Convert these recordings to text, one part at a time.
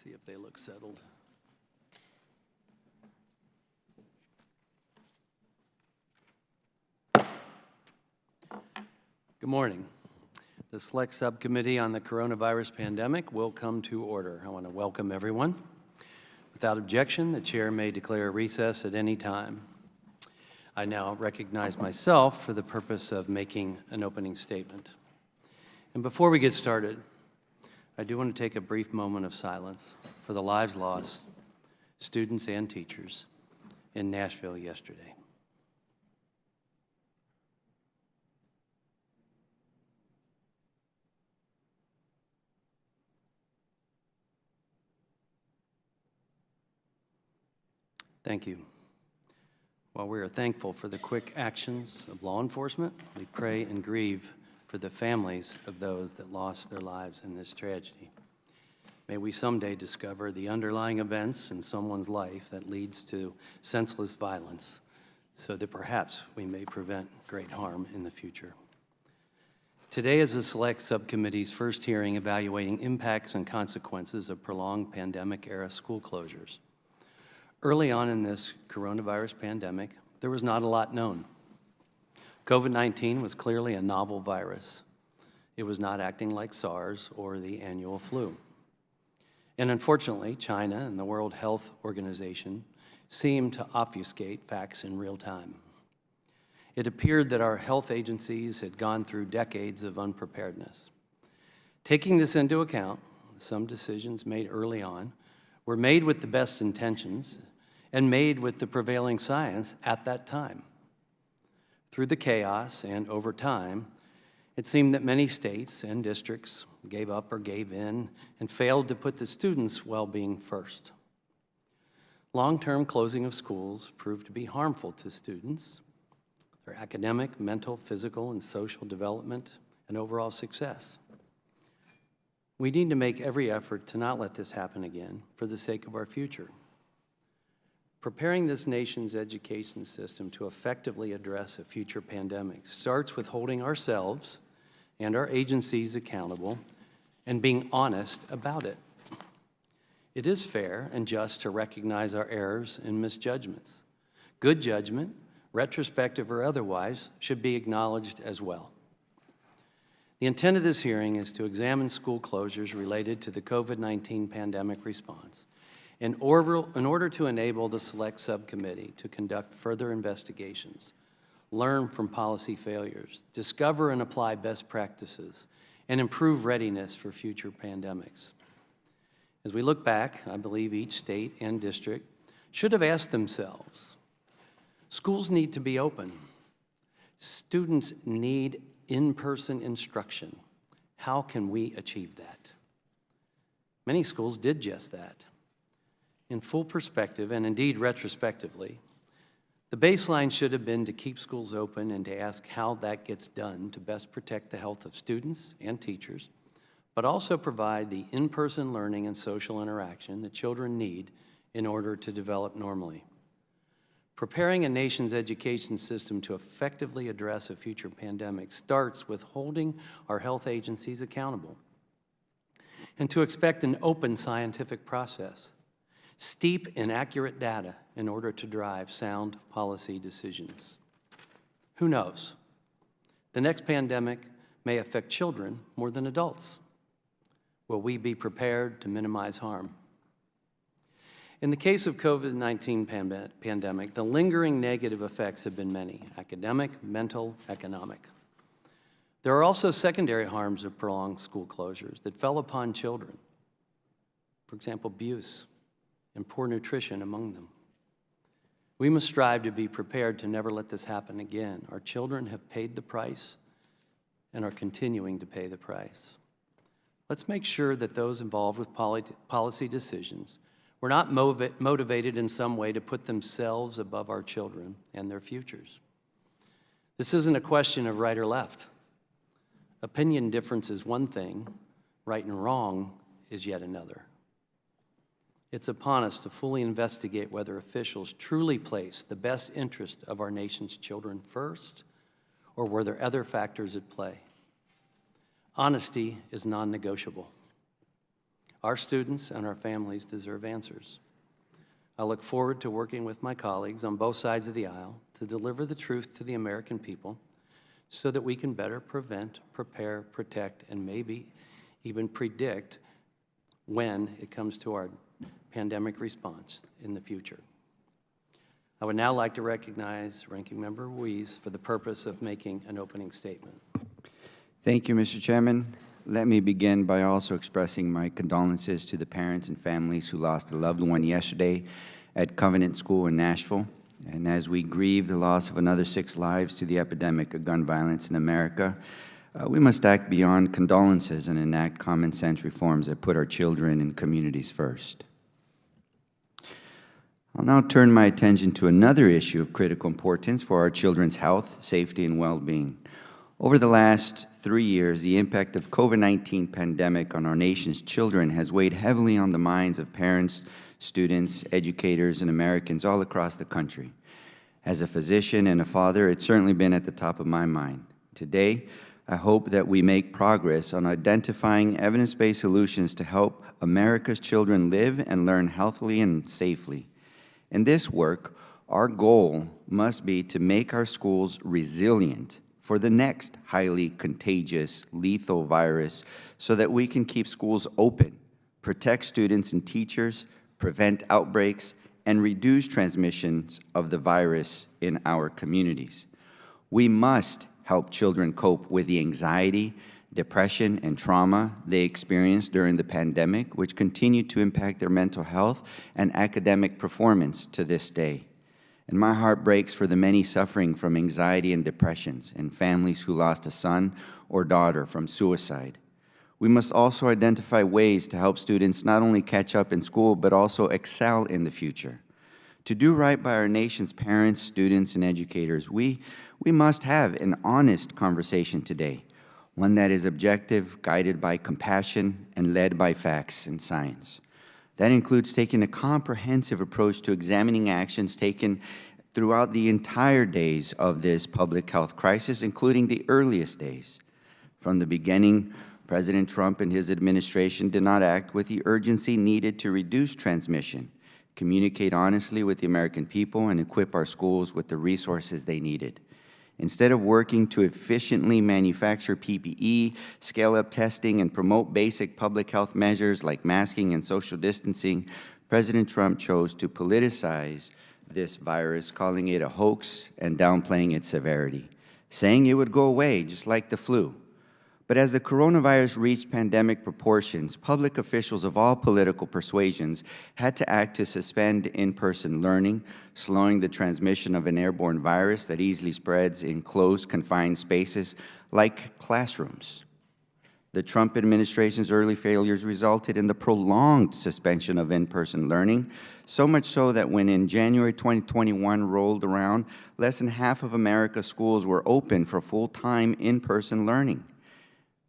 See if they look settled. Good morning. The Select Subcommittee on the Coronavirus Pandemic will come to order. I want to welcome everyone. Without objection, the chair may declare a recess at any time. I now recognize myself for the purpose of making an opening statement. And before we get started, I do want to take a brief moment of silence for the lives lost, students and teachers, in Nashville yesterday. Thank you. While we are thankful for the quick actions of law enforcement, we pray and grieve for the families of those that lost their lives in this tragedy. May we someday discover the underlying events in someone's life that leads to senseless violence, so that perhaps we may prevent great harm in the future. Today is the Select Subcommittee's first hearing evaluating impacts and consequences of prolonged pandemic-era school closures. Early on in this coronavirus pandemic, there was not a lot known. COVID-19 was clearly a novel virus. It was not acting like SARS or the annual flu. And unfortunately, China and the World Health Organization seemed to obfuscate facts in real time. It appeared that our health agencies had gone through decades of unpreparedness. Taking this into account, some decisions made early on were made with the best intentions and made with the prevailing science at that time. Through the chaos and over time, it seemed that many states and districts gave up or gave in and failed to put the students' well-being first. Long-term closing of schools proved to be harmful to students, their academic, mental, physical, and social development, and overall success. We need to make every effort to not let this happen again for the sake of our future. Preparing this nation's education system to effectively address a future pandemic starts with holding ourselves and our agencies accountable and being honest about it. It is fair and just to recognize our errors and misjudgments. Good judgment, retrospective or otherwise, should be acknowledged as well. The intent of this hearing is to examine school closures related to the COVID-19 pandemic response in order to enable the Select Subcommittee to conduct further investigations, learn from policy failures, discover and apply best practices, and improve readiness for future pandemics. As we look back, I believe each state and district should have asked themselves, schools need to be open. Students need in-person instruction. How can we achieve that? Many schools did just that. In full perspective, and indeed retrospectively, the baseline should have been to keep schools open and to ask how that gets done to best protect the health of students and teachers, but also provide the in-person learning and social interaction that children need in order to develop normally. Preparing a nation's education system to effectively address a future pandemic starts with holding our health agencies accountable and to expect an open scientific process, steep in accurate data in order to drive sound policy decisions. Who knows? The next pandemic may affect children more than adults. Will we be prepared to minimize harm? In the case of COVID-19 pandemic, the lingering negative effects have been many: academic, mental, economic. There are also secondary harms of prolonged school closures that fell upon children. For example, abuse and poor nutrition among them. We must strive to be prepared to never let this happen again. Our children have paid the price and are continuing to pay the price. Let's make sure that those involved with policy decisions were not motivated in some way to put themselves above our children and their futures. This isn't a question of right or left. Opinion difference is one thing, right and wrong is yet another. It's upon us to fully investigate whether officials truly place the best interest of our nation's children first, or were there other factors at play. Honesty is non-negotiable. Our students and our families deserve answers. I look forward to working with my colleagues on both sides of the aisle to deliver the truth to the American people so that we can better prevent, prepare, protect, and maybe even predict when it comes to our pandemic response in the future. I would now like to recognize Ranking Member Ruiz for the purpose of making an opening statement. Thank you, Mr. Chairman. Let me begin by also expressing my condolences to the parents and families who lost a loved one yesterday at Covenant School in Nashville. And as we grieve the loss of another 6 lives to the epidemic of gun violence in America, we must act beyond condolences and enact common sense reforms that put our children and communities first. I'll now turn my attention to another issue of critical importance for our children's health, safety, and well-being. Over the last 3 years, the impact of COVID-19 pandemic on our nation's children has weighed heavily on the minds of parents, students, educators, and Americans all across the country. As a physician and a father, it's certainly been at the top of my mind. Today, I hope that we make progress on identifying evidence-based solutions to help America's children live and learn healthily and safely. In this work, our goal must be to make our schools resilient for the next highly contagious, lethal virus so that we can keep schools open, protect students and teachers, prevent outbreaks, and reduce transmissions of the virus in our communities. We must help children cope with the anxiety, depression, and trauma they experienced during the pandemic, which continue to impact their mental health and academic performance to this day. And my heart breaks for the many suffering from anxiety and depressions and families who lost a son or daughter from suicide. We must also identify ways to help students not only catch up in school, but also excel in the future. To do right by our nation's parents, students, and educators, we must have an honest conversation today, one that is objective, guided by compassion, and led by facts and science. That includes taking a comprehensive approach to examining actions taken throughout the entire days of this public health crisis, including the earliest days. From the beginning, President Trump and his administration did not act with the urgency needed to reduce transmission, communicate honestly with the American people, and equip our schools with the resources they needed. Instead of working to efficiently manufacture PPE, scale up testing, and promote basic public health measures like masking and social distancing, President Trump chose to politicize this virus, calling it a hoax and downplaying its severity, saying it would go away just like the flu. But as the coronavirus reached pandemic proportions, public officials of all political persuasions had to act to suspend in-person learning, slowing the transmission of an airborne virus that easily spreads in closed, confined spaces like classrooms. The Trump administration's early failures resulted in the prolonged suspension of in-person learning, so much so that when in January 2021 rolled around, less than half of America's schools were open for full-time in-person learning.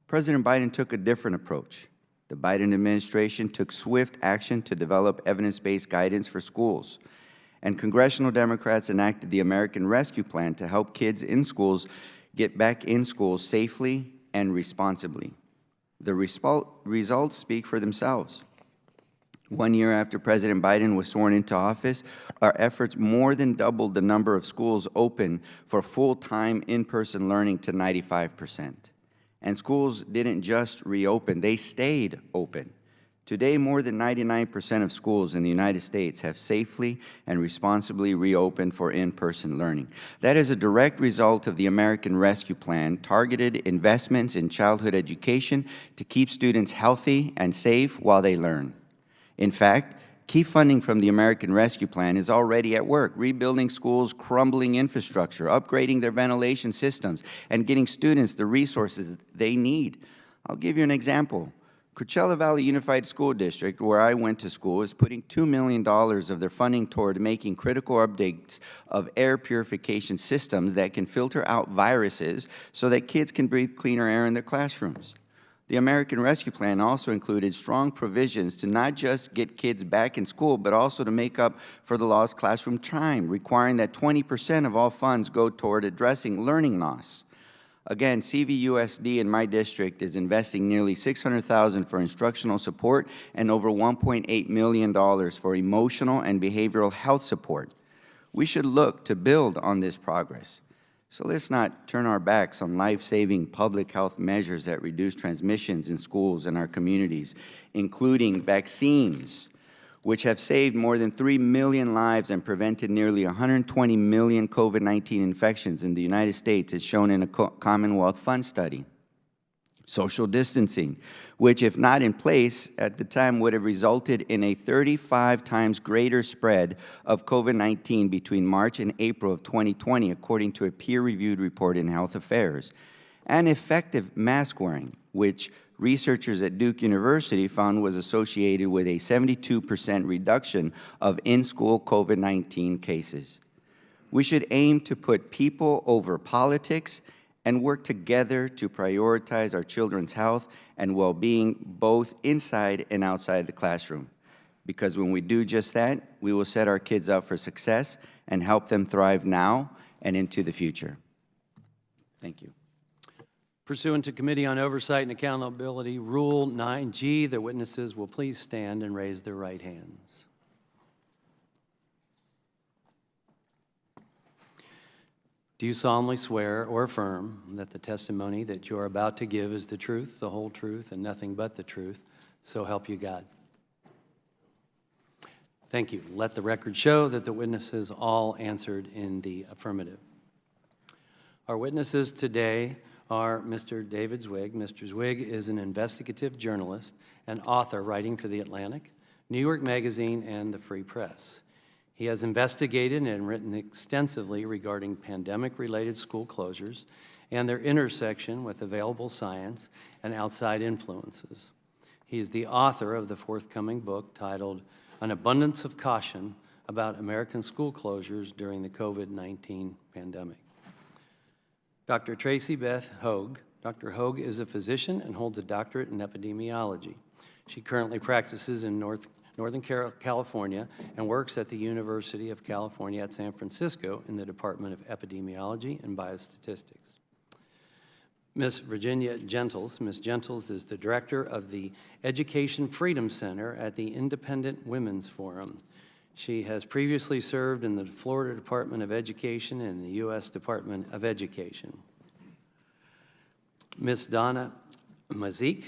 President Biden took a different approach. The Biden administration took swift action to develop evidence-based guidance for schools. And congressional Democrats enacted the American Rescue Plan to help kids in schools get back in school safely and responsibly. The results speak for themselves. 1 year after President Biden was sworn into office, our efforts more than doubled the number of schools open for full-time in-person learning to 95%. And schools didn't just reopen, they stayed open. Today, more than 99% of schools in the United States have safely and responsibly reopened for in-person learning. That is a direct result of the American Rescue Plan, targeted investments in childhood education to keep students healthy and safe while they learn. In fact, key funding from the American Rescue Plan is already at work, rebuilding schools' crumbling infrastructure, upgrading their ventilation systems, and getting students the resources they need. I'll give you an example. Coachella Valley Unified School District, where I went to school, is putting $2 million of their funding toward making critical updates of air purification systems that can filter out viruses so that kids can breathe cleaner air in their classrooms. The American Rescue Plan also included strong provisions to not just get kids back in school, but also to make up for the lost classroom time, requiring that 20% of all funds go toward addressing learning loss. Again, CVUSD in my district is investing nearly $600,000 for instructional support and over $1.8 million for emotional and behavioral health support. We should look to build on this progress. So let's not turn our backs on life-saving public health measures that reduce transmissions in schools and our communities, including vaccines, which have saved more than 3 million lives and prevented nearly 120 million COVID-19 infections in the United States, as shown in a Commonwealth Fund study. Social distancing, which, if not in place at the time, would have resulted in a 35 times greater spread of COVID-19 between March and April of 2020, according to a peer-reviewed report in Health Affairs. And effective mask wearing, which researchers at Duke University found was associated with a 72% reduction of in-school COVID-19 cases. We should aim to put people over politics and work together to prioritize our children's health and well-being both inside and outside the classroom. Because when we do just that, we will set our kids up for success and help them thrive now and into the future. Thank you. Pursuant to Committee on Oversight and Accountability, Rule 9G, the witnesses will please stand and raise their right hands. Do you solemnly swear or affirm that the testimony that you are about to give is the truth, the whole truth, and nothing but the truth? So help you God. Thank you. Let the record show that the witnesses all answered in the affirmative. Our witnesses today are Mr. David Zwig. Mr. Zwig is an investigative journalist and author writing for The Atlantic, New York Magazine, and the Free Press. He has investigated and written extensively regarding pandemic-related school closures and their intersection with available science and outside influences. He is the author of the forthcoming book titled An Abundance of Caution about American School Closures During the COVID-19 Pandemic. Dr. Tracy Beth Hogue. Dr. Hogue is a physician and holds a doctorate in epidemiology. She currently practices in Northern California and works at the University of California at San Francisco in the Department of Epidemiology and Biostatistics. Ms. Virginia Gentles. Ms. Gentles is the director of the Education Freedom Center at the Independent Women's Forum. She has previously served in the Florida Department of Education and the U.S. Department of Education. Ms. Donna Mazik.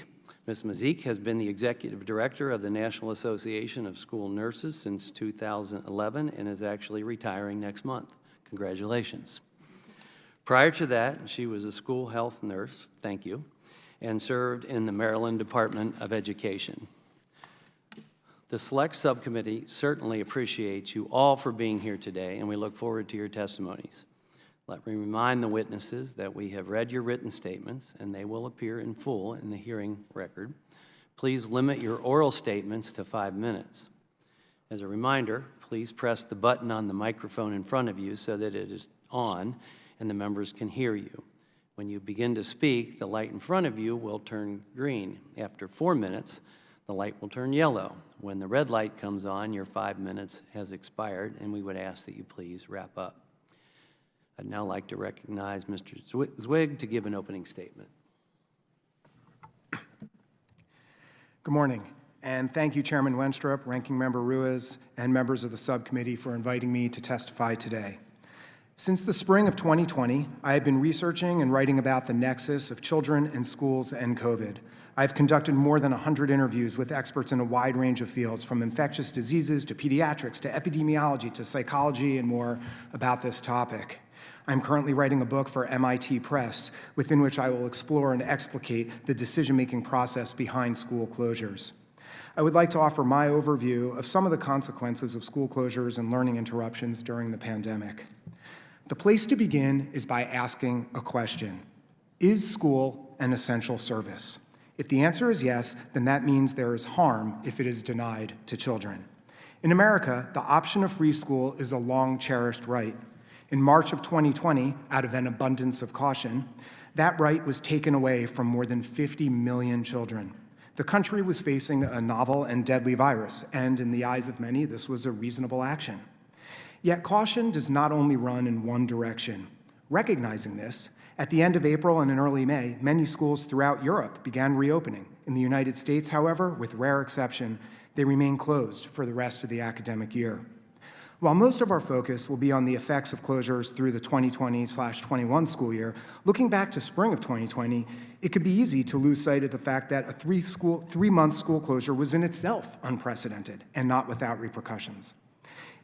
Ms. Mazik has been the executive director of the National Association of School Nurses since 2011 and is actually retiring next month. Congratulations. Prior to that, she was a school health nurse, thank you, and served in the Maryland Department of Education. The Select Subcommittee certainly appreciates you all for being here today, and we look forward to your testimonies. Let me remind the witnesses that we have read your written statements, and they will appear in full in the hearing record. Please limit your oral statements to 5 minutes. As a reminder, please press the button on the microphone in front of you so that it is on and the members can hear you. When you begin to speak, the light in front of you will turn green. After 4 minutes, the light will turn yellow. When the red light comes on, your 5 minutes has expired, and we would ask that you please wrap up. I'd now like to recognize Mr. Zwig to give an opening statement. Good morning, and thank you, Chairman Wenstrup, Ranking Member Ruiz, and members of the subcommittee for inviting me to testify today. Since the spring of 2020, I have been researching and writing about the nexus of children and schools and COVID. I've conducted more than 100 interviews with experts in a wide range of fields, from infectious diseases to pediatrics to epidemiology to psychology and more about this topic. I'm currently writing a book for MIT Press, within which I will explore and explicate the decision-making process behind school closures. I would like to offer my overview of some of the consequences of school closures and learning interruptions during the pandemic. The place to begin is by asking a question. Is school an essential service? If the answer is yes, then that means there is harm if it is denied to children. In America, the option of free school is a long-cherished right. In March of 2020, out of an abundance of caution, that right was taken away from more than 50 million children. The country was facing a novel and deadly virus, and in the eyes of many, this was a reasonable action. Yet caution does not only run in one direction. Recognizing this, At the end of April and in early May, many schools throughout Europe began reopening. In the United States, however, with rare exception, they remain closed for the rest of the academic year. While most of our focus will be on the effects of closures through the 2020/21 school year, looking back to spring of 2020, it could be easy to lose sight of the fact that a three-month school closure was in itself unprecedented and not without repercussions.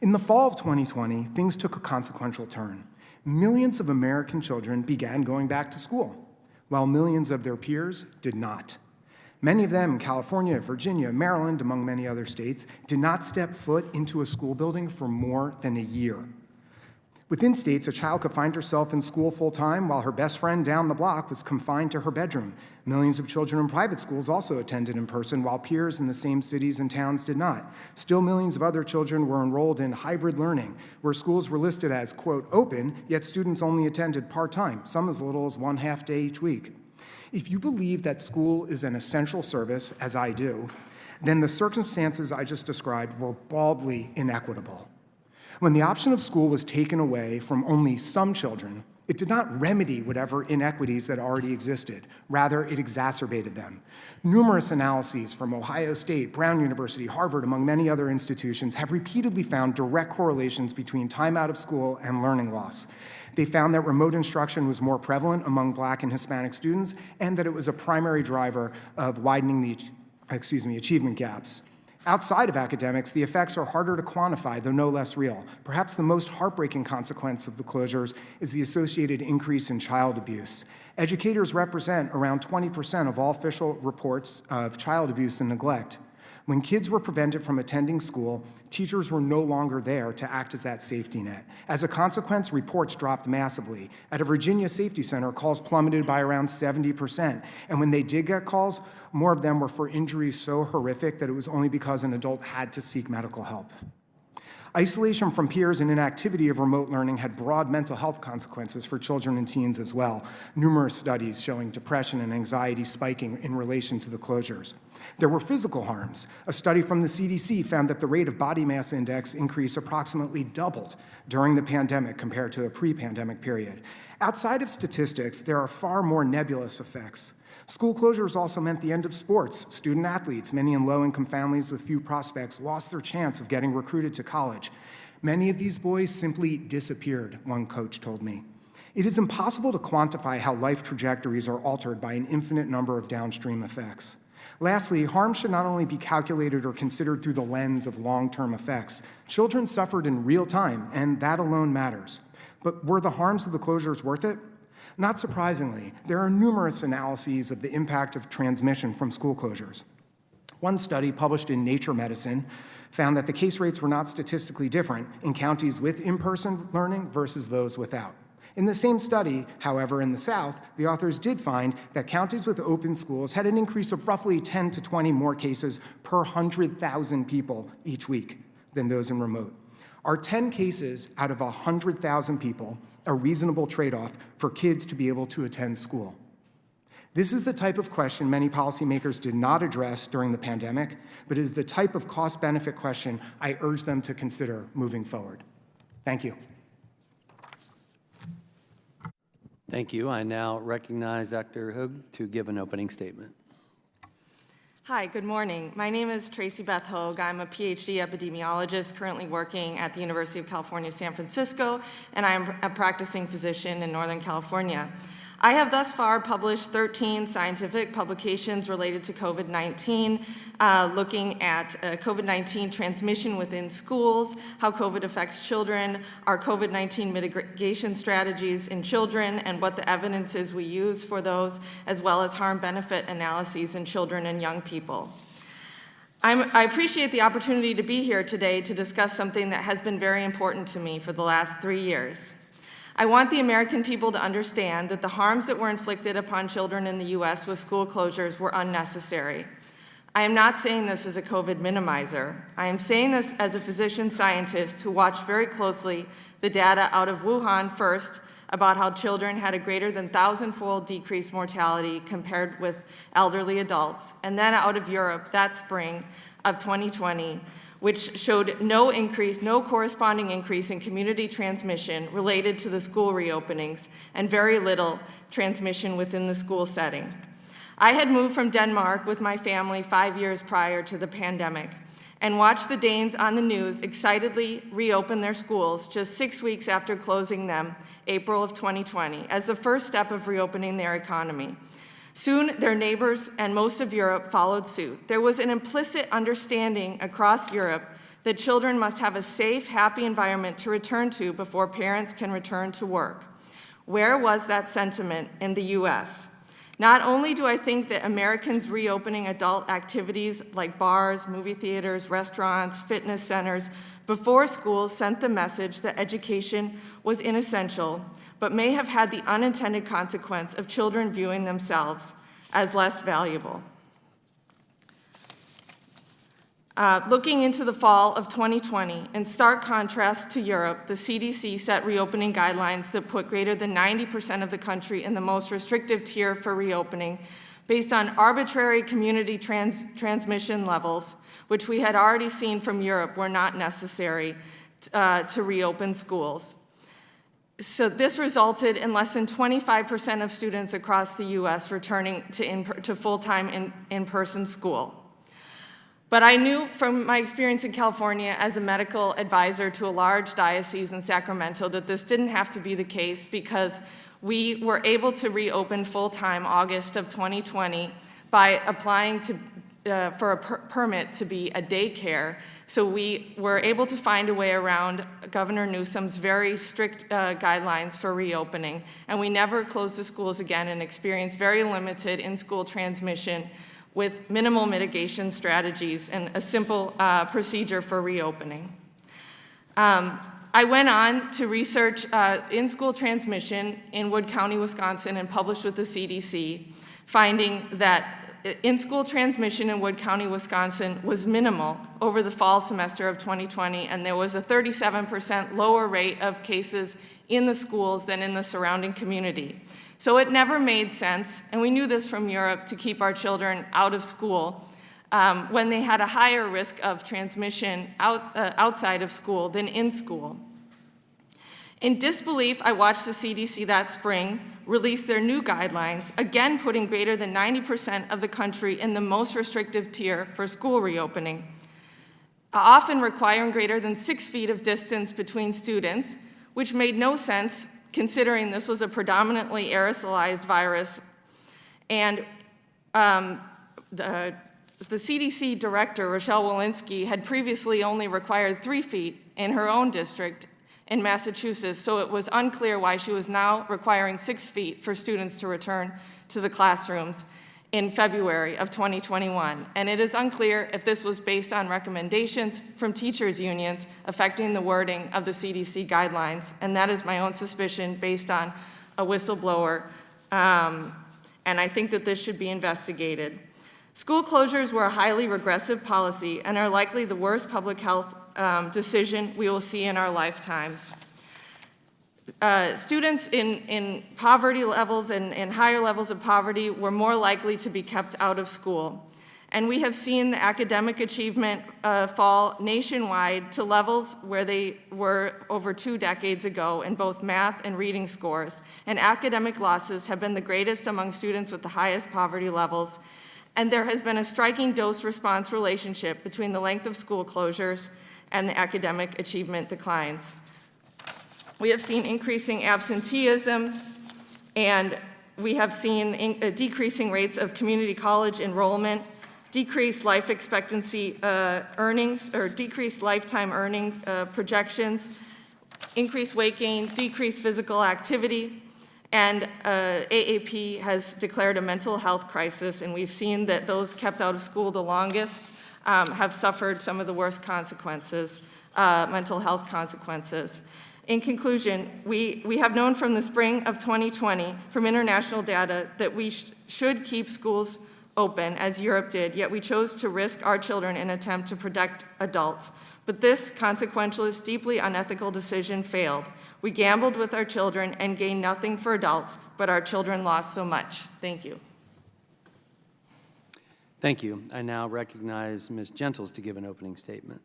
In the fall of 2020, things took a consequential turn. Millions of American children began going back to school, while millions of their peers did not. Many of them in California, Virginia, Maryland, among many other states, did not step foot into a school building for more than a year. Within states, a child could find herself in school full-time while her best friend down the block was confined to her bedroom. Millions of children in private schools also attended in person while peers in the same cities and towns did not. Still, millions of other children were enrolled in hybrid learning, where schools were listed as, quote, open, yet students only attended part-time, some as little as one half day each week. If you believe that school is an essential service, as I do, then the circumstances I just described were baldly inequitable. When the option of school was taken away from only some children, it did not remedy whatever inequities that already existed. Rather, it exacerbated them. Numerous analyses from Ohio State, Brown University, Harvard, among many other institutions, have repeatedly found direct correlations between time out of school and learning loss. They found that remote instruction was more prevalent among Black and Hispanic students, and that it was a primary driver of widening the achievement gaps. Outside of academics, the effects are harder to quantify, though no less real. Perhaps the most heartbreaking consequence of the closures is the associated increase in child abuse. Educators represent around 20% of all official reports of child abuse and neglect. When kids were prevented from attending school, teachers were no longer there to act as that safety net. As a consequence, reports dropped massively. At a Virginia safety center, calls plummeted by around 70%. And when they did get calls, more of them were for injuries so horrific that it was only because an adult had to seek medical help. Isolation from peers and inactivity of remote learning had broad mental health consequences for children and teens as well. Numerous studies showing depression and anxiety spiking in relation to the closures. There were physical harms. A study from the CDC found that the rate of body mass index increase approximately doubled during the pandemic compared to a pre-pandemic period. Outside of statistics, there are far more nebulous effects. School closures also meant the end of sports. Student athletes, many in low-income families with few prospects, lost their chance of getting recruited to college. Many of these boys simply disappeared, one coach told me. It is impossible to quantify how life trajectories are altered by an infinite number of downstream effects. Lastly, harm should not only be calculated or considered through the lens of long-term effects. Children suffered in real time, and that alone matters. But were the harms of the closures worth it? Not surprisingly, there are numerous analyses of the impact of transmission from school closures. One study published in Nature Medicine found that the case rates were not statistically different in counties with in-person learning versus those without. In the same study, however, in the South, the authors did find that counties with open schools had an increase of roughly 10 to 20 more cases per 100,000 people each week than those in remote. Are 10 cases out of 100,000 people a reasonable trade-off for kids to be able to attend school? This is the type of question many policymakers did not address during the pandemic, but is the type of cost-benefit question I urge them to consider moving forward. Thank you. Thank you. I now recognize Dr. Hoog to give an opening statement. Hi, good morning. My name is Tracy Beth Hoag. I'm a PhD epidemiologist currently working at the University of California, San Francisco, and I'm a practicing physician in Northern California. I have thus far published 13 scientific publications related to COVID-19, looking at COVID-19 transmission within schools, how COVID affects children, our COVID-19 mitigation strategies in children, and what the evidence is we use for those, as well as harm-benefit analyses in children and young people. I appreciate the opportunity to be here today to discuss something that has been very important to me for the last 3 years. I want the American people to understand that the harms that were inflicted upon children in the U.S. with school closures were unnecessary. I am not saying this as a COVID minimizer. I am saying this as a physician scientist who watched very closely the data out of Wuhan first about how children had a greater than 1,000-fold decreased mortality compared with elderly adults, and then out of Europe that spring of 2020, which showed no corresponding increase in community transmission related to the school reopenings, and very little transmission within the school setting. I had moved from Denmark with my family 5 years prior to the pandemic and watched the Danes on the news excitedly reopen their schools just 6 weeks after closing them, April of 2020, as the first step of reopening their economy. Soon, their neighbors and most of Europe followed suit. There was an implicit understanding across Europe that children must have a safe, happy environment to return to before parents can return to work. Where was that sentiment in the US? Not only do I think that Americans reopening adult activities like bars, movie theaters, restaurants, fitness centers before schools sent the message that education was inessential, but may have had the unintended consequence of children viewing themselves as less valuable. Looking into the fall of 2020, in stark contrast to Europe, the CDC set reopening guidelines that put greater than 90% of the country in the most restrictive tier for reopening based on arbitrary community transmission levels, which we had already seen from Europe were not necessary to reopen schools. So this resulted in less than 25% of students across the US returning to full-time in-person school. But I knew from my experience in California as a medical advisor to a large diocese in Sacramento that this didn't have to be the case, because we were able to reopen full-time August of 2020 by applying for a permit to be a daycare. So we were able to find a way around Governor Newsom's very strict guidelines for reopening, and we never closed the schools again and experienced very limited in-school transmission with minimal mitigation strategies and a simple procedure for reopening. I went on to research in-school transmission in Wood County, Wisconsin, and published with the CDC, finding that in-school transmission in Wood County, Wisconsin was minimal over the fall semester of 2020, and there was a 37% lower rate of cases in the schools than in the surrounding community. So it never made sense, and we knew this from Europe, to keep our children out of school when they had a higher risk of transmission outside of school than in school. In disbelief, I watched the CDC that spring release their new guidelines, again putting greater than 90% of the country in the most restrictive tier for school reopening, often requiring greater than 6 feet of distance between students, which made no sense considering this was a predominantly aerosolized virus. And the CDC director, Rochelle Walensky, had previously only required 3 feet in her own district in Massachusetts, so it was unclear why she was now requiring 6 feet for students to return to the classrooms in February of 2021. And it is unclear if this was based on recommendations from teachers' unions affecting the wording of the CDC guidelines, and that is my own suspicion based on a whistleblower, and I think that this should be investigated. School closures were a highly regressive policy and are likely the worst public health decision we will see in our lifetimes. Students in poverty levels and higher levels of poverty were more likely to be kept out of school. And we have seen the academic achievement fall nationwide to levels where they were over 2 decades ago in both math and reading scores. And academic losses have been the greatest among students with the highest poverty levels. And there has been a striking dose-response relationship between the length of school closures and the academic achievement declines. We have seen increasing absenteeism, and we have seen decreasing rates of community college enrollment, decreased life expectancy earnings, or decreased lifetime earning projections, increased weight gain, decreased physical activity, and AAP has declared a mental health crisis, and we've seen that those kept out of school the longest have suffered some of the worst consequences, mental health consequences. In conclusion, we have known from the spring of 2020 from international data that we should keep schools open, as Europe did, yet we chose to risk our children in an attempt to protect adults. But this consequentialist, deeply unethical decision failed. We gambled with our children and gained nothing for adults, but our children lost so much. Thank you. Thank you. I now recognize Ms. Gentles to give an opening statement.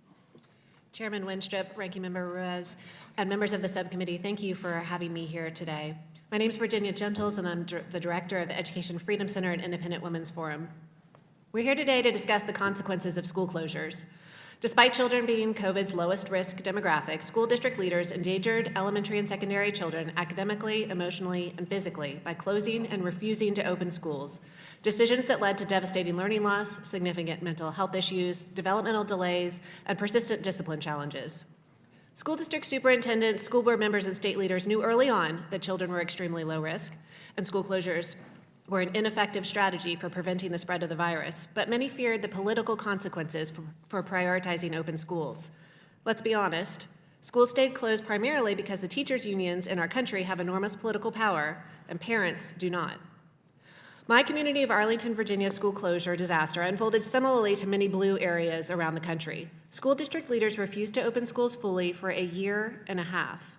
Chairman Winstrup, Ranking Member Ruiz, and members of the subcommittee, thank you for having me here today. My name is Virginia Gentles, and I'm the director of the Education Freedom Center and Independent Women's Forum. We're here today to discuss the consequences of school closures. Despite children being COVID's lowest risk demographic, school district leaders endangered elementary and secondary children academically, emotionally, and physically by closing and refusing to open schools. Decisions that led to devastating learning loss, significant mental health issues, developmental delays, and persistent discipline challenges. School district superintendents, school board members, and state leaders knew early on that children were extremely low risk, and school closures were an ineffective strategy for preventing the spread of the virus, but many feared the political consequences for prioritizing open schools. Let's be honest, schools stayed closed primarily because the teachers' unions in our country have enormous political power, and parents do not. My community of Arlington, Virginia school closure disaster unfolded similarly to many blue areas around the country. School district leaders refused to open schools fully for a year and a half.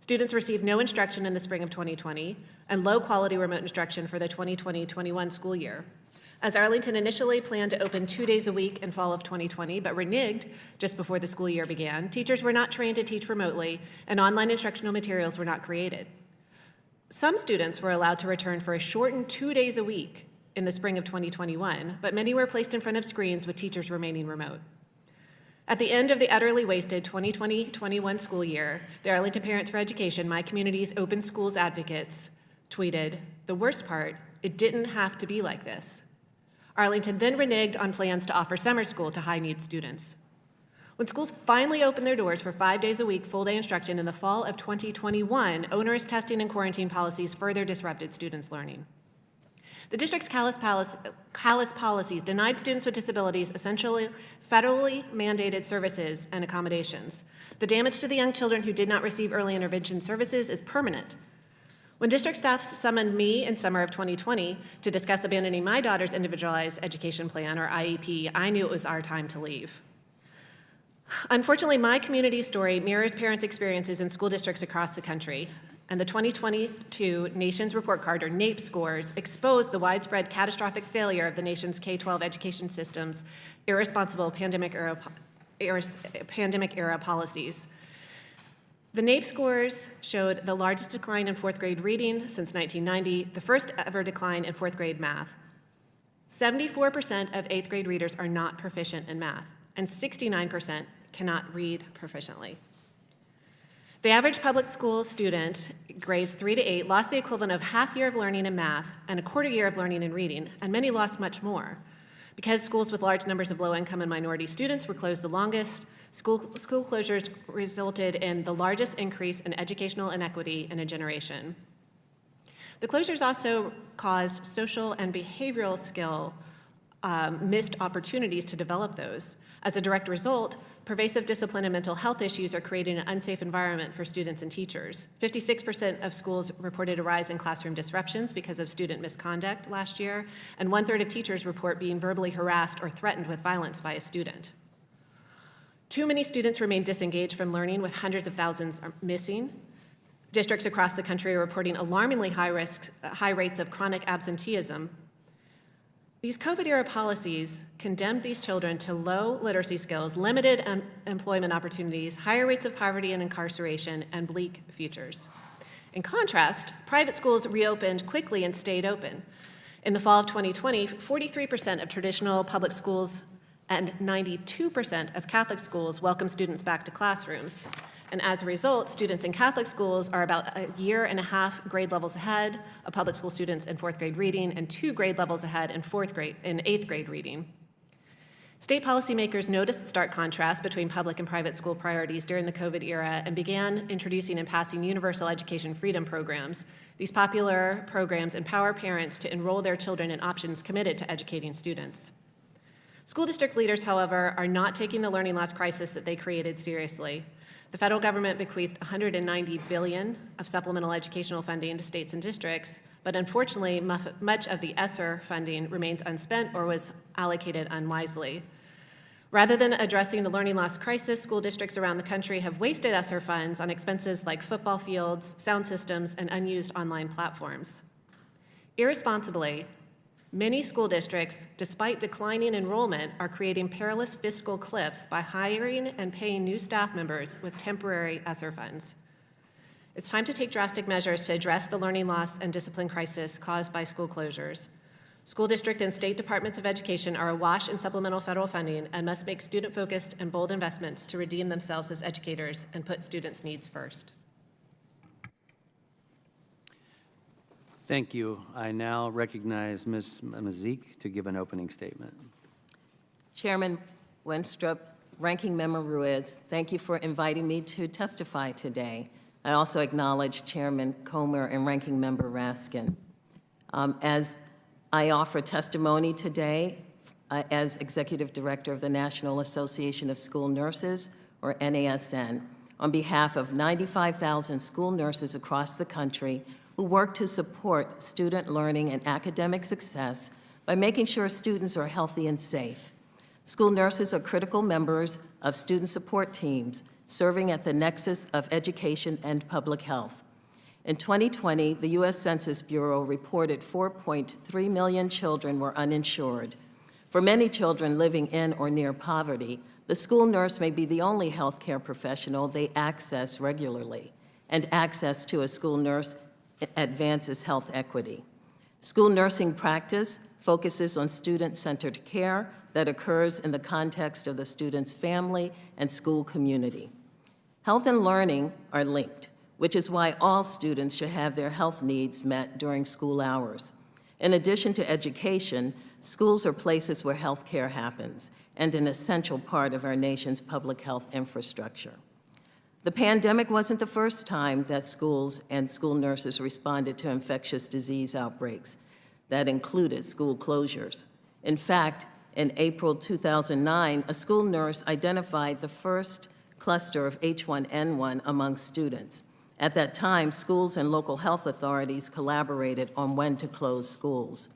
Students received no instruction in the spring of 2020 and low-quality remote instruction for the 2020-21 school year. As Arlington initially planned to open 2 days a week in fall of 2020, but reneged just before the school year began, teachers were not trained to teach remotely, and online instructional materials were not created. Some students were allowed to return for a shortened 2 days a week in the spring of 2021, but many were placed in front of screens with teachers remaining remote. At the end of the utterly wasted 2020-21 school year, the Arlington Parents for Education, my community's open schools advocates, tweeted, "The worst part, it didn't have to be like this." Arlington then reneged on plans to offer summer school to high-need students. When schools finally opened their doors for 5 days a week full-day instruction in the fall of 2021, onerous testing and quarantine policies further disrupted students' learning. The district's callous policies denied students with disabilities essentially federally mandated services and accommodations. The damage to the young children who did not receive early intervention services is permanent. When district staff summoned me in summer of 2020 to discuss abandoning my daughter's individualized education plan, or IEP, I knew it was our time to leave. Unfortunately, my community story mirrors parents' experiences in school districts across the country, and the 2022 Nations Report Card, or NAEP scores, exposed the widespread catastrophic failure of the nation's K-12 education system's irresponsible pandemic-era policies. The NAEP scores showed the largest decline in fourth grade reading since 1990, the first ever decline in fourth grade math. 74% of eighth grade readers are not proficient in math, and 69% cannot read proficiently. The average public school student, grades 3 to 8, lost the equivalent of half year of learning in math and a quarter year of learning in reading, and many lost much more. Because schools with large numbers of low-income and minority students were closed the longest, school closures resulted in the largest increase in educational inequity in a generation. The closures also caused social and behavioral skill missed opportunities to develop those. As a direct result, pervasive discipline and mental health issues are creating an unsafe environment for students and teachers. 56% of schools reported a rise in classroom disruptions because of student misconduct last year, and 1/3 of teachers report being verbally harassed or threatened with violence by a student. Too many students remain disengaged from learning, with hundreds of thousands missing. Districts across the country are reporting alarmingly high rates of chronic absenteeism. These COVID-era policies condemned these children to low literacy skills, limited employment opportunities, higher rates of poverty and incarceration, and bleak futures. In contrast, private schools reopened quickly and stayed open. In the fall of 2020, 43% of traditional public schools and 92% of Catholic schools welcomed students back to classrooms. And as a result, students in Catholic schools are about a year and a half grade levels ahead of public school students in fourth grade reading and 2 grade levels ahead in eighth grade reading. State policymakers noticed the stark contrast between public and private school priorities during the COVID era and began introducing and passing universal education freedom programs. These popular programs empower parents to enroll their children in options committed to educating students. School district leaders, however, are not taking the learning loss crisis that they created seriously. The federal government bequeathed $190 billion of supplemental educational funding to states and districts, but unfortunately, much of the ESSER funding remains unspent or was allocated unwisely. Rather than addressing the learning loss crisis, school districts around the country have wasted ESSER funds on expenses like football fields, sound systems, and unused online platforms. Irresponsibly, Many school districts, despite declining enrollment, are creating perilous fiscal cliffs by hiring and paying new staff members with temporary ESSER funds. It's time to take drastic measures to address the learning loss and discipline crisis caused by school closures. School district and state departments of education are awash in supplemental federal funding and must make student-focused and bold investments to redeem themselves as educators and put students' needs first. Thank you. I now recognize Ms. Mazik to give an opening statement. Chairman Wenstrup, Ranking Member Ruiz, thank you for inviting me to testify today. I also acknowledge Chairman Comer and Ranking Member Raskin. As I offer testimony today as Executive Director of the National Association of School Nurses, or NASN, on behalf of 95,000 school nurses across the country who work to support student learning and academic success by making sure students are healthy and safe. School nurses are critical members of student support teams, serving at the nexus of education and public health. In 2020, the U.S. Census Bureau reported 4.3 million children were uninsured. For many children living in or near poverty, the school nurse may be the only healthcare professional they access regularly, and access to a school nurse advances health equity. School nursing practice focuses on student-centered care that occurs in the context of the student's family and school community. Health and learning are linked, which is why all students should have their health needs met during school hours. In addition to education, schools are places where health care happens and an essential part of our nation's public health infrastructure. The pandemic wasn't the first time that schools and school nurses responded to infectious disease outbreaks. That included school closures. In fact, in April 2009, a school nurse identified the first cluster of H1N1 among students. At that time, schools and local health authorities collaborated on when to close schools.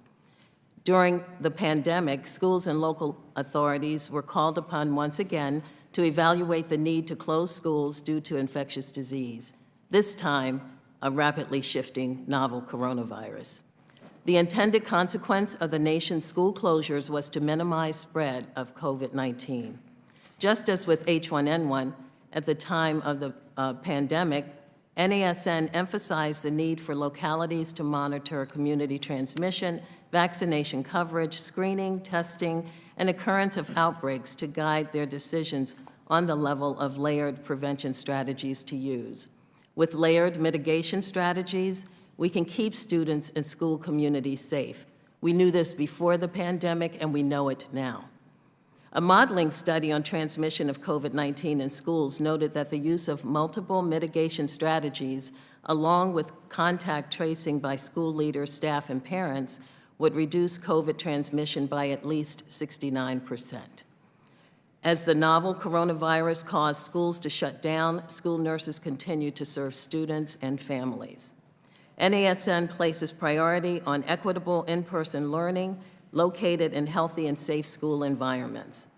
During the pandemic, schools and local authorities were called upon once again to evaluate the need to close schools due to infectious disease, this time a rapidly shifting novel coronavirus. The intended consequence of the nation's school closures was to minimize spread of COVID-19. Just as with H1N1, at the time of the pandemic, NASN emphasized the need for localities to monitor community transmission, vaccination coverage, screening, testing, and occurrence of outbreaks to guide their decisions on the level of layered prevention strategies to use. With layered mitigation strategies, we can keep students and school communities safe. We knew this before the pandemic, and we know it now. A modeling study on transmission of COVID-19 in schools noted that the use of multiple mitigation strategies, along with contact tracing by school leaders, staff, and parents, would reduce COVID transmission by at least 69%. As the novel coronavirus caused schools to shut down, school nurses continued to serve students and families. NASN places priority on equitable in-person learning located in healthy and safe school environments.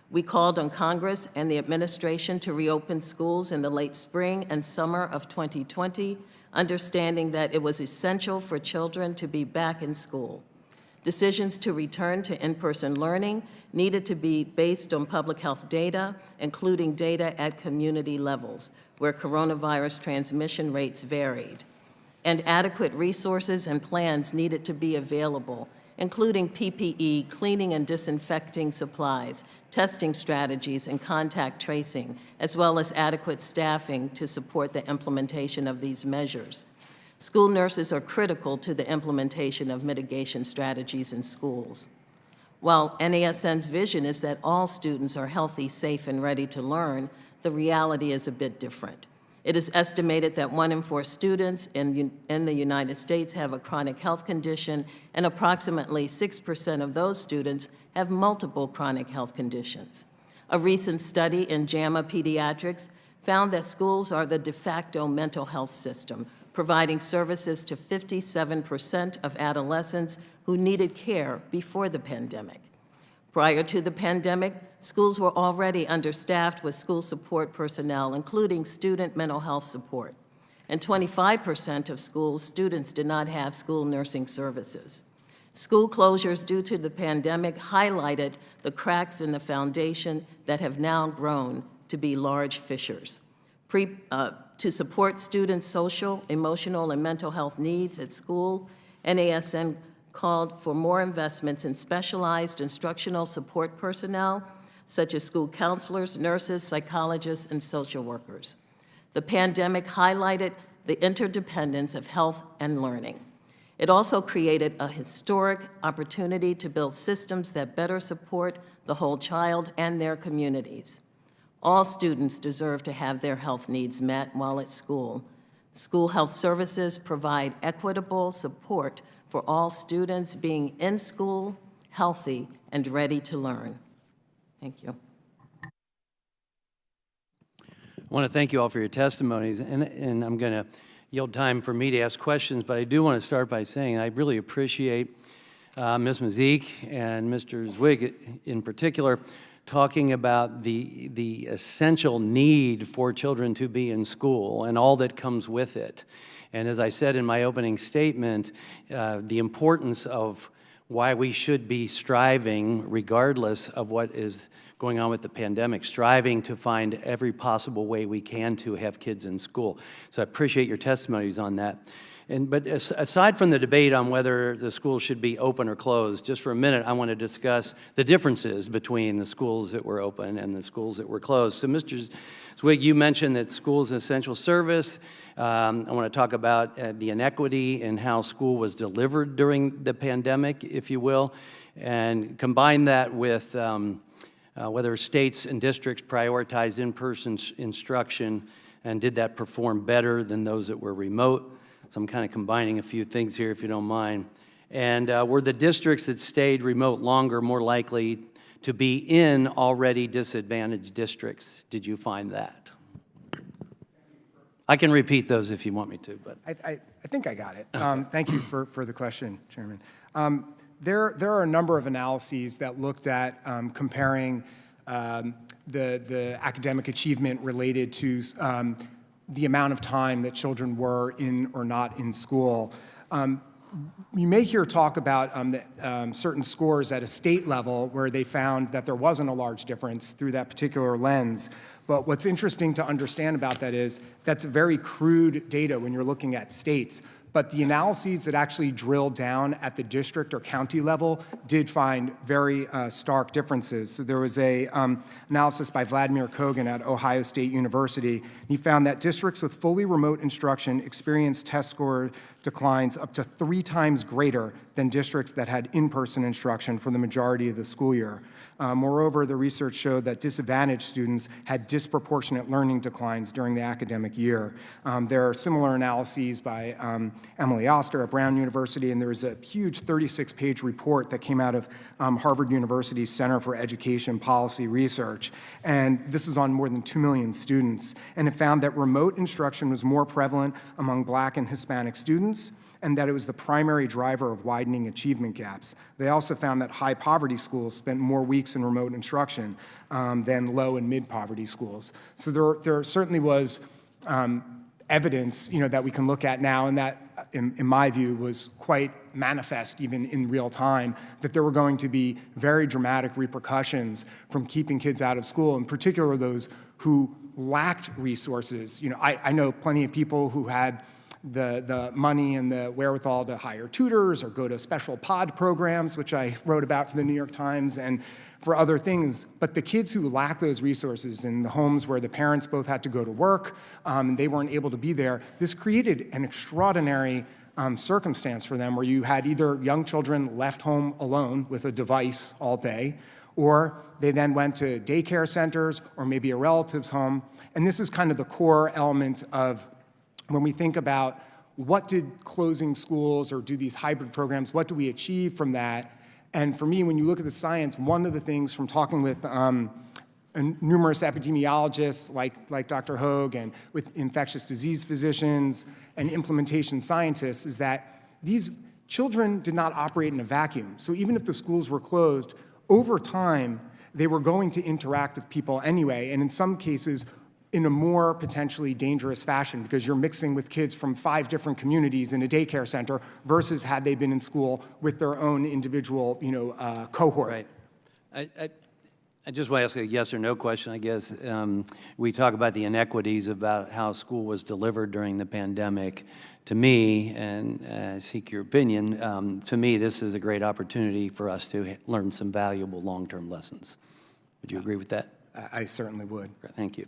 We called on Congress and the administration to reopen schools in the late spring and summer of 2020, understanding that it was essential for children to be back in school. Decisions to return to in-person learning needed to be based on public health data, including data at community levels, where coronavirus transmission rates varied. And adequate resources and plans needed to be available, including PPE, cleaning and disinfecting supplies, testing strategies, and contact tracing, as well as adequate staffing to support the implementation of these measures. School nurses are critical to the implementation of mitigation strategies in schools. While NASN's vision is that all students are healthy, safe, and ready to learn, the reality is a bit different. It is estimated that 1 in 4 students in the United States have a chronic health condition, and approximately 6% of those students have multiple chronic health conditions. A recent study in JAMA Pediatrics found that schools are the de facto mental health system, providing services to 57% of adolescents who needed care before the pandemic. Prior to the pandemic, schools were already understaffed with school support personnel, including student mental health support. And 25% of schools, students did not have school nursing services. School closures due to the pandemic highlighted the cracks in the foundation that have now grown to be large fissures. To support students' social, emotional, and mental health needs at school, NASN called for more investments in specialized instructional support personnel, such as school counselors, nurses, psychologists, and social workers. The pandemic highlighted the interdependence of health and learning. It also created a historic opportunity to build systems that better support the whole child and their communities. All students deserve to have their health needs met while at school. School health services provide equitable support for all students being in school, healthy, and ready to learn. Thank you. I want to thank you all for your testimonies, and I'm going to yield time for me to ask questions, but I do want to start by saying I really appreciate Ms. Mazik and Mr. Zwig in particular talking about the essential need for children to be in school and all that comes with it. And as I said in my opening statement, the importance of why we should be striving, regardless of what is going on with the pandemic, striving to find every possible way we can to have kids in school. So I appreciate your testimonies on that. But aside from the debate on whether the schools should be open or closed, just for a minute, I want to discuss the differences between the schools that were open and the schools that were closed. So Mr. Zwig, you mentioned that school is an essential service. I want to talk about the inequity in how school was delivered during the pandemic, if you will, and combine that with whether states and districts prioritize in-person instruction, and did that perform better than those that were remote? So I'm kind of combining a few things here, if you don't mind. And were the districts that stayed remote longer more likely to be in already disadvantaged districts? Did you find that? I can repeat those if you want me to, but. I think I got it. Thank you for the question, Chairman. There are a number of analyses that looked at comparing the academic achievement related to the amount of time that children were in or not in school. You may hear talk about certain scores at a state level where they found that there wasn't a large difference through that particular lens. But what's interesting to understand about that is that's very crude data when you're looking at states. But the analyses that actually drilled down at the district or county level did find very stark differences. So there was a analysis by Vladimir Kogan at Ohio State University. He found that districts with fully remote instruction experienced test score declines up to 3 times greater than districts that had in-person instruction for the majority of the school year. Moreover, the research showed that disadvantaged students had disproportionate learning declines during the academic year. There are similar analyses by Emily Oster at Brown University, and there was a huge 36-page report that came out of Harvard University's Center for Education Policy Research, and this was on more than 2 million students, and it found that remote instruction was more prevalent among Black and Hispanic students, and that it was the primary driver of widening achievement gaps. They also found that high poverty schools spent more weeks in remote instruction than low and mid poverty schools. So there certainly was evidence, that we can look at now, and that, in my view, was quite manifest even in real time, that there were going to be very dramatic repercussions from keeping kids out of school, in particular those who lacked resources. I know plenty of people who had the money and the wherewithal to hire tutors or go to special pod programs, which I wrote about for the New York Times and for other things. But the kids who lack those resources in the homes where the parents both had to go to work, and they weren't able to be there, this created an extraordinary circumstance for them where you had either young children left home alone with a device all day, or they then went to daycare centers or maybe a relative's home. And this is kind of the core element of when we think about what did closing schools or do these hybrid programs, what do we achieve from that? And for me, when you look at the science, one of the things from talking with numerous epidemiologists like Dr. Hoag and with infectious disease physicians and implementation scientists is that these children did not operate in a vacuum. So even if the schools were closed, over time, they were going to interact with people anyway, and in some cases, in a more potentially dangerous fashion because you're mixing with kids from 5 different communities in a daycare center versus had they been in school with their own individual, cohort. Right. I just want to ask a yes or no question, I guess. We talk about the inequities about how school was delivered during the pandemic. To me, and seek your opinion, to me, this is a great opportunity for us to learn some valuable long-term lessons. Would you agree with that? I certainly would. Thank you.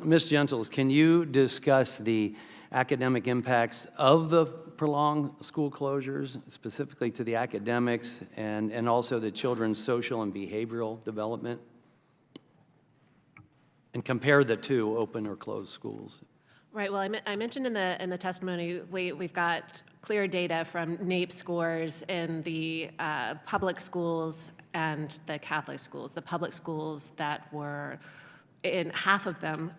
Ms. Gentles, can you discuss the academic impacts of the prolonged school closures, specifically to the academics and also the children's social and behavioral development? And compare the two, open or closed schools. Right, well, I mentioned in the testimony, we've got clear data from NAEP scores in the public schools and the Catholic schools. The public schools that were, in half of them,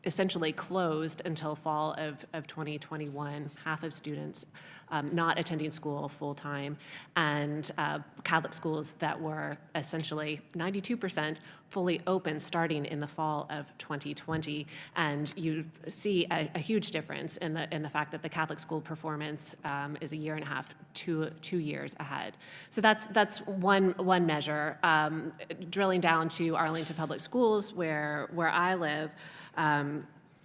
essentially closed until fall of 2021, half of students not attending school full-time, and Catholic schools that were essentially 92% fully open starting in the fall of 2020. And you see a huge difference in the fact that the Catholic school performance is a year and a half, 2 years ahead. So that's one measure. Drilling down to Arlington Public Schools, where I live,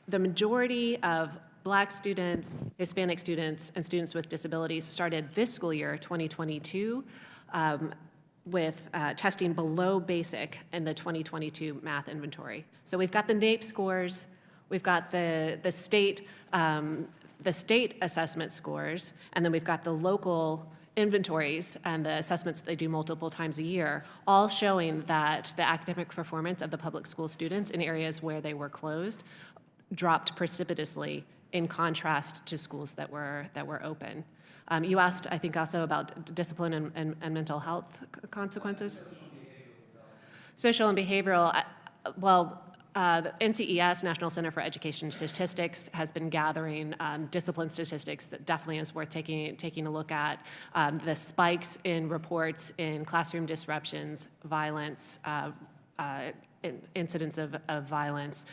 the majority of Black students, Hispanic students, and students with disabilities started this school year, 2022, with testing below basic in the 2022 math inventory. So we've got the NAEP scores, we've got the state assessment scores, and then we've got the local inventories and the assessments that they do multiple times a year, all showing that the academic performance of the public school students in areas where they were closed dropped precipitously in contrast to schools that were open. You asked, I think, also about discipline and mental health consequences. Social and behavioral. The NCES, National Center for Education Statistics, has been gathering discipline statistics that definitely is worth taking a look at. The spikes in reports in classroom disruptions, violence, incidents of violence,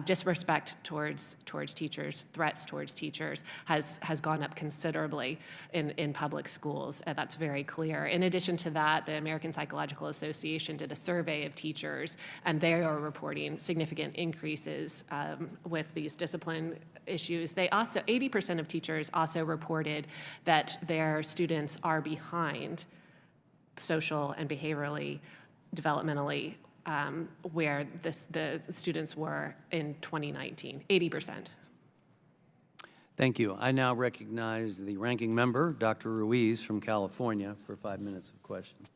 disrespect towards teachers, threats towards teachers has gone up considerably in public schools. That's very clear. In addition to that, the American Psychological Association did a survey of teachers, and they are reporting significant increases with these discipline issues. They also, 80% of teachers also reported that their students are behind social and behaviorally, developmentally, where the students were in 2019, 80%. Thank you. I now recognize the ranking member, Dr. Ruiz from California, for 5 minutes of questions.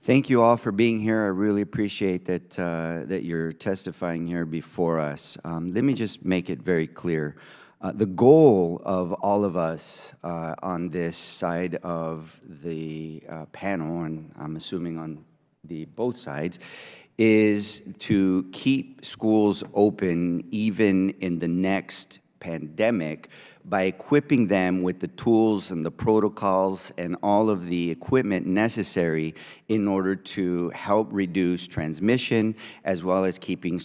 Thank you all for being here. I really appreciate that you're testifying here before us. Let me just make it very clear. The goal of all of us on this side of the panel, and I'm assuming on both sides, is to keep schools open even in the next pandemic by equipping them with the tools and the protocols and all of the equipment necessary in order to help reduce transmission, as well as keeping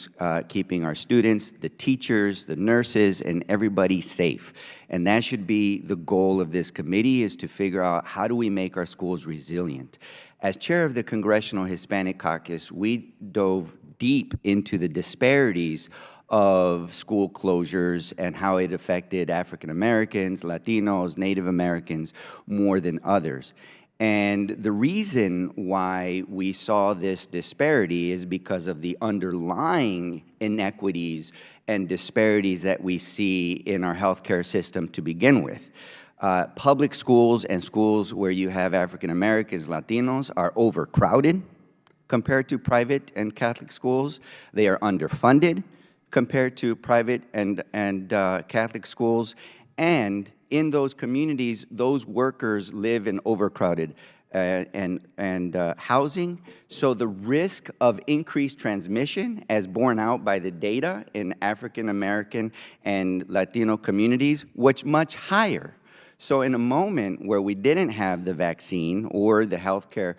our students, the teachers, the nurses, and everybody safe. And that should be the goal of this committee, is to figure out how do we make our schools resilient. As chair of the Congressional Hispanic Caucus, we dove deep into the disparities of school closures and how it affected African Americans, Latinos, Native Americans more than others. And the reason why we saw this disparity is because of the underlying inequities and disparities that we see in our healthcare system to begin with. Public schools and schools where you have African Americans, Latinos, are overcrowded compared to private and Catholic schools. They are underfunded compared to private and Catholic schools. And in those communities, those workers live in overcrowded housing. So the risk of increased transmission, as borne out by the data in African American and Latino communities, was much higher. So in a moment where we didn't have the vaccine or the healthcare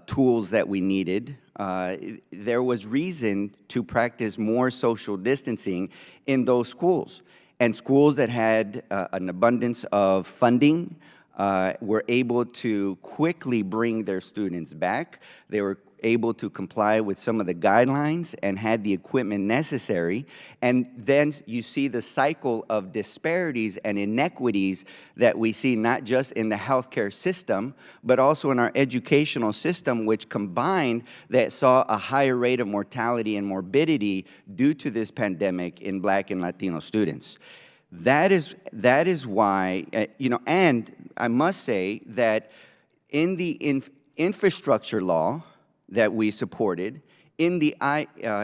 tools that we needed there was reason to practice more social distancing in those schools. And schools that had an abundance of funding were able to quickly bring their students back. They were able to comply with some of the guidelines and had the equipment necessary. And then you see the cycle of disparities and inequities that we see not just in the healthcare system, but also in our educational system, which combined that saw a higher rate of mortality and morbidity due to this pandemic in Black and Latino students. That is why, and I must say that in the infrastructure law that we supported, in the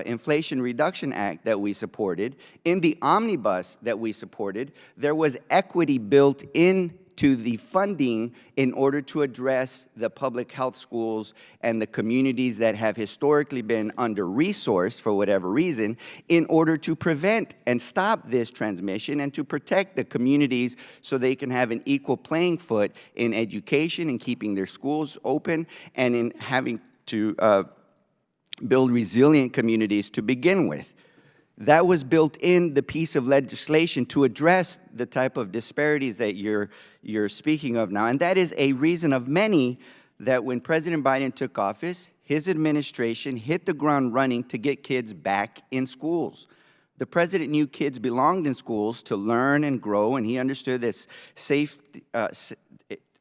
Inflation Reduction Act that we supported, in the omnibus that we supported, there was equity built into the funding in order to address the public health schools and the communities that have historically been under-resourced for whatever reason, in order to prevent and stop this transmission and to protect the communities so they can have an equal playing foot in education and keeping their schools open and in having to build resilient communities to begin with. That was built in the piece of legislation to address the type of disparities that you're speaking of now. And that is a reason of many that when President Biden took office, his administration hit the ground running to get kids back in schools. The president knew kids belonged in schools to learn and grow, and he understood this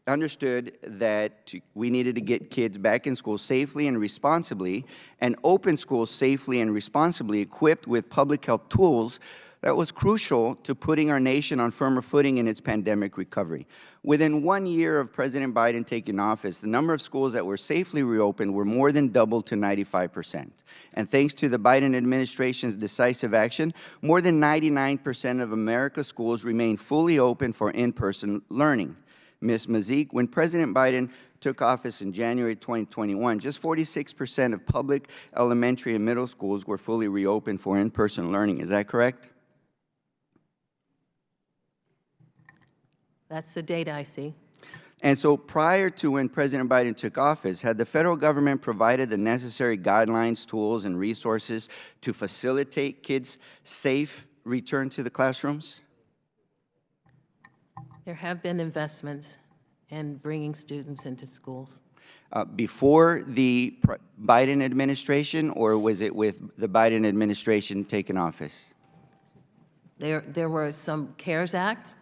understood that we needed to get kids back in school safely and responsibly, and open schools safely and responsibly, equipped with public health tools that was crucial to putting our nation on firmer footing in its pandemic recovery. Within 1 year of President Biden taking office, the number of schools that were safely reopened were more than doubled to 95%. And thanks to the Biden administration's decisive action, more than 99% of America's schools remain fully open for in-person learning. Ms. Mazik, when President Biden took office in January 2021, just 46% of public elementary and middle schools were fully reopened for in-person learning. Is that correct? That's the data I see. And so prior to when President Biden took office, had the federal government provided the necessary guidelines, tools, and resources to facilitate kids' safe return to the classrooms? There have been investments in bringing students into schools. Before the Biden administration, or was it with the Biden administration taking office? There were some CARES Act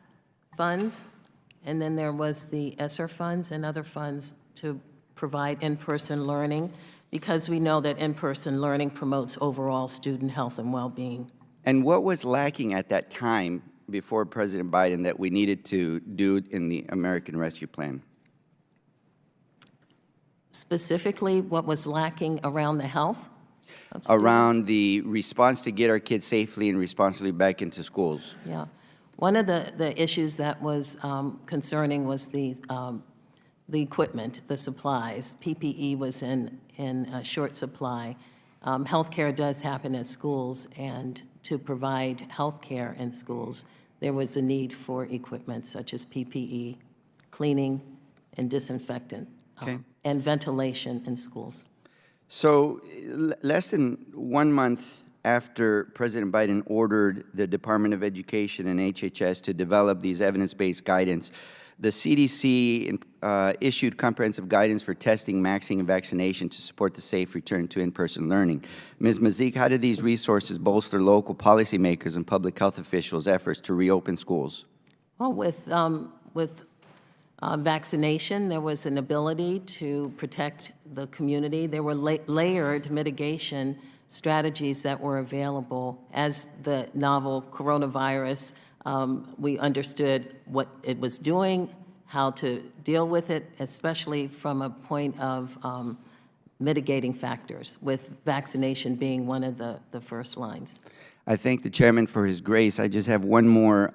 funds, and then there was the ESSER funds and other funds to provide in-person learning, because we know that in-person learning promotes overall student health and well-being. And what was lacking at that time before President Biden that we needed to do in the American Rescue Plan? Specifically, what was lacking around the health of students? Around the response to get our kids safely and responsibly back into schools. Yeah. One of the issues that was concerning was the equipment, the supplies. PPE was in short supply. Healthcare does happen at schools, and to provide healthcare in schools, there was a need for equipment such as PPE, cleaning and disinfectant, Okay. and ventilation in schools. So less than 1 month after President Biden ordered the Department of Education and HHS to develop these evidence-based guidance, the CDC issued comprehensive guidance for testing, maxing, and vaccination to support the safe return to in-person learning. Ms. Mazik, how did these resources bolster local policymakers and public health officials' efforts to reopen schools? Well, with vaccination, there was an ability to protect the community. There were layered mitigation strategies that were available. As the novel coronavirus, we understood what it was doing, how to deal with it, especially from a point of mitigating factors, with vaccination being one of the first lines. I thank the chairman for his grace. I just have one more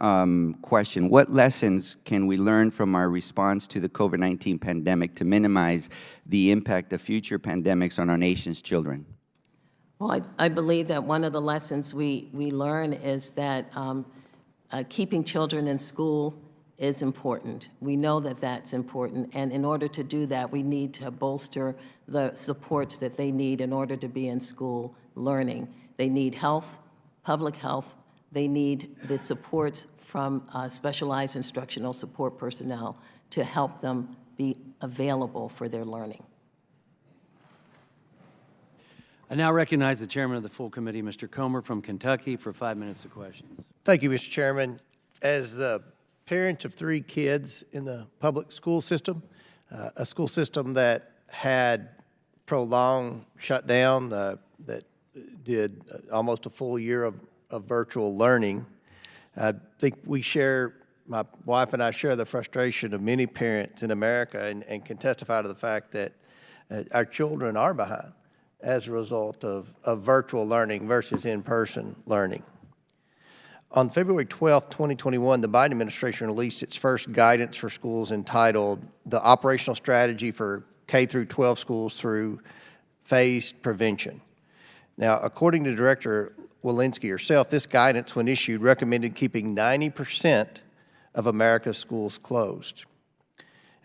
question. What lessons can we learn from our response to the COVID-19 pandemic to minimize the impact of future pandemics on our nation's children? Well, I believe that one of the lessons we learn is that keeping children in school is important. We know that that's important, and in order to do that, we need to bolster the supports that they need in order to be in school learning. They need health, public health. They need the supports from specialized instructional support personnel to help them be available for their learning. I now recognize the chairman of the full committee, Mr. Comer from Kentucky, for 5 minutes of questions. Thank you, Mr. Chairman. As the parent of 3 kids in the public school system, a school system that had prolonged shutdown, that did almost a full year of virtual learning, I think we share, my wife and I share the frustration of many parents in America and can testify to the fact that our children are behind as a result of virtual learning versus in-person learning. On February 12, 2021, the Biden administration released its first guidance for schools entitled The Operational Strategy for K-12 Schools Through Phased Prevention. Now, according to Director Walensky herself, this guidance, when issued, recommended keeping 90% of America's schools closed.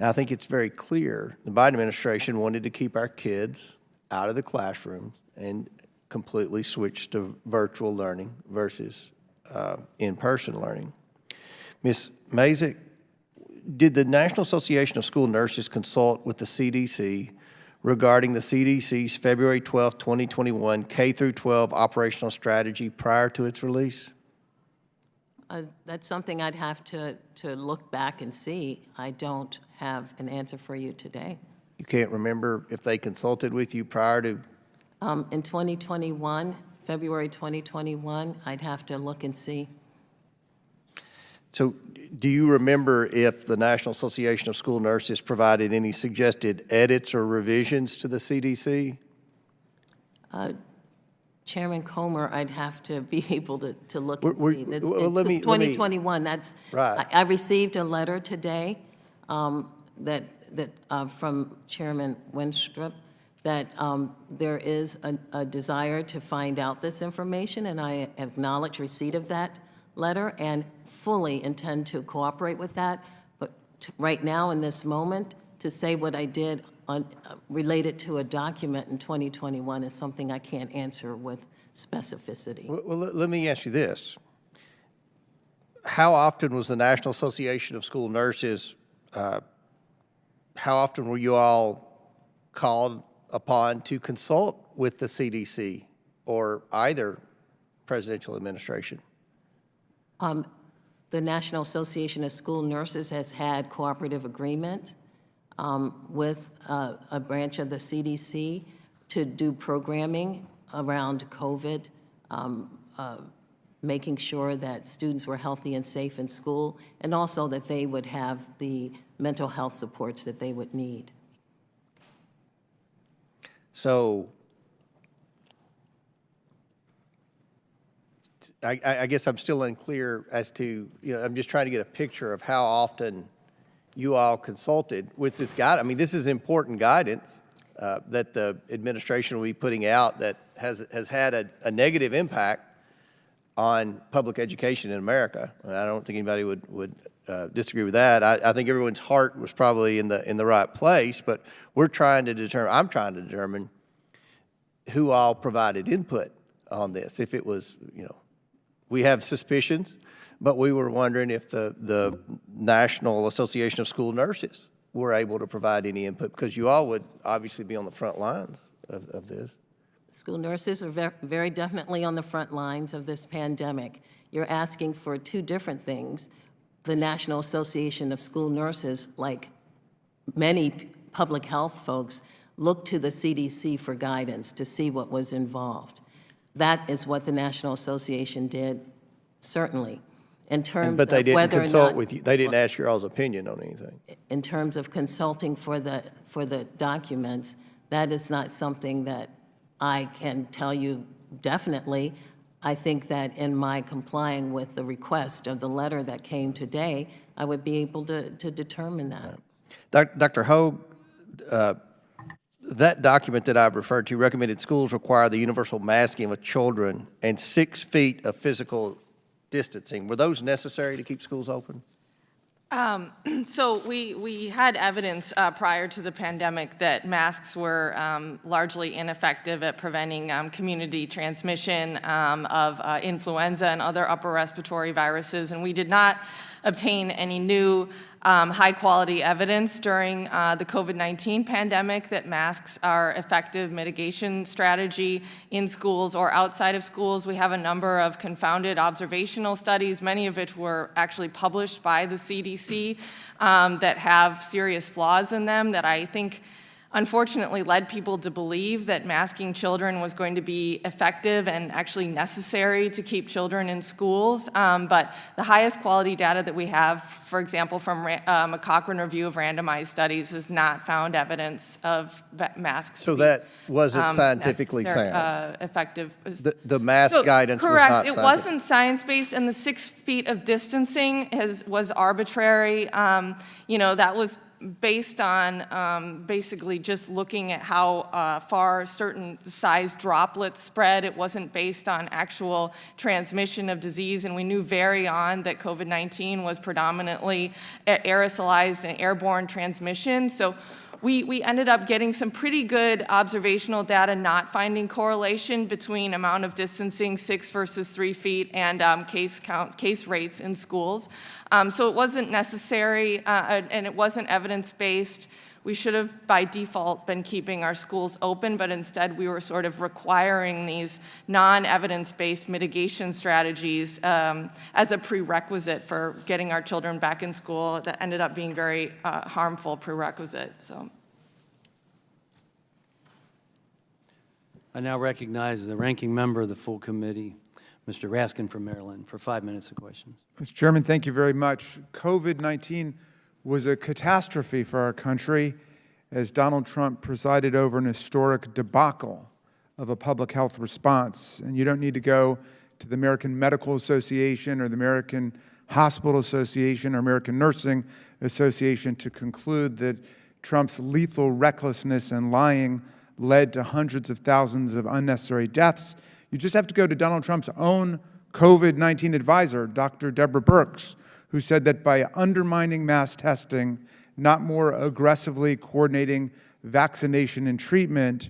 And I think it's very clear the Biden administration wanted to keep our kids out of the classroom and completely switch to virtual learning versus in-person learning. Ms. Mazik, did the National Association of School Nurses consult with the CDC regarding the CDC's February 12, 2021 K-12 operational strategy prior to its release? That's something I'd have to look back and see. I don't have an answer for you today. You can't remember if they consulted with you prior to? In 2021, February 2021, I'd have to look and see. So do you remember if the National Association of School Nurses provided any suggested edits or revisions to the CDC? Chairman Comer, I'd have to be able to look and We're- see. That's, well, it's let me- 2021, that's, Right. I received a letter today that from Chairman Wenstrup that there is a desire to find out this information, and I acknowledge receipt of that letter and fully intend to cooperate with that. But right now, in this moment, to say what I did related to a document in 2021 is something I can't answer with specificity. Well, let me ask you this. How often was the National Association of School Nurses, how often were you all called upon to consult with the CDC or either presidential administration? The National Association of School Nurses has had cooperative agreement with a branch of the CDC to do programming around COVID, making sure that students were healthy and safe in school, and also that they would have the mental health supports that they would need. So I guess I'm still unclear as to, I'm just trying to get a picture of how often you all consulted with this guidance. I mean, this is important guidance that the administration will be putting out that has had a negative impact on public education in America. I don't think anybody would disagree with that. I think everyone's heart was probably in the right place, but I'm trying to determine who all provided input on this. If it was, we have suspicions, but we were wondering if the National Association of School Nurses were able to provide any input, because you all would obviously be on the front lines of this. School nurses are very definitely on the front lines of this pandemic. You're asking for two different things. The National Association of School Nurses, like many public health folks, looked to the CDC for guidance to see what was involved. That is what the National Association did, certainly. In terms But they of didn't whether or consult not, with you. They didn't ask your all's opinion on anything. in terms of consulting for the documents, that is not something that I can tell you definitely. I think that in my complying with the request of the letter that came today, I would be able to determine that. Dr. Hogue, that document that I've referred to recommended schools require the universal masking of children and 6 feet of physical distancing. Were those necessary to keep schools open? So we had evidence prior to the pandemic that masks were largely ineffective at preventing community transmission of influenza and other upper respiratory viruses, and we did not obtain any new high-quality evidence during the COVID-19 pandemic that masks are effective mitigation strategy in schools or outside of schools. We have a number of confounded observational studies, many of which were actually published by the CDC, that have serious flaws in them that I think unfortunately led people to believe that masking children was going to be effective and actually necessary to keep children in schools. But the highest quality data that we have, for example, from a Cochrane review of randomized studies, has not found evidence of masks. So that wasn't scientifically sound? Effective. The mask guidance was not correct. scientific. It wasn't science-based, and the 6 feet of distancing was arbitrary. That was based on basically just looking at how far certain size droplets spread. It wasn't based on actual transmission of disease, and we knew very on that COVID-19 was predominantly aerosolized and airborne transmission. So we ended up getting some pretty good observational data, not finding correlation between amount of distancing, 6 versus 3 feet, and case rates in schools. So it wasn't necessary, and it wasn't evidence-based. We should have, by default, been keeping our schools open, but instead we were sort of requiring these non-evidence-based mitigation strategies as a prerequisite for getting our children back in school. That ended up being very harmful prerequisite. So. I now recognize the ranking member of the full committee, Mr. Raskin from Maryland, for 5 minutes of questions. Mr. Chairman, thank you very much. COVID-19 was a catastrophe for our country as Donald Trump presided over an historic debacle of a public health response. And you don't need to go to the American Medical Association or the American Hospital Association or American Nursing Association to conclude that Trump's lethal recklessness and lying led to hundreds of thousands of unnecessary deaths. You just have to go to Donald Trump's own COVID-19 advisor, Dr. Deborah Birx, who said that by undermining mass testing, not more aggressively coordinating vaccination and treatment,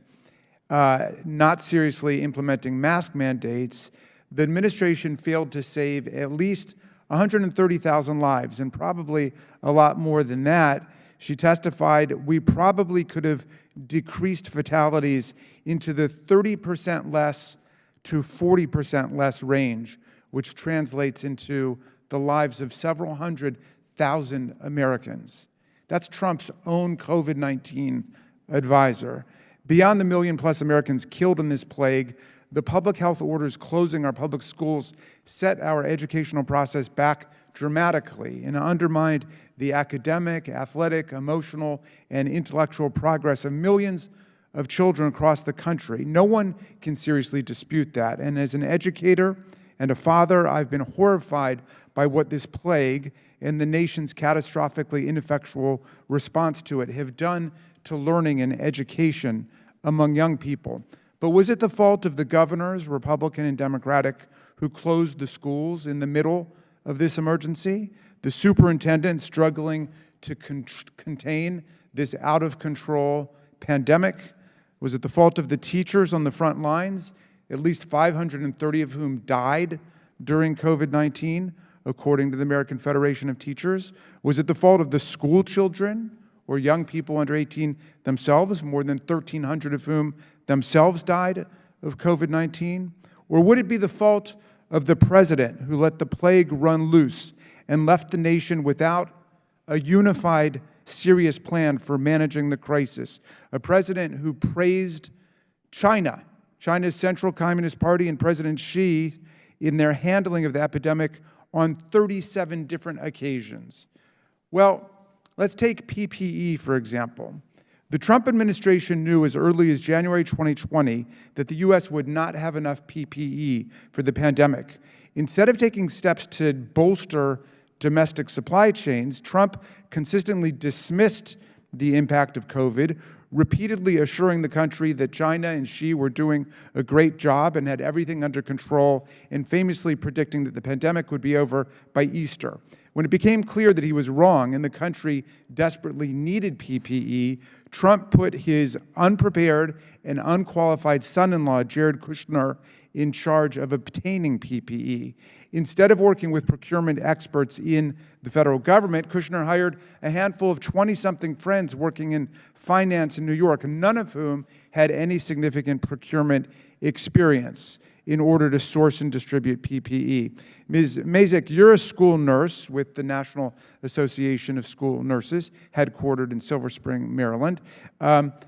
not seriously implementing mask mandates, the administration failed to save at least 130,000 lives, and probably a lot more than that. She testified we probably could have decreased fatalities into the 30% less to 40% less range, which translates into the lives of several 100,000 Americans. That's Trump's own COVID-19 advisor. Beyond the million-plus Americans killed in this plague, the public health orders closing our public schools set our educational process back dramatically and undermined the academic, athletic, emotional, and intellectual progress of millions of children across the country. No one can seriously dispute that. And as an educator and a father, I've been horrified by what this plague and the nation's catastrophically ineffectual response to it have done to learning and education among young people. But was it the fault of the governors, Republican and Democratic, who closed the schools in the middle of this emergency? The superintendent struggling to contain this out-of-control pandemic? Was it the fault of the teachers on the front lines, at least 530 of whom died during COVID-19, according to the American Federation of Teachers? Was it the fault of the school children or young people under 18 themselves, more than 1,300 of whom themselves died of COVID-19? Or would it be the fault of the president who let the plague run loose and left the nation without a unified, serious plan for managing the crisis? A president who praised China's Central Communist Party and President Xi in their handling of the epidemic on 37 different occasions. Well, let's take PPE, for example. The Trump administration knew as early as January 2020 that the U.S. would not have enough PPE for the pandemic. Instead of taking steps to bolster domestic supply chains, Trump consistently dismissed the impact of COVID, repeatedly assuring the country that China and Xi were doing a great job and had everything under control, and famously predicting that the pandemic would be over by Easter. When it became clear that he was wrong and the country desperately needed PPE, Trump put his unprepared and unqualified son-in-law, Jared Kushner, in charge of obtaining PPE. Instead of working with procurement experts in the federal government, Kushner hired a handful of 20-something friends working in finance in New York, none of whom had any significant procurement experience in order to source and distribute PPE. Ms. Mazik, you're a school nurse with the National Association of School Nurses, headquartered in Silver Spring, Maryland.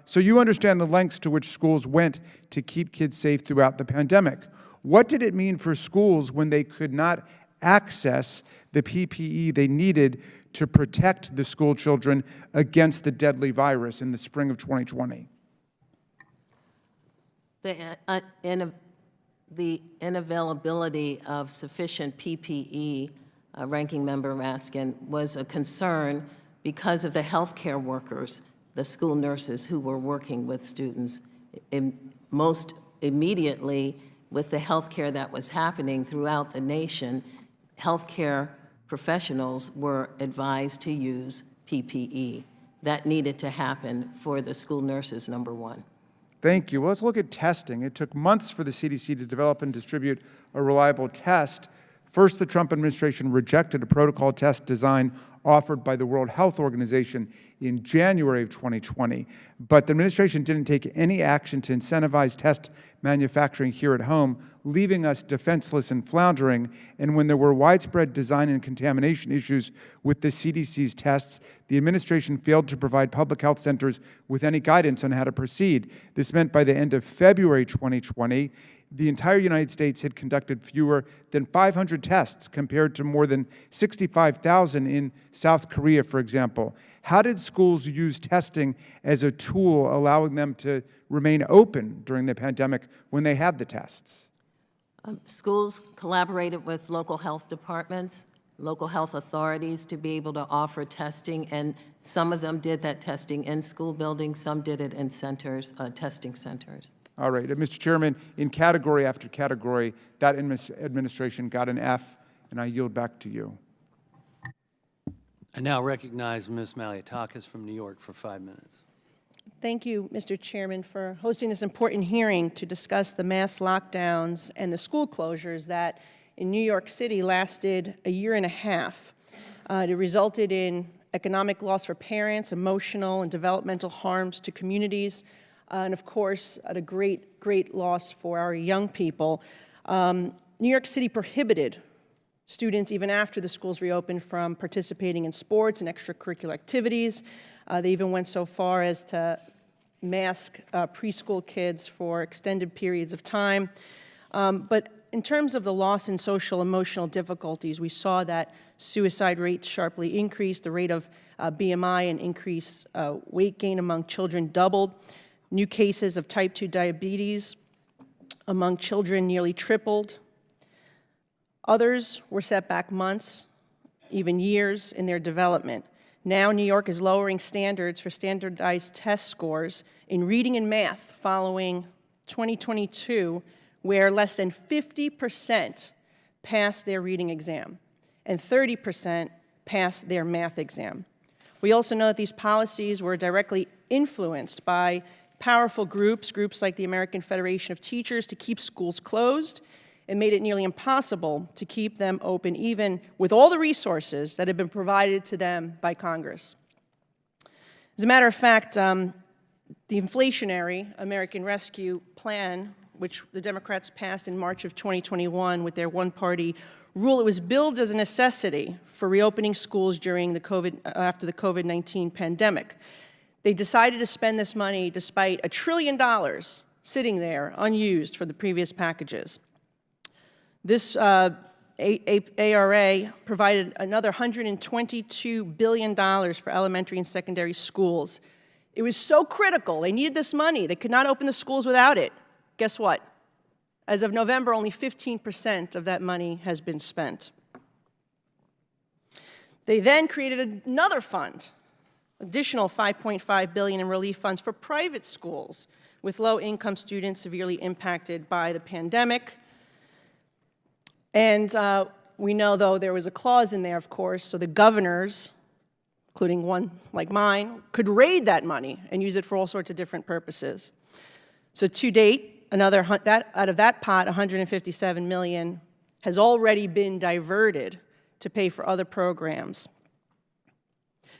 So you understand the lengths to which schools went to keep kids safe throughout the pandemic. What did it mean for schools when they could not access the PPE they needed to protect the school children against the deadly virus in the spring of 2020? The unavailability of sufficient PPE, Ranking Member Raskin, was a concern because of the healthcare workers, the school nurses who were working with students. Most immediately, with the healthcare that was happening throughout the nation, healthcare professionals were advised to use PPE. That needed to happen for the school nurses, number one. Thank you. Well, let's look at testing. It took months for the CDC to develop and distribute a reliable test. First, the Trump administration rejected a protocol test design offered by the World Health Organization in January of 2020. But the administration didn't take any action to incentivize test manufacturing here at home, leaving us defenseless and floundering. And when there were widespread design and contamination issues with the CDC's tests, the administration failed to provide public health centers with any guidance on how to proceed. This meant by the end of February 2020, the entire United States had conducted fewer than 500 tests compared to more than 65,000 in South Korea, for example. How did schools use testing as a tool allowing them to remain open during the pandemic when they had the tests? Schools collaborated with local health departments, local health authorities to be able to offer testing, and some of them did that testing in school buildings, some did it in centers, testing centers. All right, Mr. Chairman, in category after category, that administration got an F, and I yield back to you. I now recognize Ms. Malliotakis from New York for 5 minutes. Thank you, Mr. Chairman, for hosting this important hearing to discuss the mass lockdowns and the school closures that in New York City lasted a year and a half. It resulted in economic loss for parents, emotional and developmental harms to communities, and of course, at a great loss for our young people. New York City prohibited students, even after the schools reopened, from participating in sports and extracurricular activities. They even went so far as to mask preschool kids for extended periods of time. But in terms of the loss in social emotional difficulties, we saw that suicide rates sharply increased, the rate of BMI and increased weight gain among children doubled. New cases of type 2 diabetes among children nearly tripled. Others were set back months, even years in their development. Now New York is lowering standards for standardized test scores in reading and math following 2022, where less than 50% passed their reading exam and 30% passed their math exam. We also know that these policies were directly influenced by powerful groups like the American Federation of Teachers, to keep schools closed and made it nearly impossible to keep them open, even with all the resources that had been provided to them by Congress. As a matter of fact, the inflationary American Rescue Plan, which the Democrats passed in March of 2021 with their one-party rule, it was billed as a necessity for reopening schools during the after the COVID-19 pandemic. They decided to spend this money despite $1 trillion sitting there unused for the previous packages. This ARA provided another $122 billion for elementary and secondary schools. It was so critical. They needed this money. They could not open the schools without it. Guess what? As of November, only 15% of that money has been spent. They then created another fund additional $5.5 billion in relief funds for private schools with low-income students severely impacted by the pandemic. And we know, though, there was a clause in there, of course, so the governors, including one like mine, could raid that money and use it for all sorts of different purposes. So to date, out of that pot, $157 million has already been diverted to pay for other programs.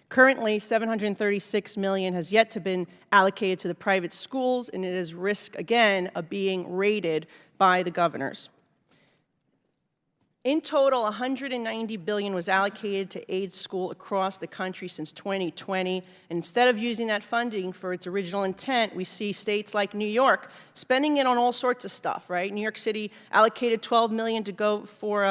Currently, $736 million has yet to been allocated to the private schools, and it is risk, again, of being raided by the governors. In total, $190 billion was allocated to aid school across the country since 2020. And instead of using that funding for its original intent, we see states like New York spending it on all sorts of stuff, right? New York City allocated $12 million to go for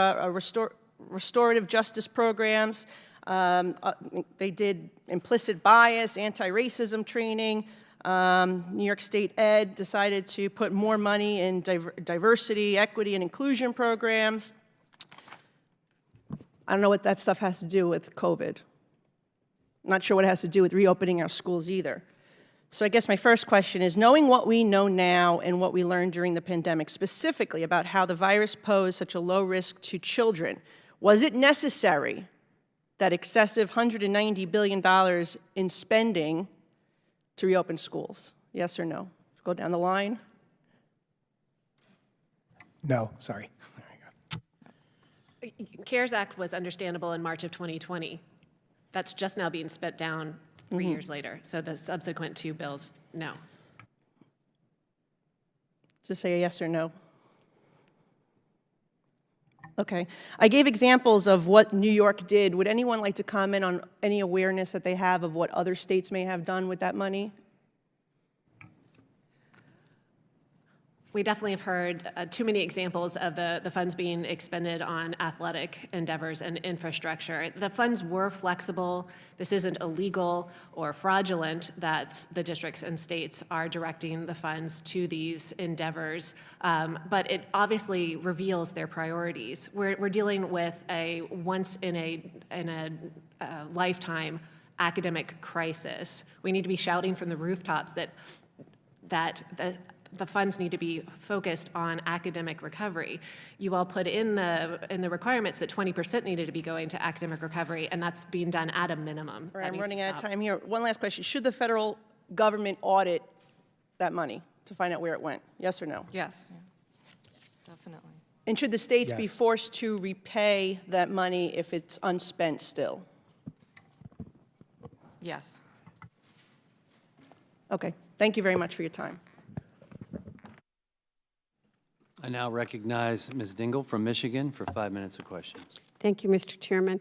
restorative justice programs. They did implicit bias, anti-racism training. New York State Ed decided to put more money in diversity, equity, and inclusion programs. I don't know what that stuff has to do with COVID. I'm not sure what it has to do with reopening our schools either. So I guess my first question is, knowing what we know now and what we learned during the pandemic, specifically about how the virus posed such a low risk to children, was it necessary that excessive $190 billion in spending to reopen schools? Yes or no? Go down the line. No, sorry. CARES Act was understandable in March of 2020. That's just now being spent down 3 years later. So the subsequent two bills, no. Just say a yes or no. Okay. I gave examples of what New York did. Would anyone like to comment on any awareness that they have of what other states may have done with that money? We definitely have heard too many examples of the funds being expended on athletic endeavors and infrastructure. The funds were flexible. This isn't illegal or fraudulent that the districts and states are directing the funds to these endeavors, but it obviously reveals their priorities. We're dealing with a once in a lifetime academic crisis. We need to be shouting from the rooftops that the funds need to be focused on academic recovery. You all put in the requirements that 20% needed to be going to academic recovery, and that's being done at a minimum. All right, I'm running out of time here. One last question. Should the federal government audit that money to find out where it went? Yes or no? Yes, definitely. And should the states be Yes. forced to repay that money if it's unspent still? Yes. Okay. Thank you very much for your time. I now recognize Ms. Dingle from Michigan for 5 minutes of questions. Thank you, Mr. Chairman.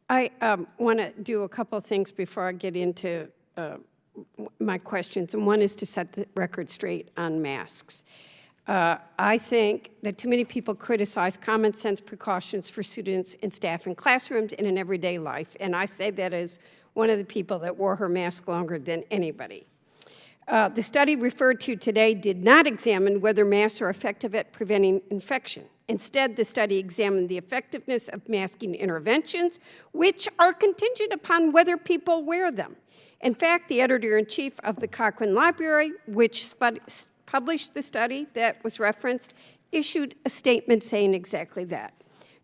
I want to do a couple of things before I get into my questions, and one is to set the record straight on masks. I think that too many people criticize common sense precautions for students and staff in classrooms and in everyday life, and I say that as one of the people that wore her mask longer than anybody. The study referred to today did not examine whether masks are effective at preventing infection. Instead, the study examined the effectiveness of masking interventions, which are contingent upon whether people wear them. In fact, the editor-in-chief of the Cochrane Library, which published the study that was referenced, issued a statement saying exactly that.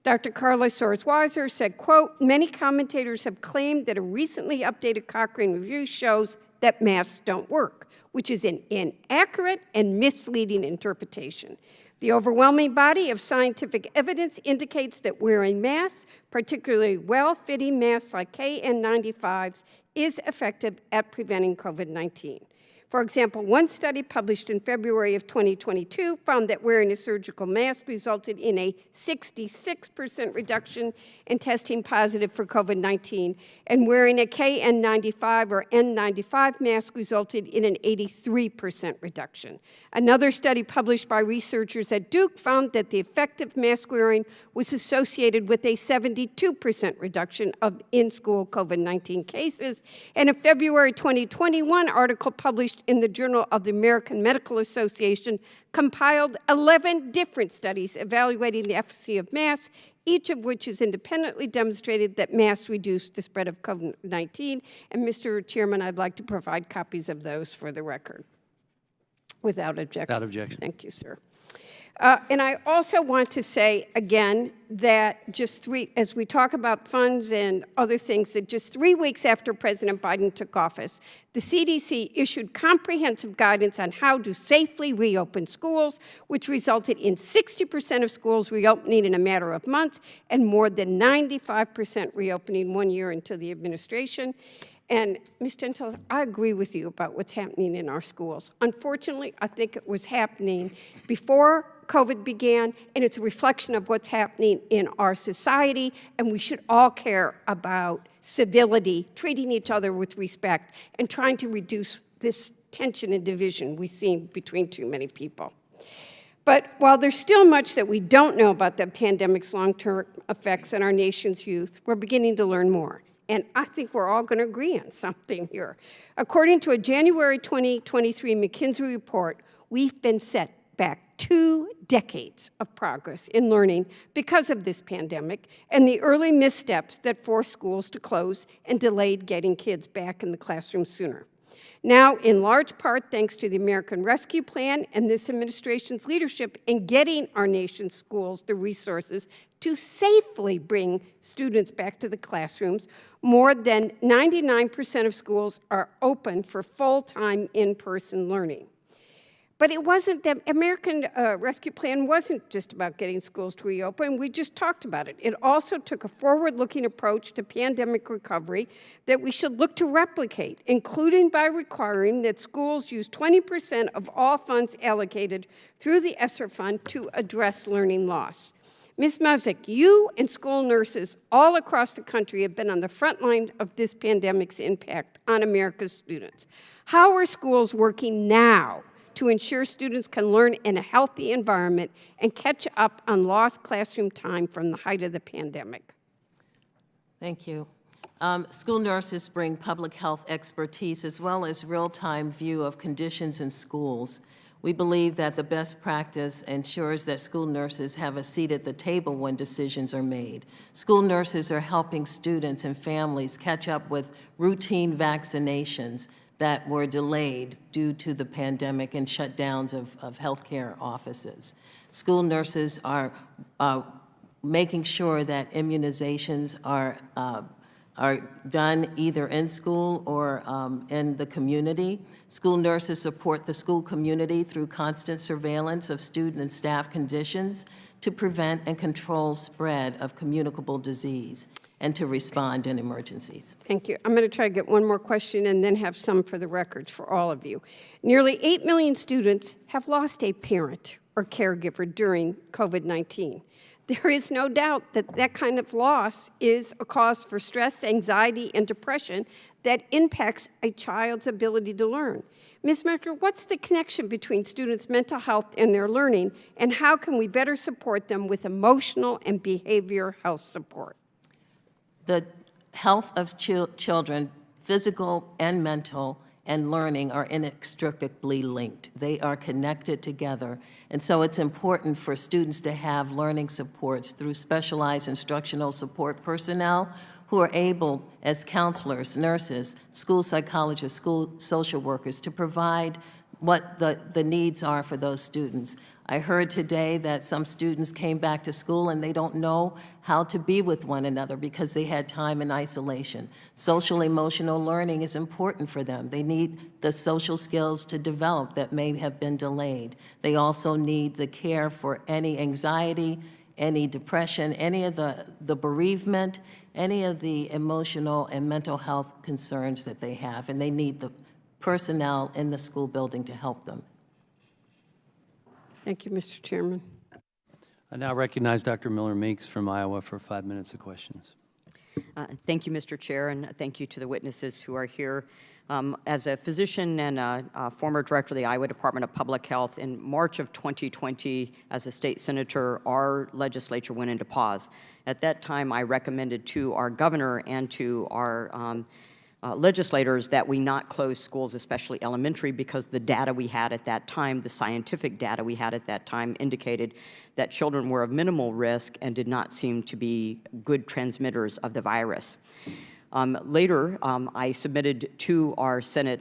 Dr. Carla Soares-Weiser said, quote, "Many commentators have claimed that a recently updated Cochrane review shows that masks don't work, which is an inaccurate and misleading interpretation. The overwhelming body of scientific evidence indicates that wearing masks, particularly well-fitting masks like KN95s, is effective at preventing COVID-19. For example, one study published in February of 2022 found that wearing a surgical mask resulted in a 66% reduction in testing positive for COVID-19, and wearing a KN95 or N95 mask resulted in an 83% reduction. Another study published by researchers at Duke found that the effective mask wearing was associated with a 72% reduction of in-school COVID-19 cases, and a February 2021 article published in the Journal of the American Medical Association compiled 11 different studies evaluating the efficacy of masks each of which has independently demonstrated that masks reduce the spread of COVID-19. And Mr. Chairman, I'd like to provide copies of those for the record. Without objection. Without objection. Thank you, sir. And I also want to say again that as we talk about funds and other things, that just 3 weeks after President Biden took office, the CDC issued comprehensive guidance on how to safely reopen schools, which resulted in 60% of schools reopening in a matter of months and more than 95% reopening 1 year into the administration. And Ms. Gentile, I agree with you about what's happening in our schools. Unfortunately, I think it was happening before COVID began, and it's a reflection of what's happening in our society, and we should all care about civility, treating each other with respect, and trying to reduce this tension and division we see between too many people. But while there's still much that we don't know about the pandemic's long-term effects on our nation's youth, we're beginning to learn more. And I think we're all going to agree on something here. According to a January 2023 McKinsey report, we've been set back 2 decades of progress in learning because of this pandemic and the early missteps that forced schools to close and delayed getting kids back in the classroom sooner. Now, in large part, thanks to the American Rescue Plan and this administration's leadership in getting our nation's schools the resources to safely bring students back to the classrooms, more than 99% of schools are open for full-time in-person learning. But it wasn't, the American Rescue Plan wasn't just about getting schools to reopen. We just talked about it. It also took a forward-looking approach to pandemic recovery that we should look to replicate, including by requiring that schools use 20% of all funds allocated through the ESSER fund to address learning loss. Ms. Muzzik, you and school nurses all across the country have been on the front line of this pandemic's impact on America's students. How are schools working now to ensure students can learn in a healthy environment and catch up on lost classroom time from the height of the pandemic? Thank you. School nurses bring public health expertise as well as real-time view of conditions in schools. We believe that the best practice ensures that school nurses have a seat at the table when decisions are made. School nurses are helping students and families catch up with routine vaccinations that were delayed due to the pandemic and shutdowns of healthcare offices. School nurses are making sure that immunizations are done either in school or in the community. School nurses support the school community through constant surveillance of student and staff conditions to prevent and control spread of communicable disease and to respond in emergencies. Thank you. I'm going to try to get one more question and then have some for the records for all of you. Nearly 8 million students have lost a parent or caregiver during COVID-19. There is no doubt that that kind of loss is a cause for stress, anxiety, and depression that impacts a child's ability to learn. Ms. Merker, what's the connection between students' mental health and their learning, and how can we better support them with emotional and behavioral health support? The health of children, physical and mental, and learning are inextricably linked. They are connected together. And so it's important for students to have learning supports through specialized instructional support personnel who are able, as counselors, nurses, school psychologists, school social workers, to provide what the needs are for those students. I heard today that some students came back to school and they don't know how to be with one another because they had time in isolation. Social emotional learning is important for them. They need the social skills to develop that may have been delayed. They also need the care for any anxiety, any depression, any of the bereavement, any of the emotional and mental health concerns that they have, and they need the personnel in the school building to help them. Thank you, Mr. Chairman. I now recognize Dr. Miller Meeks from Iowa for 5 minutes of questions. Thank you, Mr. Chair, and thank you to the witnesses who are here. As a physician and a former director of the Iowa Department of Public Health, in March of 2020, as a state senator, our legislature went into pause. At that time, I recommended to our governor and to our legislators that we not close schools, especially elementary, because the data we had at that time, the scientific data we had at that time, indicated that children were of minimal risk and did not seem to be good transmitters of the virus. Later, I submitted to our Senate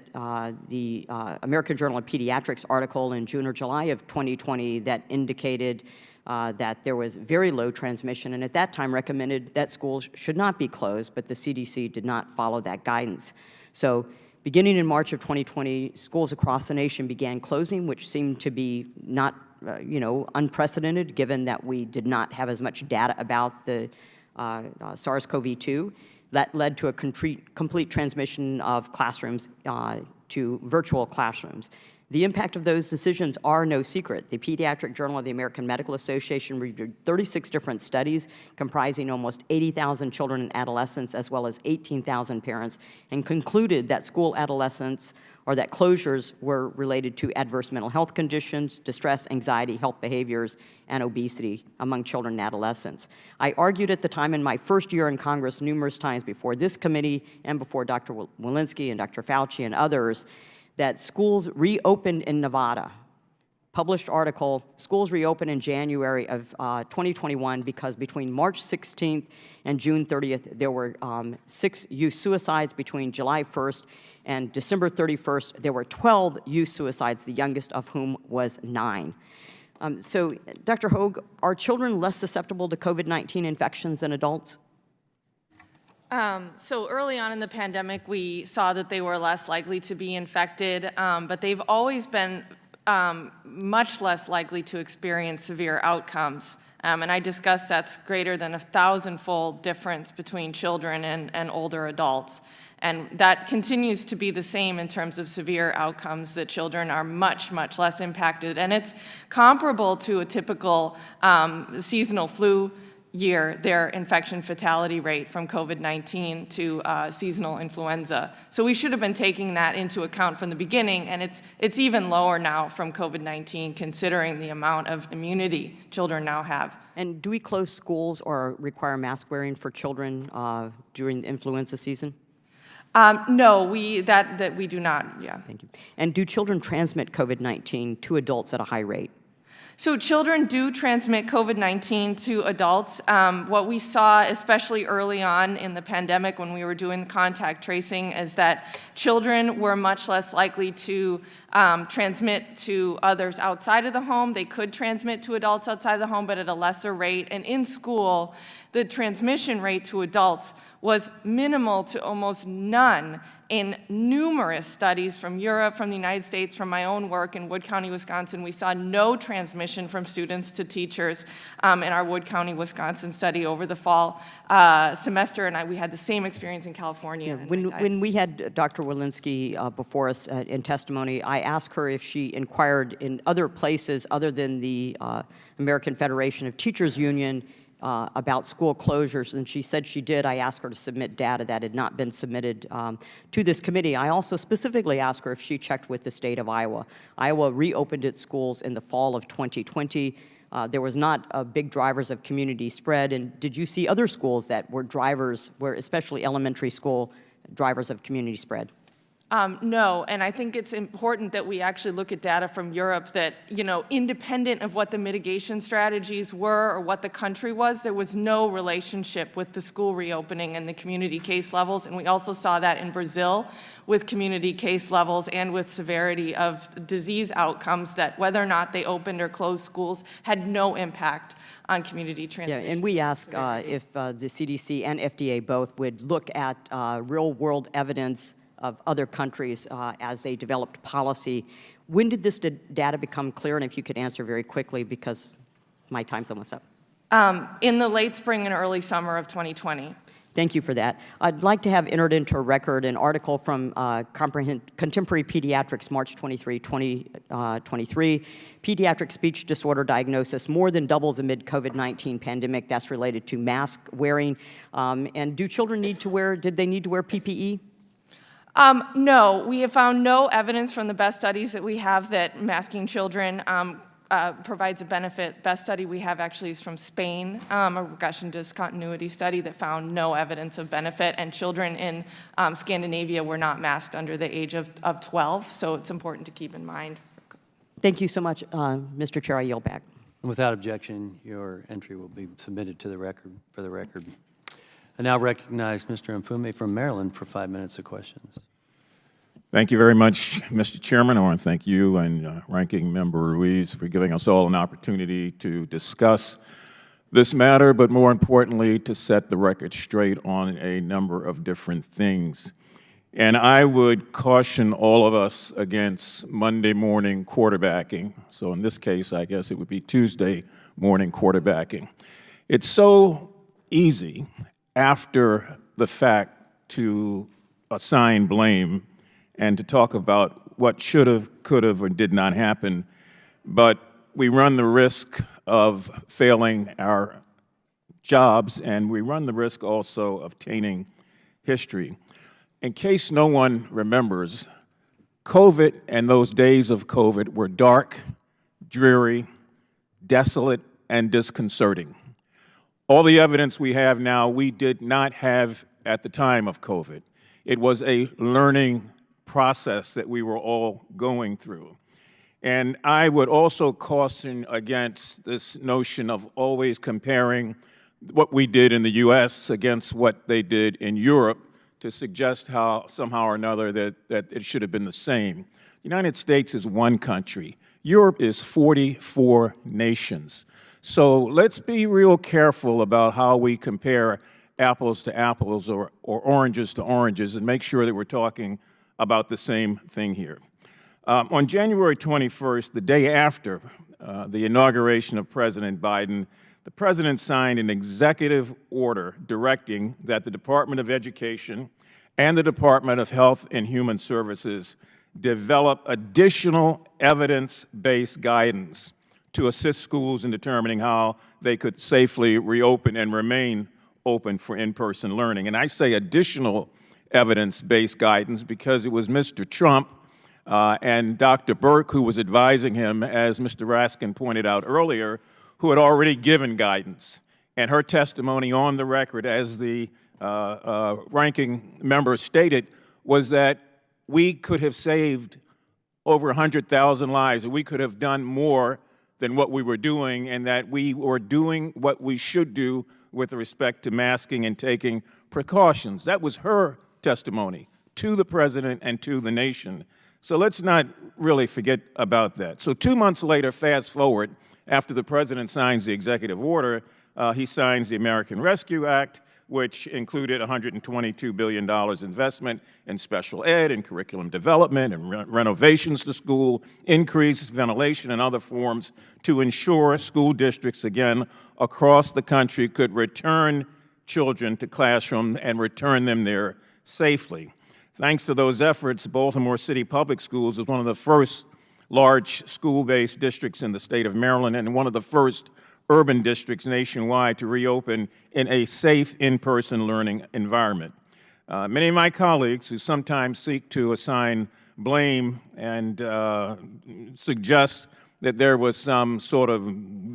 the American Journal of Pediatrics article in June or July of 2020 that indicated that there was very low transmission, and at that time recommended that schools should not be closed, but the CDC did not follow that guidance. So beginning in March of 2020, schools across the nation began closing, which seemed to be not unprecedented, given that we did not have as much data about the SARS-CoV-2. That led to a complete transmission of classrooms to virtual classrooms. The impact of those decisions are no secret. The Pediatric Journal of the American Medical Association reviewed 36 different studies comprising almost 80,000 children and adolescents, as well as 18,000 parents, and concluded that school adolescents or that closures were related to adverse mental health conditions, distress, anxiety, health behaviors, and obesity among children and adolescents. I argued at the time in my first year in Congress numerous times before this committee and before Dr. Walensky and Dr. Fauci and others that schools reopened in Nevada. Published article, schools reopened in January of 2021 because between March 16th and June 30th, there were 6 youth suicides. Between July 1st and December 31st, there were 12 youth suicides, the youngest of whom was 9. So, Dr. Hogue, are children less susceptible to COVID-19 infections than adults? So early on in the pandemic, we saw that they were less likely to be infected, but they've always been much less likely to experience severe outcomes. And I discussed that's greater than 1,000-fold difference between children and older adults. And that continues to be the same in terms of severe outcomes, that children are much, much less impacted. And it's comparable to a typical seasonal flu year, their infection fatality rate from COVID-19 to seasonal influenza. So we should have been taking that into account from the beginning, and it's even lower now from COVID-19, considering the amount of immunity children now have. And do we close schools or require mask wearing for children during the influenza season? No, we do not, yeah. Thank you. And do children transmit COVID-19 to adults at a high rate? So children do transmit COVID-19 to adults. What we saw, especially early on in the pandemic when we were doing contact tracing, is that children were much less likely to transmit to others outside of the home. They could transmit to adults outside of the home, but at a lesser rate. And in school, the transmission rate to adults was minimal to almost none in numerous studies from Europe, from the United States, from my own work in Wood County, Wisconsin. We saw no transmission from students to teachers in our Wood County, Wisconsin study over the fall semester, and we had the same experience in California. Yeah, when we had Dr. Walensky before us in testimony, I asked her if she inquired in other places other than the American Federation of Teachers Union about school closures, and she said she did. I asked her to submit data that had not been submitted to this committee. I also specifically asked her if she checked with the state of Iowa. Iowa reopened its schools in the fall of 2020. There was not big drivers of community spread, and did you see other schools that were drivers, especially elementary school drivers of community spread? No, and I think it's important that we actually look at data from Europe that, independent of what the mitigation strategies were or what the country was, there was no relationship with the school reopening and the community case levels. And we also saw that in Brazil with community case levels and with severity of disease outcomes, that whether or not they opened or closed schools had no impact on community transmission. Yeah, and we asked if the CDC and FDA both would look at real-world evidence of other countries as they developed policy. When did this data become clear? And if you could answer very quickly, because my time's almost up. In the late spring and early summer of 2020. Thank you for that. I'd like to have entered into a record an article from Contemporary Pediatrics, March 23, 2023. Pediatric speech disorder diagnosis more than doubles amid COVID-19 pandemic. That's related to mask wearing. And do children need to wear, did they need to wear PPE? No, we have found no evidence from the best studies that we have that masking children provides a benefit. Best study we have actually is from Spain, a regression discontinuity study that found no evidence of benefit, and children in Scandinavia were not masked under the age of 12, so it's important to keep in mind. Thank you so much, Mr. Chair. I yield back. And without objection, your entry will be submitted to the record, for the record. I now recognize Mr. Mfume from Maryland for 5 minutes of questions. Thank you very much, Mr. Chairman. I want to thank you and Ranking Member Ruiz for giving us all an opportunity to discuss this matter, but more importantly, to set the record straight on a number of different things. And I would caution all of us against Monday morning quarterbacking. So in this case, I guess it would be Tuesday morning quarterbacking. It's so easy after the fact to assign blame and to talk about what should have, could have, or did not happen, but we run the risk of failing our jobs, and we run the risk also of tainting history. In case no one remembers, COVID and those days of COVID were dark, dreary, desolate, and disconcerting. All the evidence we have now, we did not have at the time of COVID. It was a learning process that we were all going through. And I would also caution against this notion of always comparing what we did in the US against what they did in Europe to suggest how somehow or another that it should have been the same. The United States is one country. Europe is 44 nations. So let's be real careful about how we compare apples to apples or oranges to oranges and make sure that we're talking about the same thing here. On January 21st, the day after the inauguration of President Biden, the President signed an executive order directing that the Department of Education and the Department of Health and Human Services develop additional evidence-based guidance to assist schools in determining how they could safely reopen and remain open for in-person learning. And I say additional evidence-based guidance because it was Mr. Trump and Dr. Burke, who was advising him, as Mr. Raskin pointed out earlier, who had already given guidance. And her testimony on the record, as the ranking member stated, was that we could have saved over 100,000 lives, and we could have done more than what we were doing, and that we were doing what we should do with respect to masking and taking precautions. That was her testimony to the president and to the nation. So let's not really forget about that. So 2 months later, fast forward, after the president signs the executive order, he signs the American Rescue Act, which included $122 billion investment in special ed and curriculum development and renovations to school, increased ventilation and other forms to ensure school districts, again, across the country could return children to classroom and return them there safely. Thanks to those efforts, Baltimore City Public Schools is one of the first large school-based districts in the state of Maryland and one of the first urban districts nationwide to reopen in a safe in-person learning environment. Many of my colleagues who sometimes seek to assign blame and suggest that there was some sort of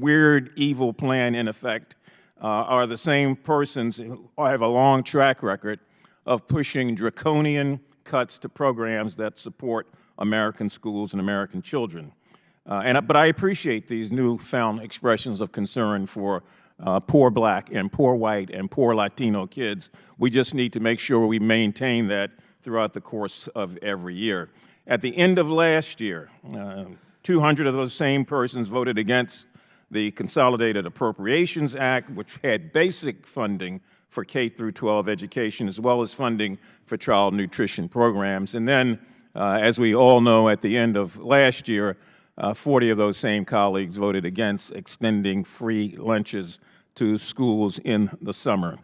weird, evil plan in effect are the same persons who have a long track record of pushing draconian cuts to programs that support American schools and American children. But I appreciate these newfound expressions of concern for poor Black and poor white and poor Latino kids. We just need to make sure we maintain that throughout the course of every year. At the end of last year, 200 of those same persons voted against the Consolidated Appropriations Act, which had basic funding for K through 12 education, as well as funding for child nutrition programs. And then, as we all know, at the end of last year, 40 of those same colleagues voted against extending free lunches to schools in the summer.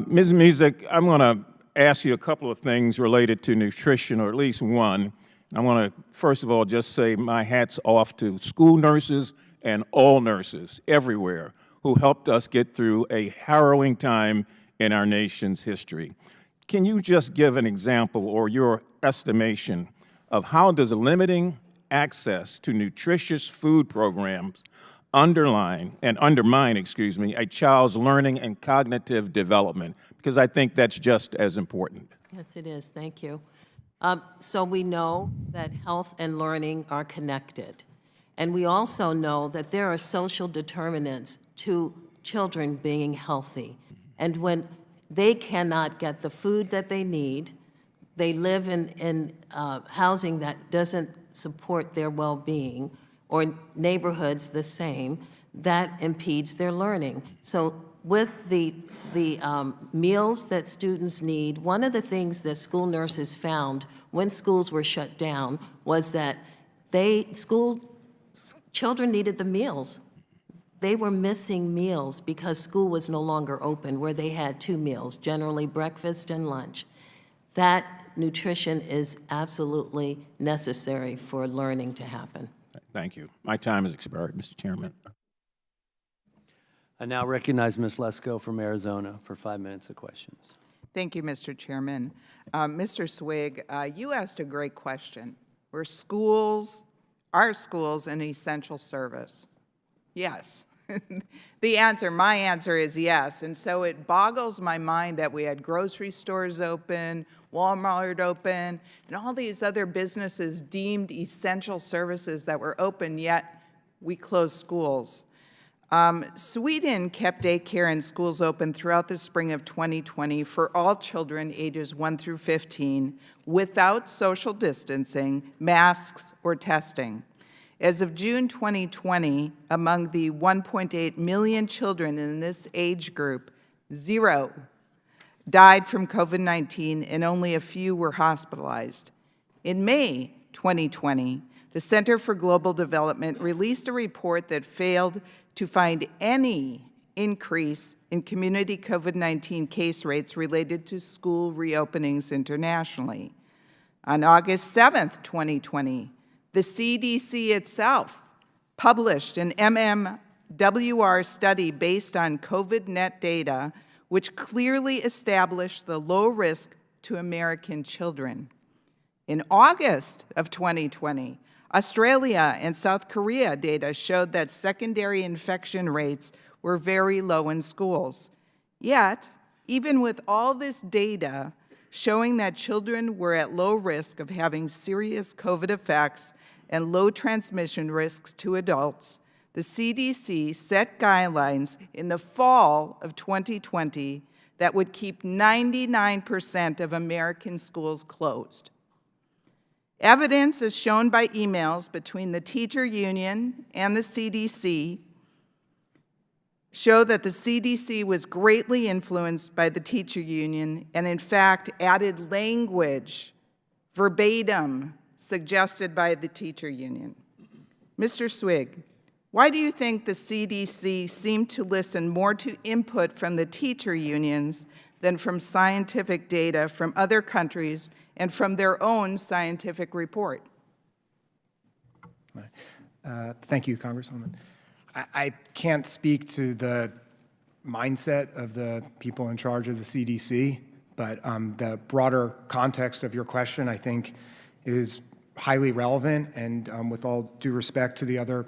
Ms. Musick, I'm going to ask you a couple of things related to nutrition, or at least one. I want to, first of all, just say my hat's off to school nurses and all nurses everywhere who helped us get through a harrowing time in our nation's history. Can you just give an example or your estimation of how does limiting access to nutritious food programs undermine, a child's learning and cognitive development, because I think that's just as important. Yes, it is. Thank you. So we know that health and learning are connected. And we also know that there are social determinants to children being healthy. And when they cannot get the food that they need, they live in housing that doesn't support their well-being, or neighborhoods the same, that impedes their learning. So with the meals that students need, one of the things that school nurses found when schools were shut down was that children needed the meals. They were missing meals because school was no longer open, where they had 2 meals, generally breakfast and lunch. That nutrition is absolutely necessary for learning to happen. Thank you. My time has expired, Mr. Chairman. I now recognize Ms. Lesko from Arizona for 5 minutes of questions. Thank you, Mr. Chairman. Mr. Swig, you asked a great question. Are schools an essential service? Yes. My answer is yes. And so it boggles my mind that we had grocery stores open, Walmart open, and all these other businesses deemed essential services that were open, yet we closed schools. Sweden kept daycare and schools open throughout the spring of 2020 for all children ages 1 through 15 without social distancing, masks, or testing. As of June 2020, among the 1.8 million children in this age group, 0 died from COVID-19 and only a few were hospitalized. In May 2020, the Center for Global Development released a report that failed to find any increase in community COVID-19 case rates related to school reopenings internationally. On August 7th, 2020, the CDC itself published an MMWR study based on COVID-net data, which clearly established the low risk to American children. In August of 2020, Australia and South Korea data showed that secondary infection rates were very low in schools. Yet, even with all this data showing that children were at low risk of having serious COVID effects and low transmission risks to adults, the CDC set guidelines in the fall of 2020 that would keep 99% of American schools closed. Evidence is shown by emails between the teacher union and the CDC show that the CDC was greatly influenced by the teacher union and in fact added language verbatim suggested by the teacher union. Mr. Swig, why do you think the CDC seemed to listen more to input from the teacher unions than from scientific data from other countries and from their own scientific report? Thank you, Congresswoman. I can't speak to the mindset of the people in charge of the CDC, but the broader context of your question, I think, is highly relevant. And with all due respect to the other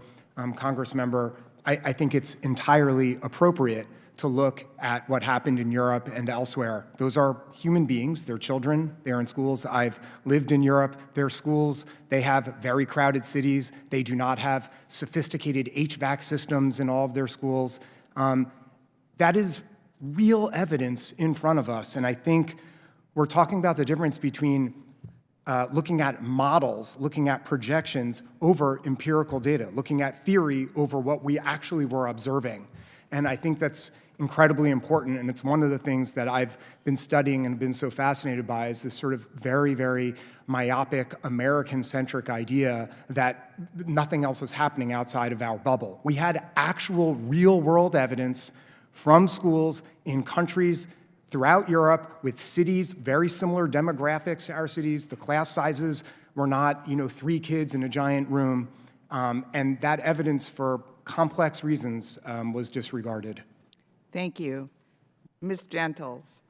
Congress member, I think it's entirely appropriate to look at what happened in Europe and elsewhere. Those are human beings, they're children, they're in schools. I've lived in Europe, their schools, they have very crowded cities, they do not have sophisticated HVAC systems in all of their schools. That is real evidence in front of us, and I think we're talking about the difference between looking at models, looking at projections over empirical data, looking at theory over what we actually were observing. And I think that's incredibly important, and it's one of the things that I've been studying and been so fascinated by is this sort of very, very myopic, American-centric idea that nothing else is happening outside of our bubble. We had actual real-world evidence from schools in countries throughout Europe with cities, very similar demographics to our cities. The class sizes were not, 3 kids in a giant room, and that evidence for complex reasons was disregarded. Thank you. Ms. Gentles,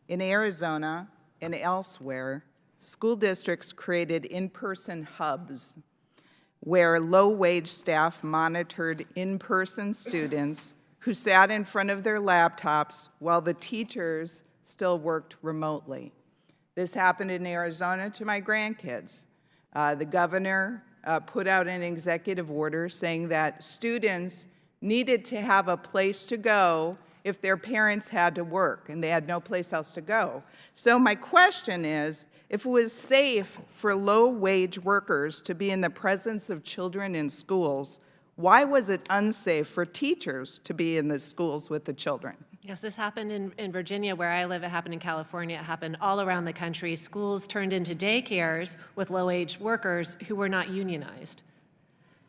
in Arizona and elsewhere, school districts created in-person hubs where low-wage staff monitored in-person students who sat in front of their laptops while the teachers still worked remotely. This happened in Arizona to my grandkids. The governor put out an executive order saying that students needed to have a place to go if their parents had to work and they had no place else to go. So my question is, if it was safe for low-wage workers to be in the presence of children in schools, why was it unsafe for teachers to be in the schools with the children? Yes, this happened in Virginia, where I live. It happened in California. It happened all around the country. Schools turned into daycares with low-wage workers who were not unionized.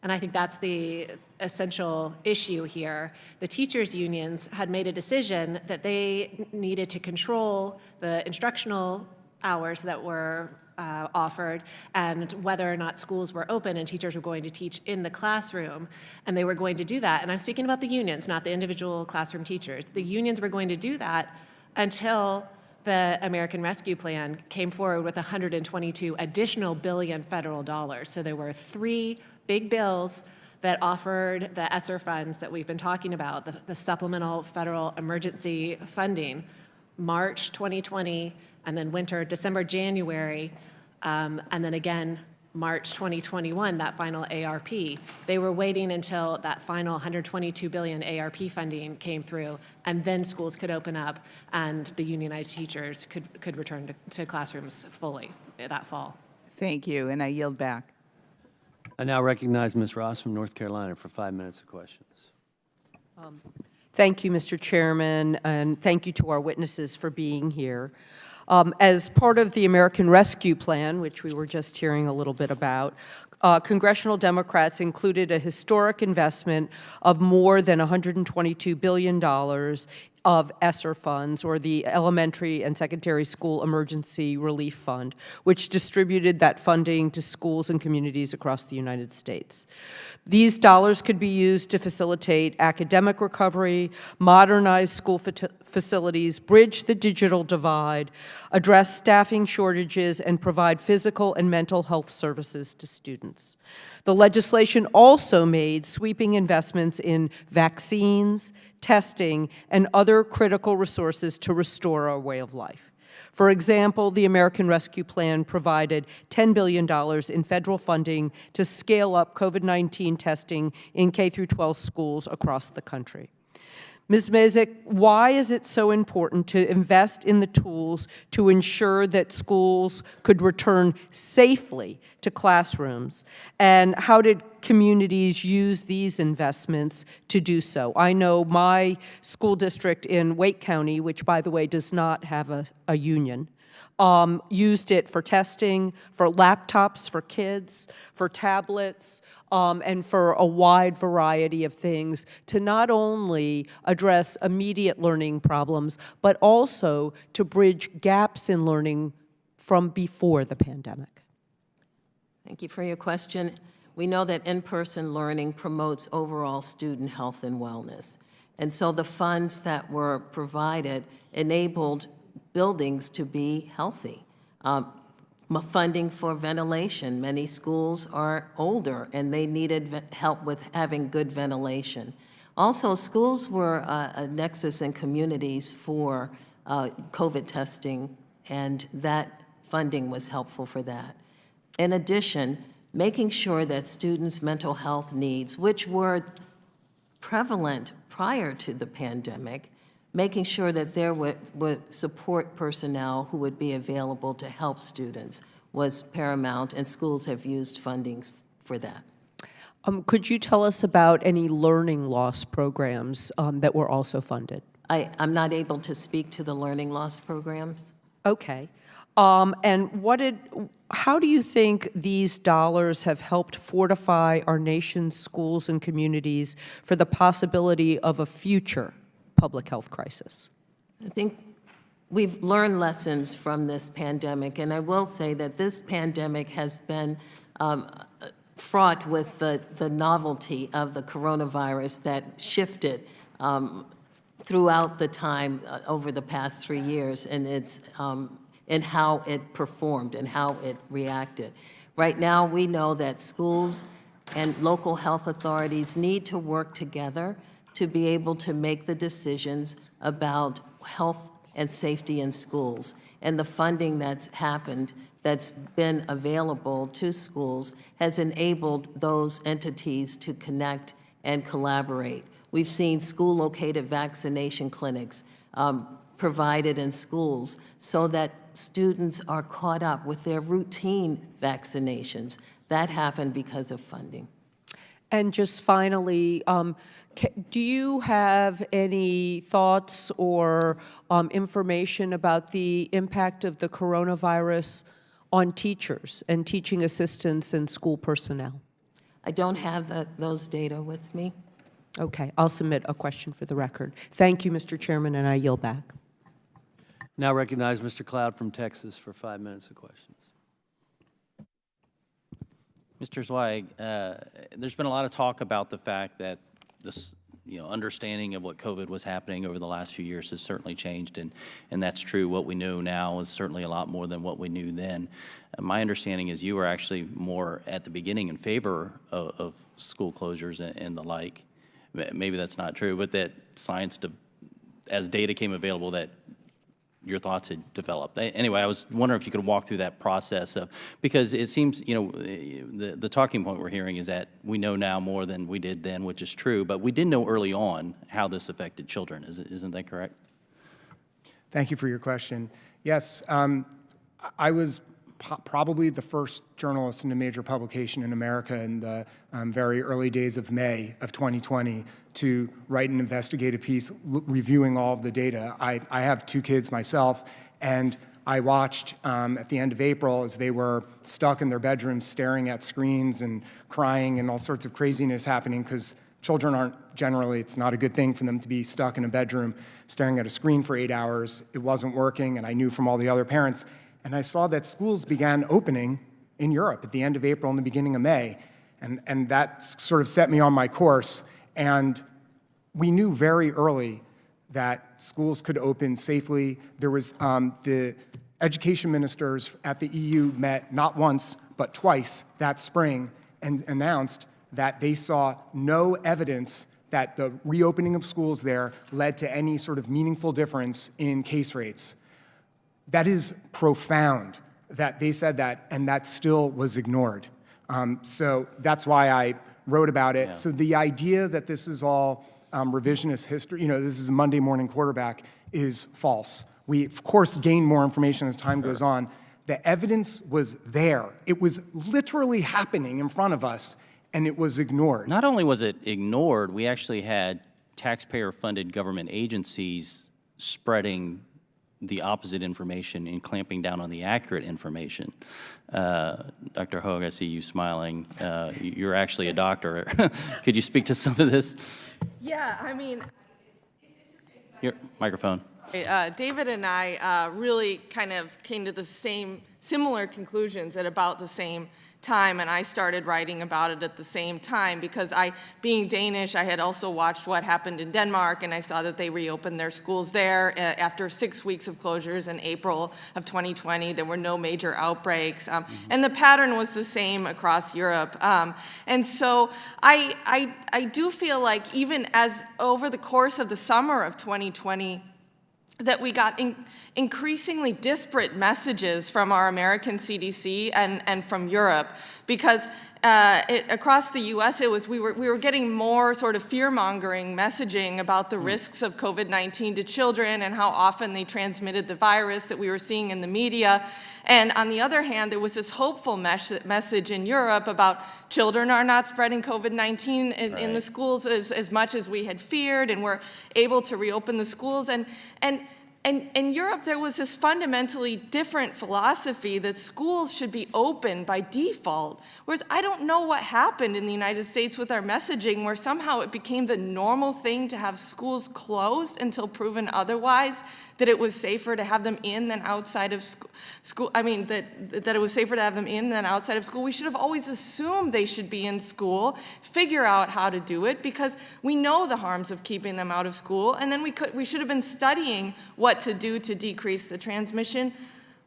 And I think that's the essential issue here. The teachers' unions had made a decision that they needed to control the instructional hours that were offered and whether or not schools were open and teachers were going to teach in the classroom. And they were going to do that. And I'm speaking about the unions, not the individual classroom teachers. The unions were going to do that until the American Rescue Plan came forward with $122 additional billion federal dollars. So there were 3 big bills that offered the ESSER funds that we've been talking about, the supplemental federal emergency funding, March 2020, and then winter, December, January, and then again, March 2021, that final ARP. They were waiting until that final $122 billion ARP funding came through, and then schools could open up and the unionized teachers could return to classrooms fully that fall. Thank you, and I yield back. I now recognize Ms. Ross from North Carolina for 5 minutes of questions. Thank you, Mr. Chairman, and thank you to our witnesses for being here. As part of the American Rescue Plan, which we were just hearing a little bit about, congressional Democrats included a historic investment of more than $122 billion of ESSER funds, or the Elementary and Secondary School Emergency Relief Fund, which distributed that funding to schools and communities across the United States. These dollars could be used to facilitate academic recovery, modernize school facilities, bridge the digital divide, address staffing shortages, and provide physical and mental health services to students. The legislation also made sweeping investments in vaccines, testing, and other critical resources to restore our way of life. For example, the American Rescue Plan provided $10 billion in federal funding to scale up COVID-19 testing in K-12 schools across the country. Ms. Mazik, why is it so important to invest in the tools to ensure that schools could return safely to classrooms? And how did communities use these investments to do so? I know my school district in Wake County, which, by the way, does not have a union, used it for testing, for laptops for kids, for tablets, and for a wide variety of things to not only address immediate learning problems, but also to bridge gaps in learning from before the pandemic. Thank you for your question. We know that in-person learning promotes overall student health and wellness. And so the funds that were provided enabled buildings to be healthy. Funding for ventilation. Many schools are older and they needed help with having good ventilation. Also, schools were a nexus in communities for COVID testing, and that funding was helpful for that. In addition, making sure that students' mental health needs, which were prevalent prior to the pandemic, making sure that there were support personnel who would be available to help students was paramount, and schools have used funding for that. Could you tell us about any learning loss programs that were also funded? I'm not able to speak to the learning loss programs. Okay. And how do you think these dollars have helped fortify our nation's schools and communities for the possibility of a future public health crisis? I think we've learned lessons from this pandemic, and I will say that this pandemic has been fraught with the novelty of the coronavirus that shifted throughout the time over the past 3 years, and it's in how it performed and how it reacted. Right now, we know that schools and local health authorities need to work together to be able to make the decisions about health and safety in schools. And the funding that's happened, that's been available to schools, has enabled those entities to connect and collaborate. We've seen school-located vaccination clinics provided in schools so that students are caught up with their routine vaccinations. That happened because of funding. And just finally, do you have any thoughts or information about the impact of the coronavirus on teachers and teaching assistants and school personnel? I don't have those data with me. Okay, I'll submit a question for the record. Thank you, Mr. Chairman, and I yield back. Now recognize Mr. Cloud from Texas for 5 minutes of questions. Mr. Zweig, there's been a lot of talk about the fact that this, understanding of what COVID was happening over the last few years has certainly changed, and that's true. What we know now is certainly a lot more than what we knew then. My understanding is you were actually more at the beginning in favor of school closures and the like. Maybe that's not true, but that science, as data came available, that your thoughts had developed. Anyway, I was wondering if you could walk through that process because it seems, the talking point we're hearing is that we know now more than we did then, which is true, but we didn't know early on how this affected children. Isn't that correct? Thank you for your question. Yes, I was probably the first journalist in a major publication in America in the very early days of May of 2020 to write an investigative piece reviewing all of the data. I have 2 kids myself, and I watched at the end of April as they were stuck in their bedrooms staring at screens and crying and all sorts of craziness happening because children aren't generally, it's not a good thing for them to be stuck in a bedroom staring at a screen for 8 hours. It wasn't working, and I knew from all the other parents. And I saw that schools began opening in Europe at the end of April and the beginning of May. And that sort of set me on my course. And we knew very early that schools could open safely. There was the education ministers at the EU met not once, but twice that spring and announced that they saw no evidence that the reopening of schools there led to any sort of meaningful difference in case rates. That is profound that they said that, and that still was ignored. So that's why I wrote about it. Yeah. So the idea that this is all revisionist history, this is a Monday morning quarterback, is false. We, of course, gain more information as time goes on. The evidence was there. It was literally happening in front of us, and it was ignored. Not only was it ignored, we actually had taxpayer-funded government agencies spreading the opposite information and clamping down on the accurate information. Dr. Hoag, I see you smiling. You're actually a doctor. Could you speak to some of this? Yeah, I mean, Your microphone. David and I really kind of came to the similar conclusions at about the same time, and I started writing about it at the same time because being Danish, I had also watched what happened in Denmark, and I saw that they reopened their schools there after 6 weeks of closures in April of 2020. There were no major outbreaks, and the pattern was the same across Europe. And so I do feel like even as over the course of the summer of 2020, that we got increasingly disparate messages from our American CDC and from Europe, because across the U.S. we were getting more sort of fear-mongering messaging about the risks of COVID-19 to children and how often they transmitted the virus that we were seeing in the media. And on the other hand, there was this hopeful message in Europe about children are not spreading COVID-19 in the schools as much as we had feared, and we're able to reopen the schools. And in Europe, there was this fundamentally different philosophy that schools should be open by default, whereas I don't know what happened in the United States with our messaging, where somehow it became the normal thing to have schools closed until proven otherwise, that it was safer to have them in than outside of school. I mean, that it was safer to have them in than outside of school. We should have always assumed they should be in school, figure out how to do it, because we know the harms of keeping them out of school, and then we should have been studying what to do to decrease the transmission.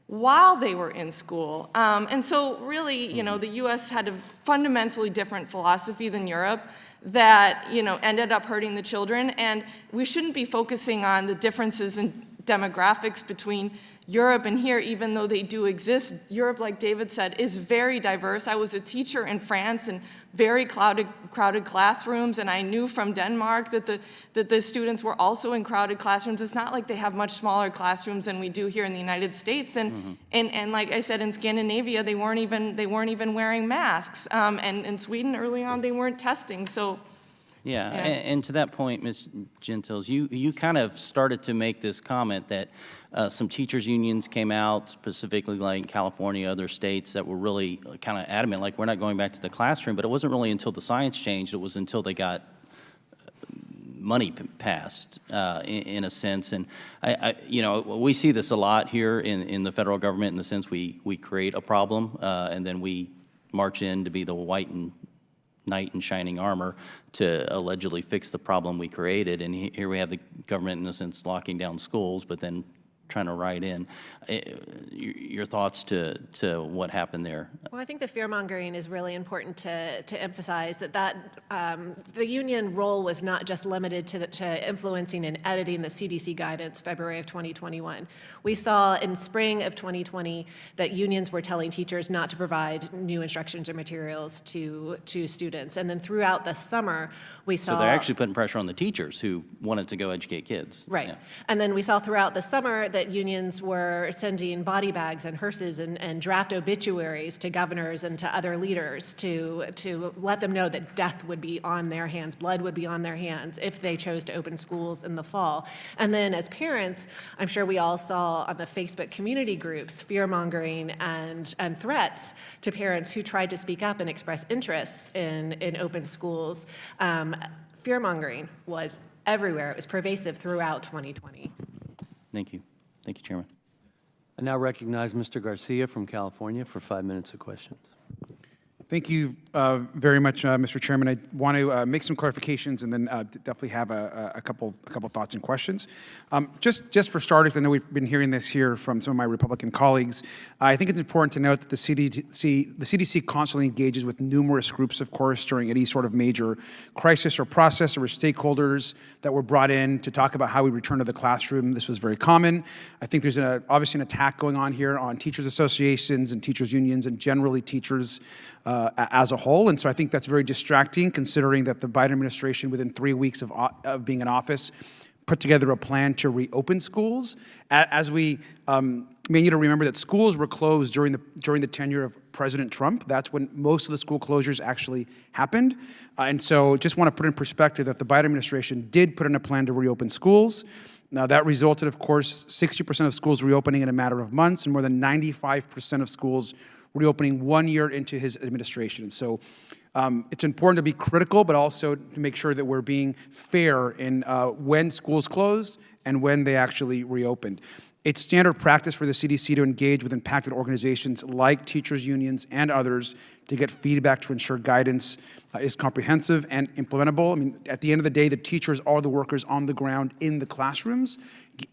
while they were in school. And so really, the US had a fundamentally different philosophy than Europe that, ended up hurting the children. And we shouldn't be focusing on the differences in demographics between Europe and here, even though they do exist. Europe, like David said, is very diverse. I was a teacher in France in very crowded classrooms, and I knew from Denmark that the students were also in crowded classrooms. It's not like they have much smaller classrooms than we do here in the United States. And and like I said, in Scandinavia, they weren't even wearing masks. And in Sweden, early on, they weren't testing. So. Yeah, and to that point, Ms. Gentles, you kind of started to make this comment that some teachers' unions came out, specifically like California, other states, that were really kind of adamant, like, we're not going back to the classroom. But it wasn't really until the science changed, it was until they got money passed, in a sense. And we see this a lot here in the federal government, in the sense we create a problem, and then we march in to be the knight in shining armor to allegedly fix the problem we created. And here we have the government, in a sense, locking down schools, but then trying to write in. Your thoughts to what happened there? Well, I think the fear-mongering is really important to emphasize that the union role was not just limited to influencing and editing the CDC guidance February of 2021. We saw in spring of 2020 that unions were telling teachers not to provide new instructions or materials to students. And then throughout the summer, we saw— So they're actually putting pressure on the teachers who wanted to go educate kids. Right. Yeah. And then we saw throughout the summer that unions were sending body bags and hearses and draft obituaries to governors and to other leaders to let them know that death would be on their hands, blood would be on their hands if they chose to open schools in the fall. And then as parents, I'm sure we all saw on the Facebook community groups fear-mongering and threats to parents who tried to speak up and express interests in open schools. Fear-mongering was everywhere. It was pervasive throughout 2020. Thank you. Thank you, Chairman. I now recognize Mr. Garcia from California for 5 minutes of questions. Thank you very much, Mr. Chairman. I want to make some clarifications and then definitely have a couple thoughts and questions. Just for starters, I know we've been hearing this here from some of my Republican colleagues. I think it's important to note that the CDC constantly engages with numerous groups, of course, during any sort of major crisis or process. There were stakeholders that were brought in to talk about how we return to the classroom. This was very common. I think there's obviously an attack going on here on teachers' associations and teachers' unions and generally teachers as a whole. And so I think that's very distracting, considering that the Biden administration, within 3 weeks of being in office, put together a plan to reopen schools. As we may need to remember that schools were closed during the tenure of President Trump. That's when most of the school closures actually happened. And so just want to put in perspective that the Biden administration did put in a plan to reopen schools. Now, that resulted, of course, 60% of schools reopening in a matter of months and more than 95% of schools reopening 1 year into his administration. So it's important to be critical, but also to make sure that we're being fair in when schools closed and when they actually reopened. It's standard practice for the CDC to engage with impacted organizations like teachers' unions and others to get feedback to ensure guidance is comprehensive and implementable. I mean, at the end of the day, the teachers are the workers on the ground in the classrooms.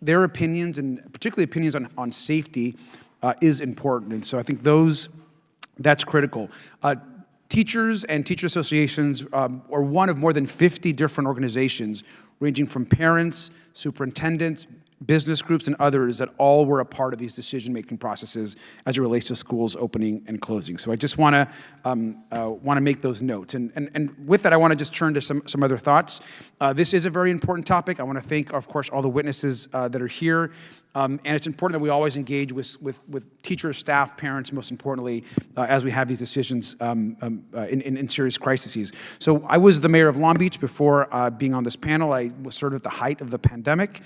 Their opinions, and particularly opinions on safety, is important. And so I think that's critical. Teachers and teacher associations are one of more than 50 different organizations, ranging from parents, superintendents, business groups, and others that all were a part of these decision-making processes as it relates to schools opening and closing. So I just want to make those notes. And with that, I want to just turn to some other thoughts. This is a very important topic. I want to thank, of course, all the witnesses that are here. And it's important that we always engage with teachers, staff, parents, most importantly, as we have these decisions in serious crises. So I was the mayor of Long Beach before being on this panel. I was served at the height of the pandemic.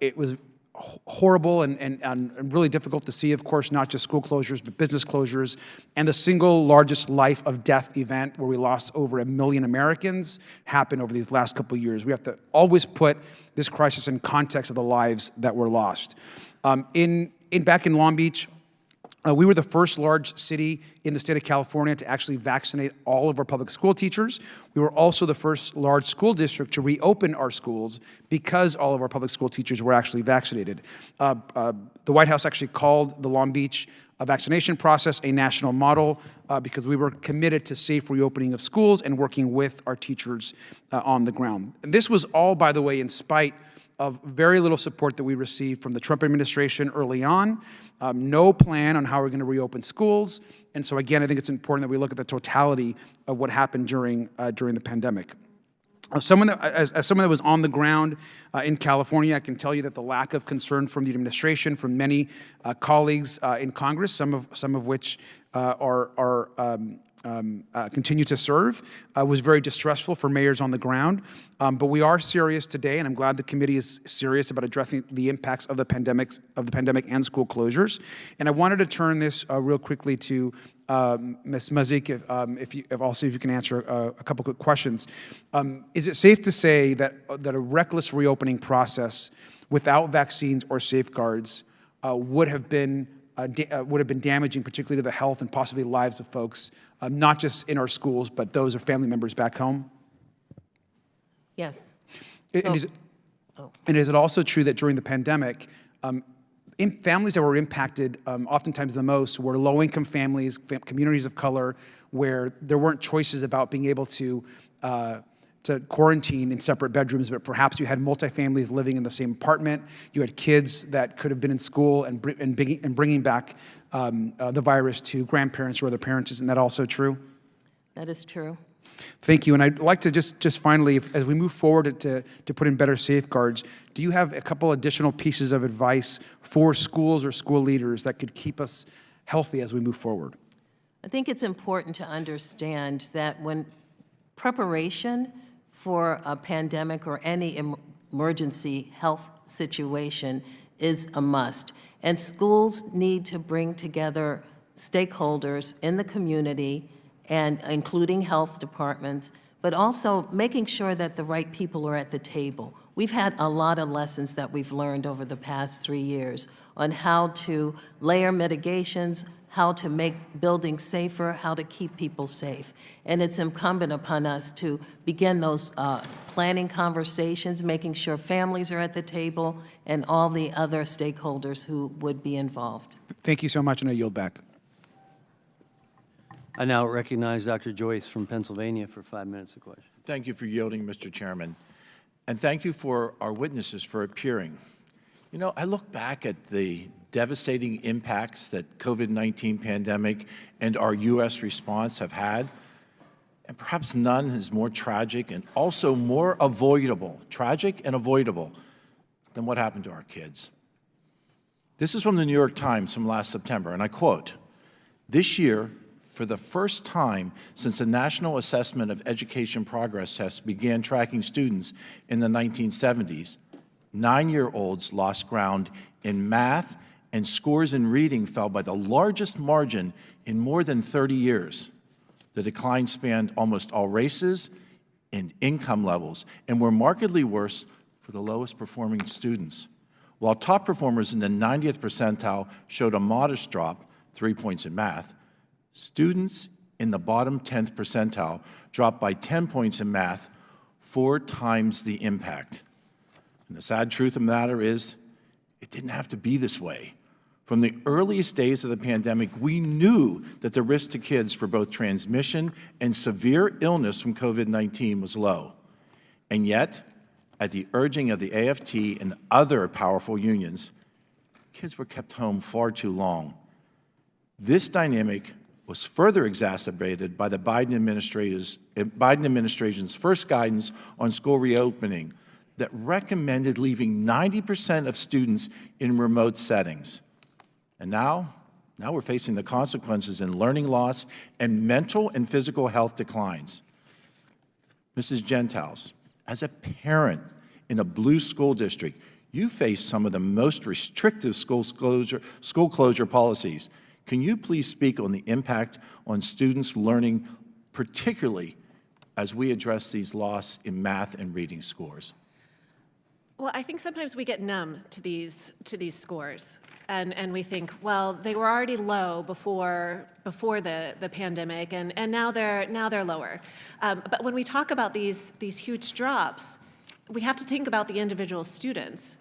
It was horrible and really difficult to see, of course, not just school closures, but business closures, and the single largest life of death event where we lost over 1 million Americans happened over these last couple of years. We have to always put this crisis in context of the lives that were lost. Back in Long Beach, We were the first large city in the state of California to actually vaccinate all of our public school teachers. We were also the first large school district to reopen our schools because all of our public school teachers were actually vaccinated. The White House actually called the Long Beach vaccination process a national model because we were committed to safe reopening of schools and working with our teachers on the ground. And this was all, by the way, in spite of very little support that we received from the Trump administration early on, no plan on how we're going to reopen schools. And so again, I think it's important that we look at the totality of what happened during the pandemic. As someone that was on the ground in California, I can tell you that the lack of concern from the administration, from many colleagues in Congress, some of which continue to serve, was very distressful for mayors on the ground. But we are serious today, and I'm glad the committee is serious about addressing the impacts of the pandemic and school closures. And I wanted to turn this real quickly to Ms. Mazik, if you can answer a couple quick questions. Is it safe to say that a reckless reopening process without vaccines or safeguards would have been damaging, particularly to the health and possibly lives of folks, not just in our schools, but those of family members back home? Yes. And is it also true that during the pandemic, families that were impacted oftentimes the most were low-income families, communities of color, where there weren't choices about being able to quarantine in separate bedrooms, but perhaps you had multifamilies living in the same apartment. You had kids that could have been in school and bringing back the virus to grandparents or other parents. Isn't that also true? That is true. Thank you. And I'd like to just finally, as we move forward to put in better safeguards, do you have a couple additional pieces of advice for schools or school leaders that could keep us healthy as we move forward? I think it's important to understand that when preparation for a pandemic or any emergency health situation is a must. And schools need to bring together stakeholders in the community, and including health departments, but also making sure that the right people are at the table. We've had a lot of lessons that we've learned over the past 3 years on how to layer mitigations, how to make buildings safer, how to keep people safe. And it's incumbent upon us to begin those planning conversations, making sure families are at the table and all the other stakeholders who would be involved. Thank you so much, and I yield back. I now recognize Dr. Joyce from Pennsylvania for 5 minutes of question. Thank you for yielding, Mr. Chairman. And thank you for our witnesses for appearing. You know, I look back at the devastating impacts that COVID-19 pandemic and our U.S. response have had, and perhaps none is more tragic and also more avoidable, tragic and avoidable, than what happened to our kids. This is from the New York Times from last September, and I quote, "This year, for the first time since the National Assessment of Education Progress Test began tracking students in the 1970s, 9-year-olds lost ground in math, and scores in reading fell by the largest margin in more than 30 years. The decline spanned almost all races and income levels, and were markedly worse for the lowest performing students. While top performers in the 90th percentile showed a modest drop, 3 points in math, students in the bottom 10th percentile dropped by 10 points in math, 4 times the impact. And the sad truth of the matter is, it didn't have to be this way. From the earliest days of the pandemic, we knew that the risk to kids for both transmission and severe illness from COVID-19 was low. And yet, at the urging of the AFT and other powerful unions, kids were kept home far too long. This dynamic was further exacerbated by the Biden administration's first guidance on school reopening that recommended leaving 90% of students in remote settings. And now we're facing the consequences in learning loss and mental and physical health declines. Mrs. Gentles, as a parent in a blue school district, you face some of the most restrictive school closure policies. Can you please speak on the impact on students' learning, particularly as we address these loss in math and reading scores? Well, I think sometimes we get numb to these scores, and we think, well, they were already low before the pandemic, and now they're lower. But when we talk about these huge drops, we have to think about the individual students,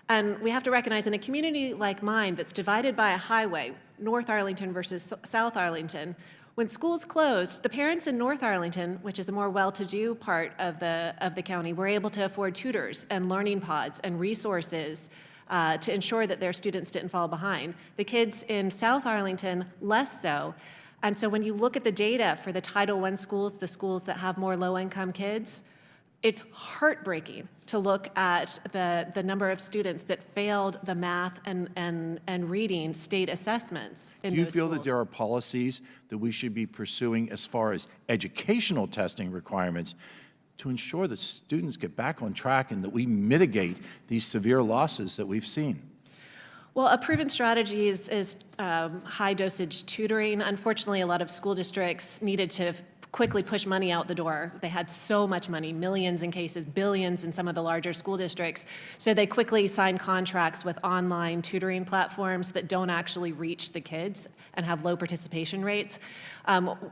and we have to recognize in a community like mine that's divided by a highway, North Arlington versus South Arlington. When schools closed, the parents in North Arlington, which is a more well-to-do part of the county, were able to afford tutors and learning pods and resources to ensure that their students didn't fall behind. The kids in South Arlington, less so. And so when you look at the data for the Title I schools, the schools that have more low-income kids, it's heartbreaking to look at the number of students that failed the math and reading state assessments in Do you those feel schools. that there are policies that we should be pursuing as far as educational testing requirements to ensure that students get back on track and that we mitigate these severe losses that we've seen? Well, a proven strategy is high-dosage tutoring. Unfortunately, a lot of school districts needed to quickly push money out the door. They had so much money, millions in cases, billions in some of the larger school districts. So they quickly signed contracts with online tutoring platforms that don't actually reach the kids and have low participation rates.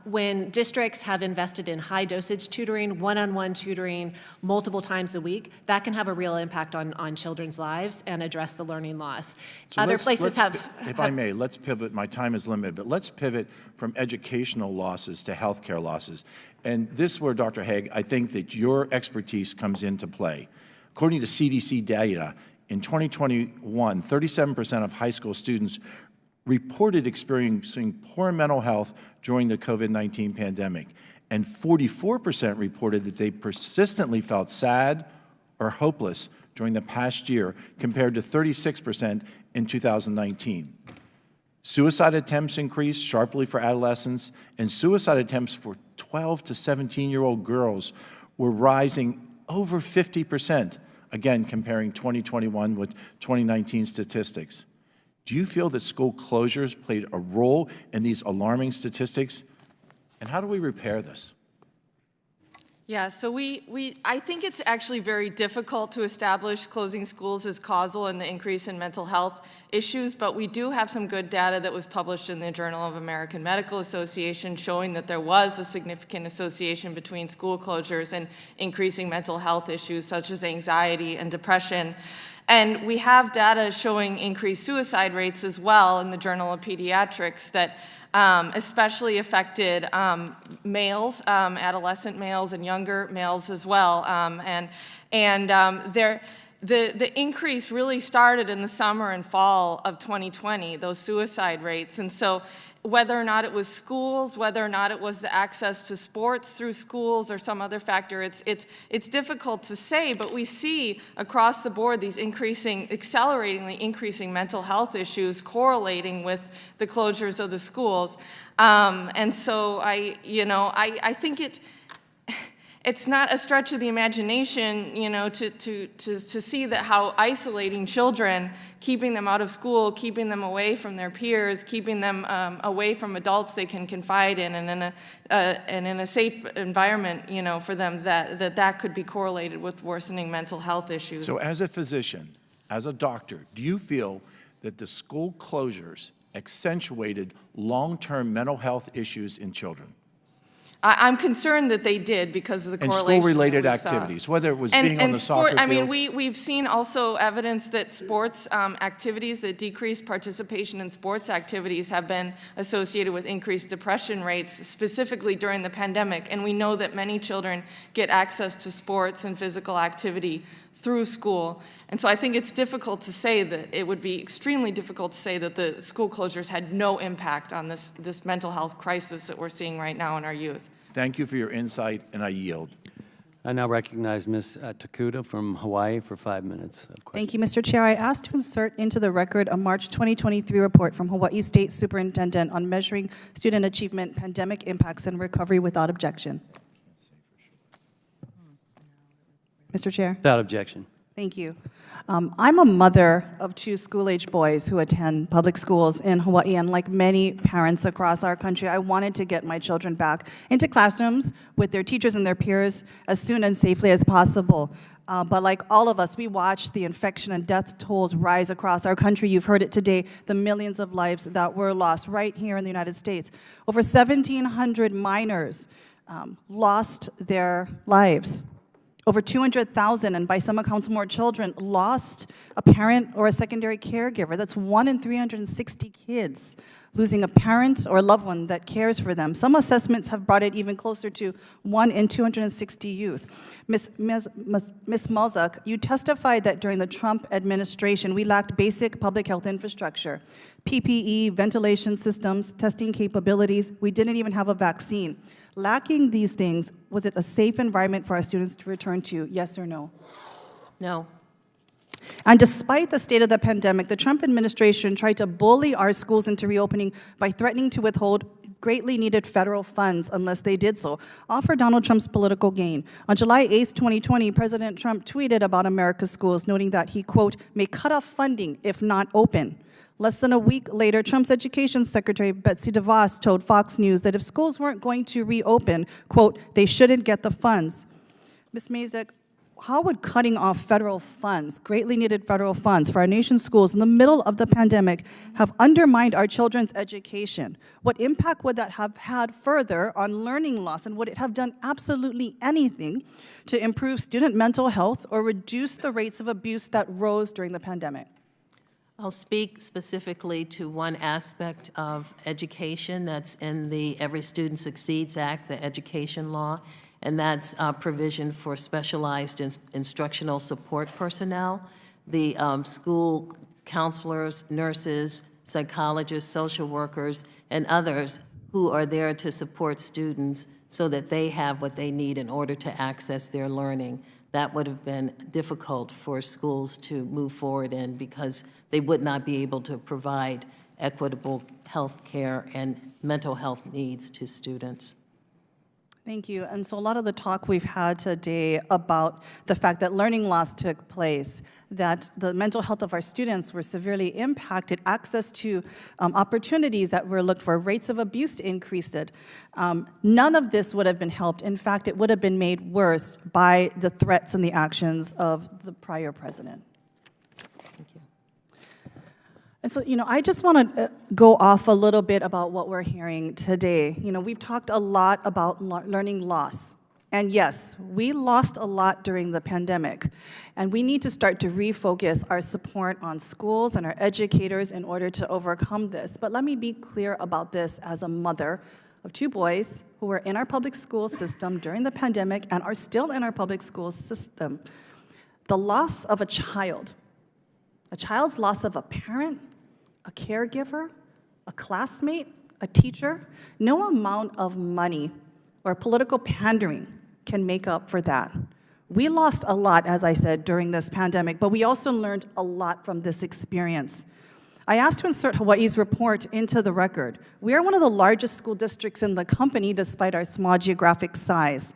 When districts have invested in high dosage tutoring, one-on-one tutoring, multiple times a week, that can have a real impact on children's lives and address the learning loss. So Other places have... If I may, let's pivot. My time is limited, but let's pivot from educational losses to healthcare losses. And this is where, Dr. Haig, I think that your expertise comes into play. According to CDC data, in 2021, 37% of high school students reported experiencing poor mental health during the COVID-19 pandemic, and 44% reported that they persistently felt sad or hopeless during the past year, compared to 36% in 2019. Suicide attempts increased sharply for adolescents, and suicide attempts for 12 to 17-year-old girls were rising over 50%, again comparing 2021 with 2019 statistics. Do you feel that school closures played a role in these alarming statistics? And how do we repair this? Yeah, so I think it's actually very difficult to establish closing schools as causal in the increase in mental health issues, but we do have some good data that was published in the Journal of American Medical Association showing that there was a significant association between school closures and increasing mental health issues such as anxiety and depression. And we have data showing increased suicide rates as well in the Journal of Pediatrics that especially affected males, adolescent males, and younger males as well. The increase really started in the summer and fall of 2020, those suicide rates. And so whether or not it was schools, whether or not it was the access to sports through schools or some other factor, it's difficult to say, but we see across the board these acceleratingly increasing mental health issues correlating with the closures of the schools. And so I think it's not a stretch of the imagination, to see that how isolating children, keeping them out of school, keeping them away from their peers, keeping them away from adults they can confide in, and in a safe environment, for them, that could be correlated with worsening mental health issues. So as a physician, as a doctor, do you feel that the school closures accentuated long-term mental health issues in children? I'm concerned that they did because of the correlation. And school-related that we saw. activities, whether it was being on the soccer field. I mean, we've seen also evidence that sports activities, that decreased participation in sports activities have been associated with increased depression rates, specifically during the pandemic. And we know that many children get access to sports and physical activity through school. And so I think it's difficult to say that, it would be extremely difficult to say that the school closures had no impact on this mental health crisis that we're seeing right now in our youth. Thank you for your insight, and I yield. I now recognize Ms. Takuda from Hawaii for 5 minutes of questions. Thank you, Mr. Chair. I asked to insert into the record a March 2023 report from Hawaii State Superintendent on measuring student achievement, pandemic impacts, and recovery without objection. Mr. Chair? Without objection. Thank you. I'm a mother of 2 school-age boys who attend public schools in Hawaii, and like many parents across our country, I wanted to get my children back into classrooms with their teachers and their peers as soon and safely as possible. But like all of us, we watched the infection and death tolls rise across our country. You've heard it today, the millions of lives that were lost right here in the United States. Over 1,700 minors lost their lives. Over 200,000, and by some accounts more children, lost a parent or a secondary caregiver. That's 1 in 360 kids losing a parent or a loved one that cares for them. Some assessments have brought it even closer to 1 in 260 youth. Ms. Malzak, you testified that during the Trump administration, we lacked basic public health infrastructure, PPE, ventilation systems, testing capabilities. We didn't even have a vaccine. Lacking these things, was it a safe environment for our students to return to, yes or no? No. And despite the state of the pandemic, the Trump administration tried to bully our schools into reopening by threatening to withhold greatly needed federal funds unless they did so, all for Donald Trump's political gain. On July 8th, 2020, President Trump tweeted about America's schools, noting that he, quote, may cut off funding if not open. Less than a week later, Trump's education secretary, Betsy DeVos, told Fox News that if schools weren't going to reopen, quote, they shouldn't get the funds. Ms. Mazek, how would cutting off federal funds, greatly needed federal funds for our nation's schools in the middle of the pandemic have undermined our children's education? What impact would that have had further on learning loss, and would it have done absolutely anything to improve student mental health or reduce the rates of abuse that rose during the pandemic? I'll speak specifically to one aspect of education that's in the Every Student Succeeds Act, the education law, and that's provision for specialized instructional support personnel, the school counselors, nurses, psychologists, social workers, and others who are there to support students so that they have what they need in order to access their learning. That would have been difficult for schools to move forward in because they would not be able to provide equitable health care and mental health needs to students. Thank you. And so a lot of the talk we've had today about the fact that learning loss took place, that the mental health of our students were severely impacted, access to opportunities that were looked for, rates of abuse increased. None of this would have been helped. In fact, it would have been made worse by the threats and the actions of the prior president. And so, I just want to go off a little bit about what we're hearing today. We've talked a lot about learning loss. And yes, we lost a lot during the pandemic. And we need to start to refocus our support on schools and our educators in order to overcome this. But let me be clear about this as a mother of 2 boys who were in our public school system during the pandemic and are still in our public school system. The loss of a child's loss of a parent, a caregiver, a classmate, a teacher, no amount of money or political pandering can make up for that. We lost a lot, as I said, during this pandemic, but we also learned a lot from this experience. I asked to insert Hawaii's report into the record. We are one of the largest school districts in the company despite our small geographic size.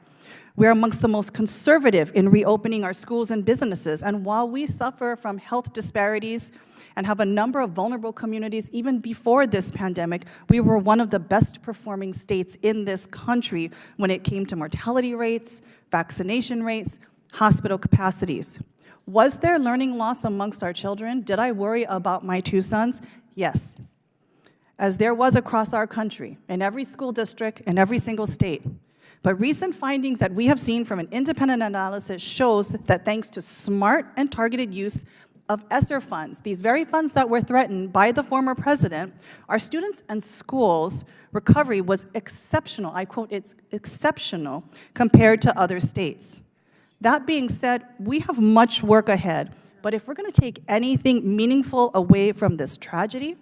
We are amongst the most conservative in reopening our schools and businesses, and while we suffer from health disparities and have a number of vulnerable communities even before this pandemic, we were one of the best performing states in this country when it came to mortality rates, vaccination rates, hospital capacities. Was there learning loss amongst our children? Did I worry about my 2 sons? Yes, as there was across our country, in every school district, in every single state. But recent findings that we have seen from an independent analysis shows that thanks to smart and targeted use of ESSER funds, these very funds that were threatened by the former president, our students and schools' recovery was exceptional. I quote, it's exceptional compared to other states. That being said, we have much work ahead, but if we're going to take anything meaningful away from this tragedy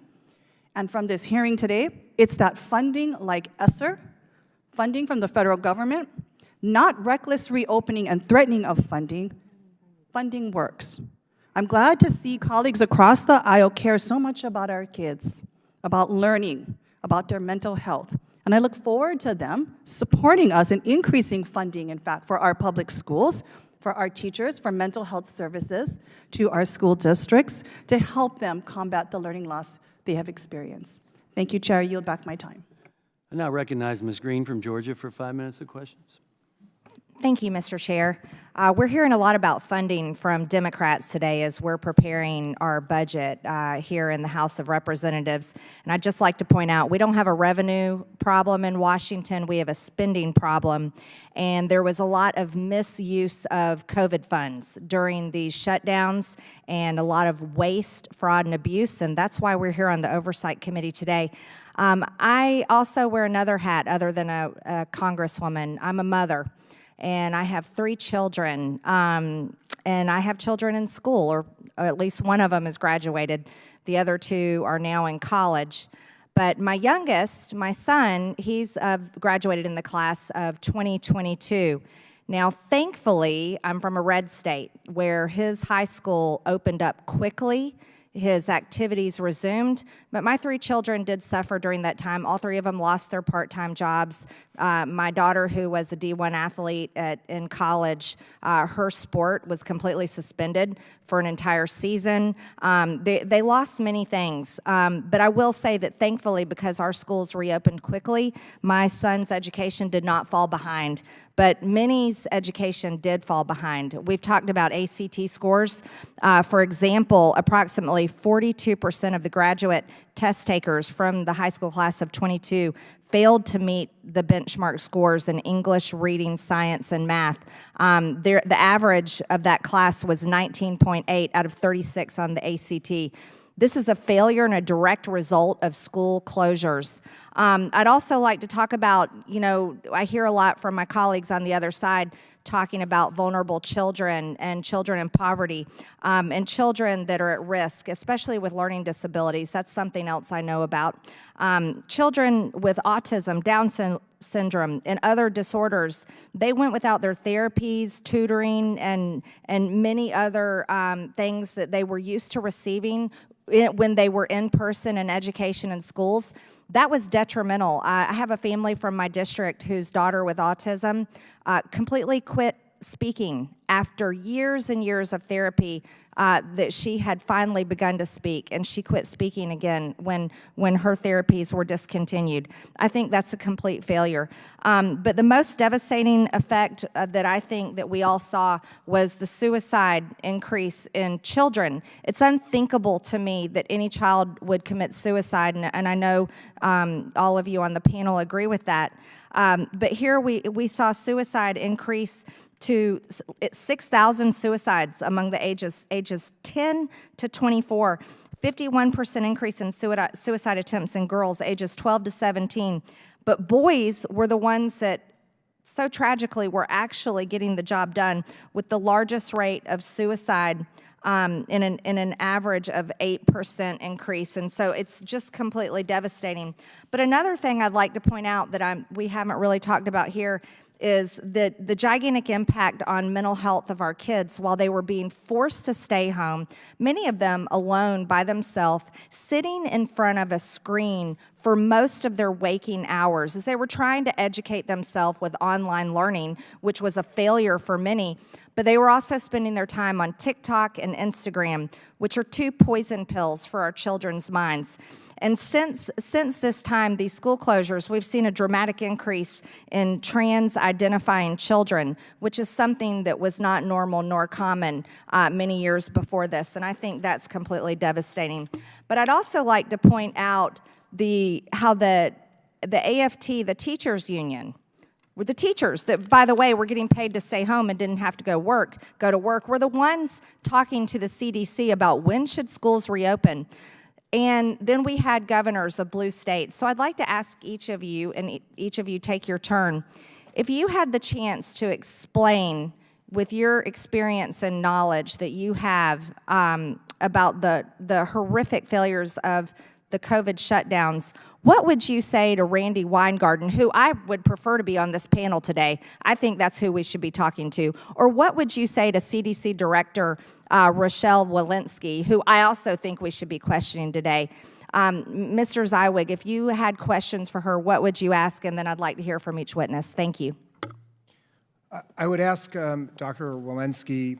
and from this hearing today, it's that funding like ESSER, funding from the federal government, not reckless reopening and threatening of funding works. I'm glad to see colleagues across the aisle care so much about our kids, about learning, about their mental health. And I look forward to them supporting us in increasing funding, in fact, for our public schools, for our teachers, for mental health services, to our school districts, to help them combat the learning loss they have experienced. Thank you, Chair. I yield back my time. I now recognize Ms. Green from Georgia for 5 minutes of questions. Thank you, Mr. Chair. We're hearing a lot about funding from Democrats today as we're preparing our budget here in the House of Representatives. And I'd just like to point out, we don't have a revenue problem in Washington, we have a spending problem. And there was a lot of misuse of COVID funds during these shutdowns and a lot of waste, fraud, and abuse, and that's why we're here on the Oversight Committee today. I also wear another hat other than a congresswoman. I'm a mother. And I have 3 children, and I have children in school, or at least one of them has graduated. The other 2 are now in college. But my youngest, my son, he's graduated in the class of 2022. Now, thankfully, I'm from a red state where his high school opened up quickly. His activities resumed, but my 3 children did suffer during that time. All 3 of them lost their part-time jobs. My daughter, who was a D1 athlete in college, her sport was completely suspended for an entire season. They lost many things, but I will say that thankfully, because our schools reopened quickly, my son's education did not fall behind. But many's education did fall behind. We've talked about ACT scores. For example, approximately 42% of the graduate test takers from the high school class of 22 failed to meet the benchmark scores in English, reading, science, and math. The average of that class was 19.8 out of 36 on the ACT. This is a failure and a direct result of school closures. I'd also like to talk about, I hear a lot from my colleagues on the other side talking about vulnerable children and children in poverty and children that are at risk, especially with learning disabilities. That's something else I know about. Children with autism, Down syndrome, and other disorders, they went without their therapies, tutoring, and many other things that they were used to receiving when they were in person in education and schools. That was detrimental. I have a family from my district whose daughter with autism completely quit speaking after years and years of therapy that she had finally begun to speak, and she quit speaking again when her therapies were discontinued. I think that's a complete failure. But the most devastating effect that I think that we all saw was the suicide increase in children. It's unthinkable to me that any child would commit suicide, and I know all of you on the panel agree with that. But here we saw suicide increase to 6,000 suicides among the ages 10 to 24, 51% increase in suicide attempts in girls ages 12 to 17. But boys were the ones that so tragically were actually getting the job done with the largest rate of suicide in an average of 8% increase. And so it's just completely devastating. But another thing I'd like to point out that we haven't really talked about here is the gigantic impact on mental health of our kids while they were being forced to stay home, many of them alone by themselves, sitting in front of a screen for most of their waking hours as they were trying to educate themselves with online learning, which was a failure for many. But they were also spending their time on TikTok and Instagram, which are 2 poison pills for our children's minds. And since this time, these school closures, we've seen a dramatic increase in trans-identifying children, which is something that was not normal nor common many years before this, and I think that's completely devastating. But I'd also like to point out how the AFT, the teachers union, the teachers that, by the way, were getting paid to stay home and didn't have to go to work, were the ones talking to the CDC about when should schools reopen. And then we had governors of blue states. So I'd like to ask each of you, and each of you take your turn, if you had the chance to explain with your experience and knowledge that you have about the horrific failures of the COVID shutdowns, what would you say to Randy Weingarten, who I would prefer to be on this panel today? I think that's who we should be talking to. Or what would you say to CDC Director Rochelle Walensky, who I also think we should be questioning today? Mr. Zywig, if you had questions for her, what would you ask? And then I'd like to hear from each witness. Thank you. I would ask Dr. Walensky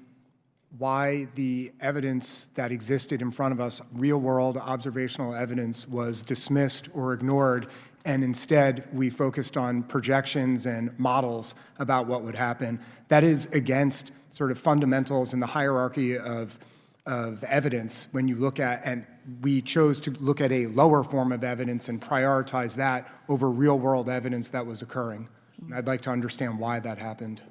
why the evidence that existed in front of us, real-world observational evidence, was dismissed or ignored and instead we focused on projections and models about what would happen. That is against sort of fundamentals in the hierarchy of evidence when you look at, and we chose to look at a lower form of evidence and prioritize that over real-world evidence that was occurring. And I'd like to understand why that happened.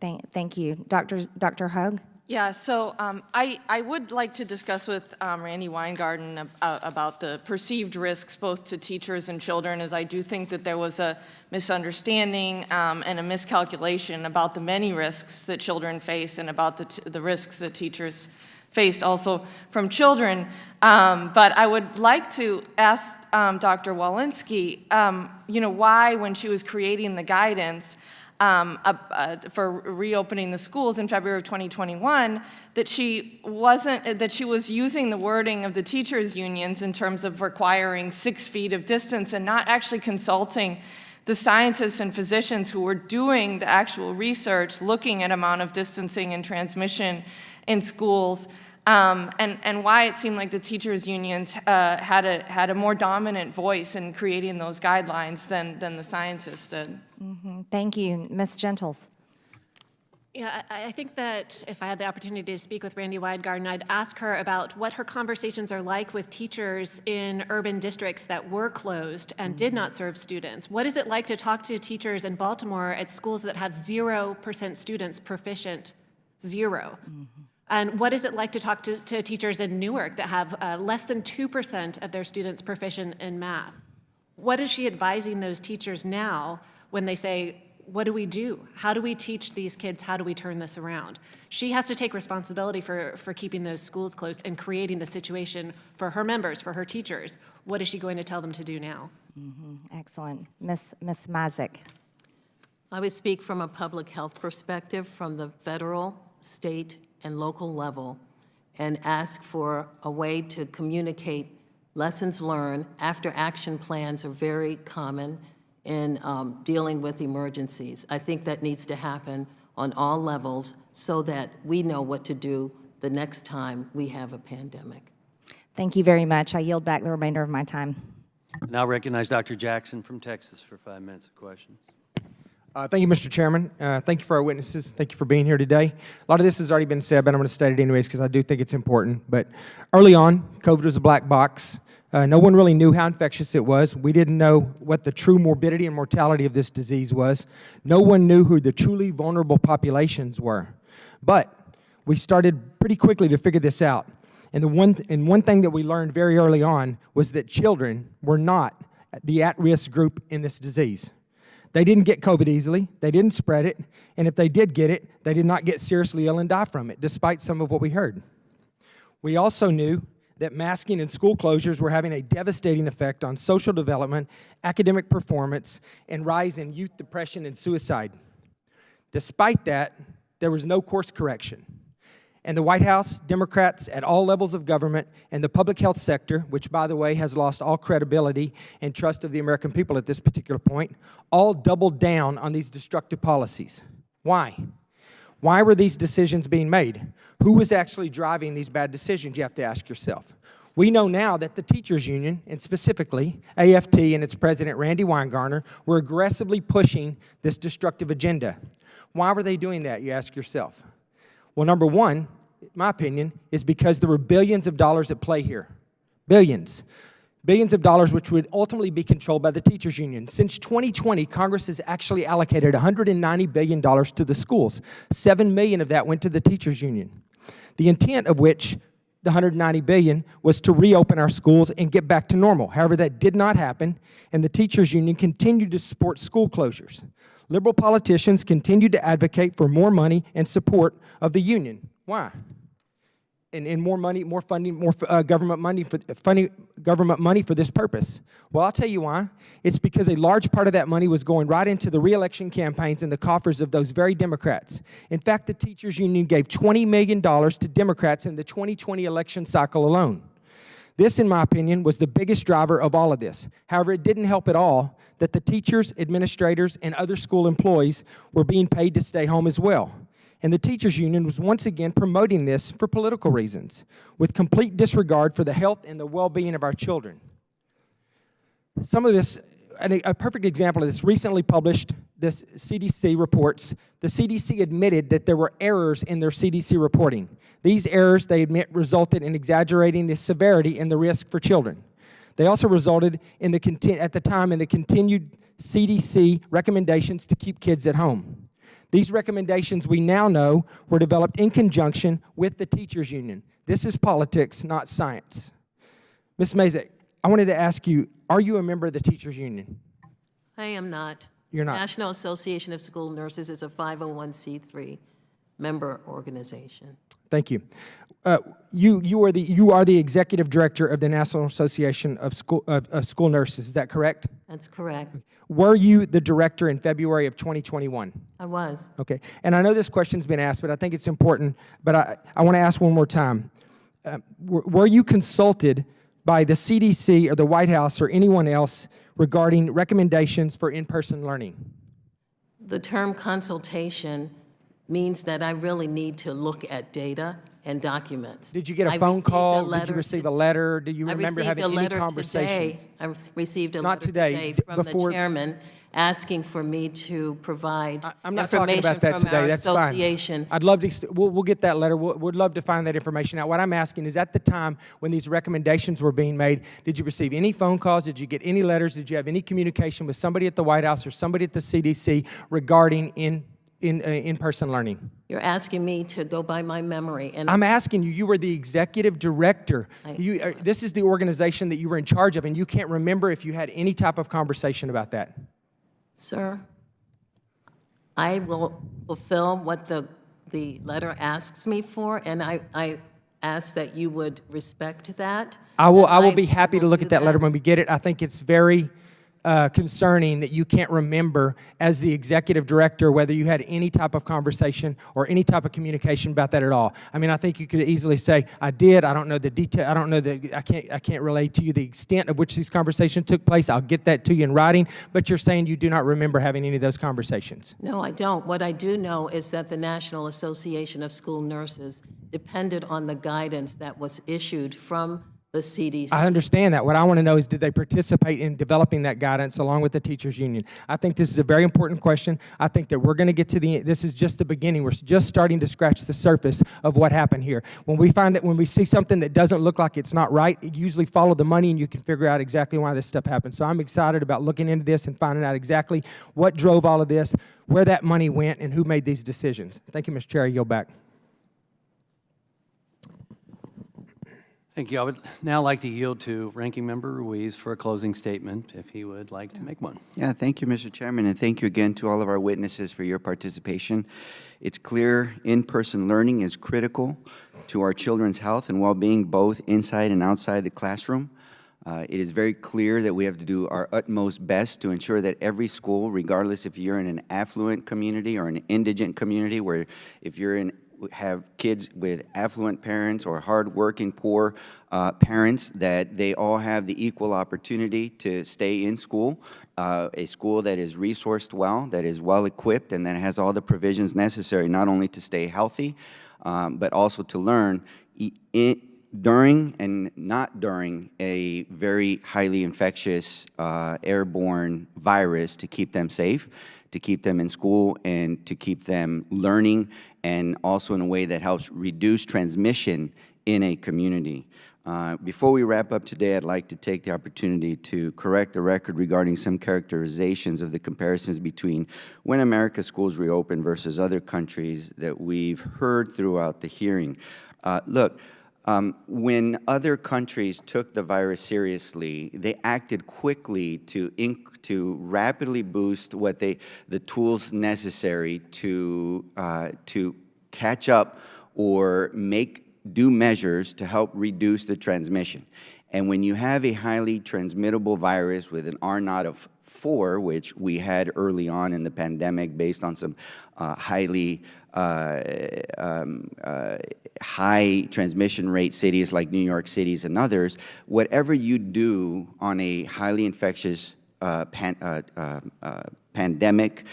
Thank you. Dr. Hogue? Yeah, so I would like to discuss with Randy Weingarten about the perceived risks both to teachers and children, as I do think that there was a misunderstanding and a miscalculation about the many risks that children face and about the risks that teachers faced also from children. But I would like to ask Dr. Walensky, why, when she was creating the guidance for reopening the schools in February of 2021, that she was using the wording of the teachers' unions in terms of requiring 6 feet of distance and not actually consulting the scientists and physicians who were doing the actual research, looking at amount of distancing and transmission in schools, and why it seemed like the teachers' unions had a more dominant voice in creating those guidelines than the scientists did. Mm-hmm. Thank you. Ms. Gentles. Yeah, I think that if I had the opportunity to speak with Randy Weingarten, I'd ask her about what her conversations are like with teachers in urban districts that were closed and did not serve students. What is it like to talk to teachers in Baltimore at schools that have 0% students proficient, 0? Mm-hmm. And what is it like to talk to teachers in Newark that have less than 2% of their students proficient in math? What is she advising those teachers now when they say, what do we do? How do we teach these kids? How do we turn this around? She has to take responsibility for keeping those schools closed and creating the situation for her members, for her teachers. What is she going to tell them to do now? Mm-hmm. Excellent. Ms. Mazik. I would speak from a public health perspective from the federal, state, and local level and ask for a way to communicate lessons learned. After action plans are very common in dealing with emergencies. I think that needs to happen on all levels so that we know what to do the next time we have a pandemic. Thank you very much. I yield back the remainder of my time. Now recognize Dr. Jackson from Texas for 5 minutes of questions. Thank you, Mr. Chairman. Thank you for our witnesses. Thank you for being here today. A lot of this has already been said, but I'm going to state it anyways because I do think it's important. But early on, COVID was a black box. No one really knew how infectious it was. We didn't know what the true morbidity and mortality of this disease was. No one knew who the truly vulnerable populations were. But we started pretty quickly to figure this out. And one thing that we learned very early on was that children were not the at-risk group in this disease. They didn't get COVID easily, they didn't spread it, and if they did get it, they did not get seriously ill and die from it, despite some of what we heard. We also knew that masking and school closures were having a devastating effect on social development, academic performance, and rise in youth depression and suicide. Despite that, there was no course correction. And the White House, Democrats at all levels of government, and the public health sector, which, by the way, has lost all credibility and trust of the American people at this particular point, all doubled down on these destructive policies. Why? Why were these decisions being made? Who was actually driving these bad decisions, you have to ask yourself. We know now that the teachers union, and specifically AFT and its president, Randy Weingarten, were aggressively pushing this destructive agenda. Why were they doing that, you ask yourself? Well, number one, in my opinion, is because there were billions of dollars at play here. Billions. Billions of dollars which would ultimately be controlled by the teachers union. Since 2020, Congress has actually allocated $190 billion to the schools. $7 million of that went to the teachers union. The intent of which, the $190 billion, was to reopen our schools and get back to normal. However, that did not happen, and the teachers union continued to support school closures. Liberal politicians continued to advocate for more money and support of the union. Why? And more money, more funding, more government money for this purpose. Well, I'll tell you why. It's because a large part of that money was going right into the re-election campaigns and the coffers of those very Democrats. In fact, the teachers union gave $20 million to Democrats in the 2020 election cycle alone. This, in my opinion, was the biggest driver of all of this. However, it didn't help at all that the teachers, administrators, and other school employees were being paid to stay home as well. And the teachers union was once again promoting this for political reasons, with complete disregard for the health and the well-being of our children. Some of this a perfect example of this, recently published, this CDC reports, the CDC admitted that there were errors in their CDC reporting. These errors, they admit, resulted in exaggerating the severity and the risk for children. They also resulted in at the time in the continued CDC recommendations to keep kids at home. These recommendations, we now know, were developed in conjunction with the teachers' union. This is politics, not science. Ms. Mazek, I wanted to ask you, are you a member of the teachers' union? I am not. You're not. National Association of School Nurses is a 501c3 member organization. Thank you. You are the executive director of the National Association of School Nurses. Is that correct? That's correct. Were you the director in February of 2021? I was. Okay. And I know this question's been asked, but I think it's important. But I want to ask one more time. Were you consulted by the CDC or the White House or anyone else regarding recommendations for in-person learning? The term consultation means that I really need to look at data and documents. Did you get a phone call? Did you receive a letter? Do you remember having any conversations? I received a Not letter today, today from before- the chairman asking for me to provide I'm not talking about that information from our today. That's association. fine. I'd love to. We'll get that letter. We'd love to find that information out. What I'm asking is, at the time when these recommendations were being made, did you receive any phone calls? Did you get any letters? Did you have any communication with somebody at the White House or somebody at the CDC regarding in-person learning? You're asking me to go by my memory, and I'm asking you. You were the executive director. This is the organization that you were in charge of, and you can't remember if you had any type of conversation about that. Sir, I will fulfill what the letter asks me for, and I ask that you would respect that. I will be happy to look at that letter when we get it. I think it's very concerning that you can't remember, as the executive director, whether you had any type of conversation or any type of communication about that at all. I mean, I think you could easily say, I did, I don't know the detail, I don't know I can't relate to you the extent of which these conversations took place. I'll get that to you in writing, but you're saying you do not remember having any of those conversations. No, I don't. What I do know is that the National Association of School Nurses depended on the guidance that was issued from the CDC. I understand that. What I want to know is, did they participate in developing that guidance along with the teachers union? I think this is a very important question. I think that we're going to get to the end. This is just the beginning. We're just starting to scratch the surface of what happened here. When we see something that doesn't look like it's not right, you usually follow the money and you can figure out exactly why this stuff happened. So I'm excited about looking into this and finding out exactly what drove all of this, where that money went, and who made these decisions. Thank you, Mr. Chair. I yield back. Thank you. I would now like to yield to Ranking Member Ruiz for a closing statement, if he would like to make one. Yeah, thank you, Mr. Chairman, and thank you again to all of our witnesses for your participation. It's clear in-person learning is critical to our children's health and well-being, both inside and outside the classroom. It is very clear that we have to do our utmost best to ensure that every school, regardless if you're in an affluent community or an indigent community, where if you're have kids with affluent parents or hardworking poor parents, that they all have the equal opportunity to stay in school, a school that is resourced well, that is well equipped, and that has all the provisions necessary not only to stay healthy, but also to learn during and not during a very highly infectious airborne virus, to keep them safe, to keep them in school, and to keep them learning, and also in a way that helps reduce transmission in a community. Before we wrap up today, I'd like to take the opportunity to correct the record regarding some characterizations of the comparisons between when America's schools reopened versus other countries that we've heard throughout the hearing. When other countries took the virus seriously, they acted quickly to rapidly boost the tools necessary to catch up or do measures to help reduce the transmission. And when you have a highly transmittable virus with an R0 of 4, which we had early on in the pandemic based on some high transmission rate cities like New York City and others, whatever you do on a highly infectious pandemic,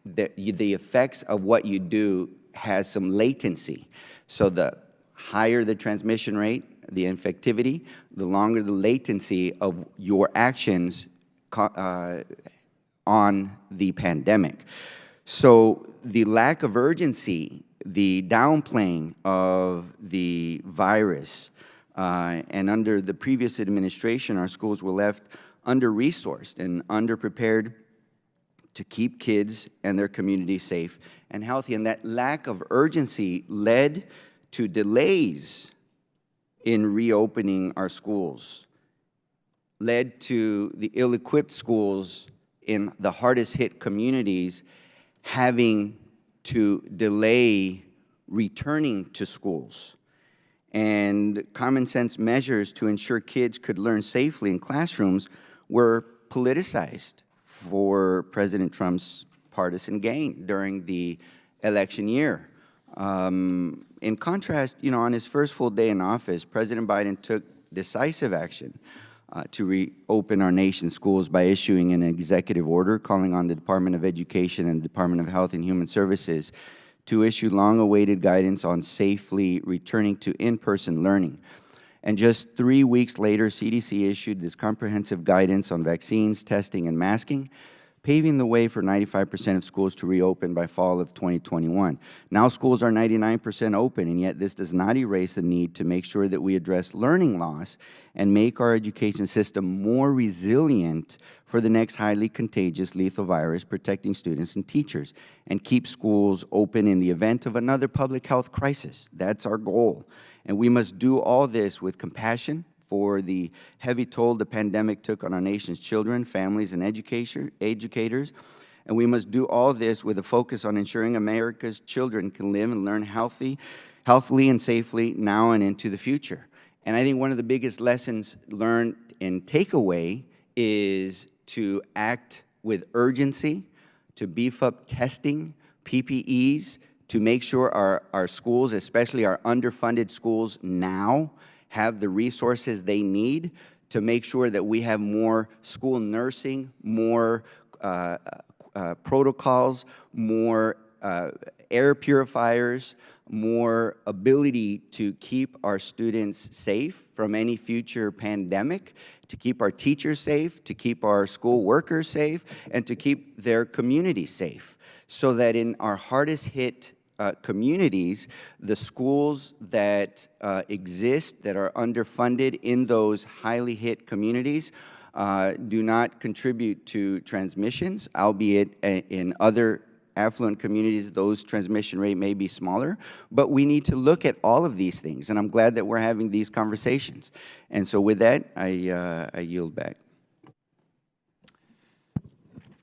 the effects of what you do has some latency. So the higher the transmission rate, the infectivity, the longer the latency of your actions on the pandemic. So the lack of urgency, the downplaying of the virus, and under the previous administration, our schools were left under-resourced and underprepared to keep kids and their community safe and healthy. And that lack of urgency led to delays in reopening our schools, led to the ill-equipped schools in the hardest hit communities having to delay returning to schools. And common sense measures to ensure kids could learn safely in classrooms were politicized for President Trump's partisan gain during the election year. In contrast, on his first full day in office, President Biden took decisive action to reopen our nation's schools by issuing an executive order calling on the Department of Education and the Department of Health and Human Services to issue long-awaited guidance on safely returning to in-person learning. And just 3 weeks later, CDC issued this comprehensive guidance on vaccines, testing, and masking, paving the way for 95% of schools to reopen by fall of 2021. Now schools are 99% open, and yet this does not erase the need to make sure that we address learning loss and make our education system more resilient for the next highly contagious lethal virus, protecting students and teachers, and keep schools open in the event of another public health crisis. That's our goal. And we must do all this with compassion for the heavy toll the pandemic took on our nation's children, families, and educators. And we must do all this with a focus on ensuring America's children can live and learn healthily and safely now and into the future. And I think one of the biggest lessons learned and takeaway is to act with urgency, to beef up testing, PPEs, to make sure our schools, especially our underfunded schools now, have the resources they need to make sure that we have more school nursing, more protocols, more air purifiers, more ability to keep our students safe from any future pandemic, to keep our teachers safe, to keep our school workers safe, and to keep their communities safe, so that in our hardest hit communities, the schools that exist, that are underfunded in those highly hit communities, do not contribute to transmissions, albeit in other affluent communities, those transmission rate may be smaller, but we need to look at all of these things, and I'm glad that we're having these conversations. And so with that, I yield back.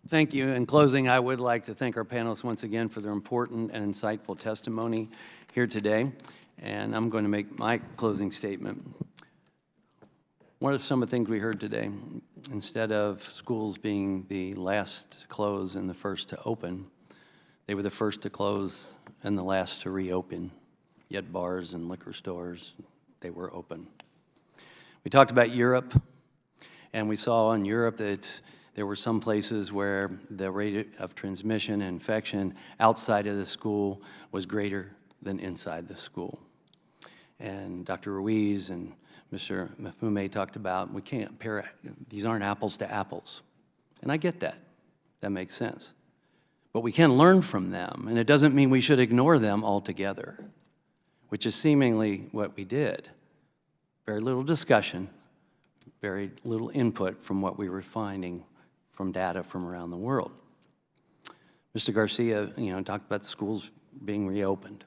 Thank you. In closing, I would like to thank our panelists once again for their important and insightful testimony here today, and I'm going to make my closing statement. What are some of the things we heard today? Instead of schools being the last to close and the first to open, they were the first to close and the last to reopen. Yet bars and liquor stores, they were open. We talked about Europe, and we saw in Europe that there were some places where the rate of transmission and infection outside of the school was greater than inside the school. And Dr. Ruiz and Mr. Mafume talked about we can't compare, these aren't apples to apples. And I get that. That makes sense. But we can learn from them, and it doesn't mean we should ignore them altogether, which is seemingly what we did. Very little discussion, very little input from what we were finding from data from around the world. Mr. Garcia, talked about the schools being reopened.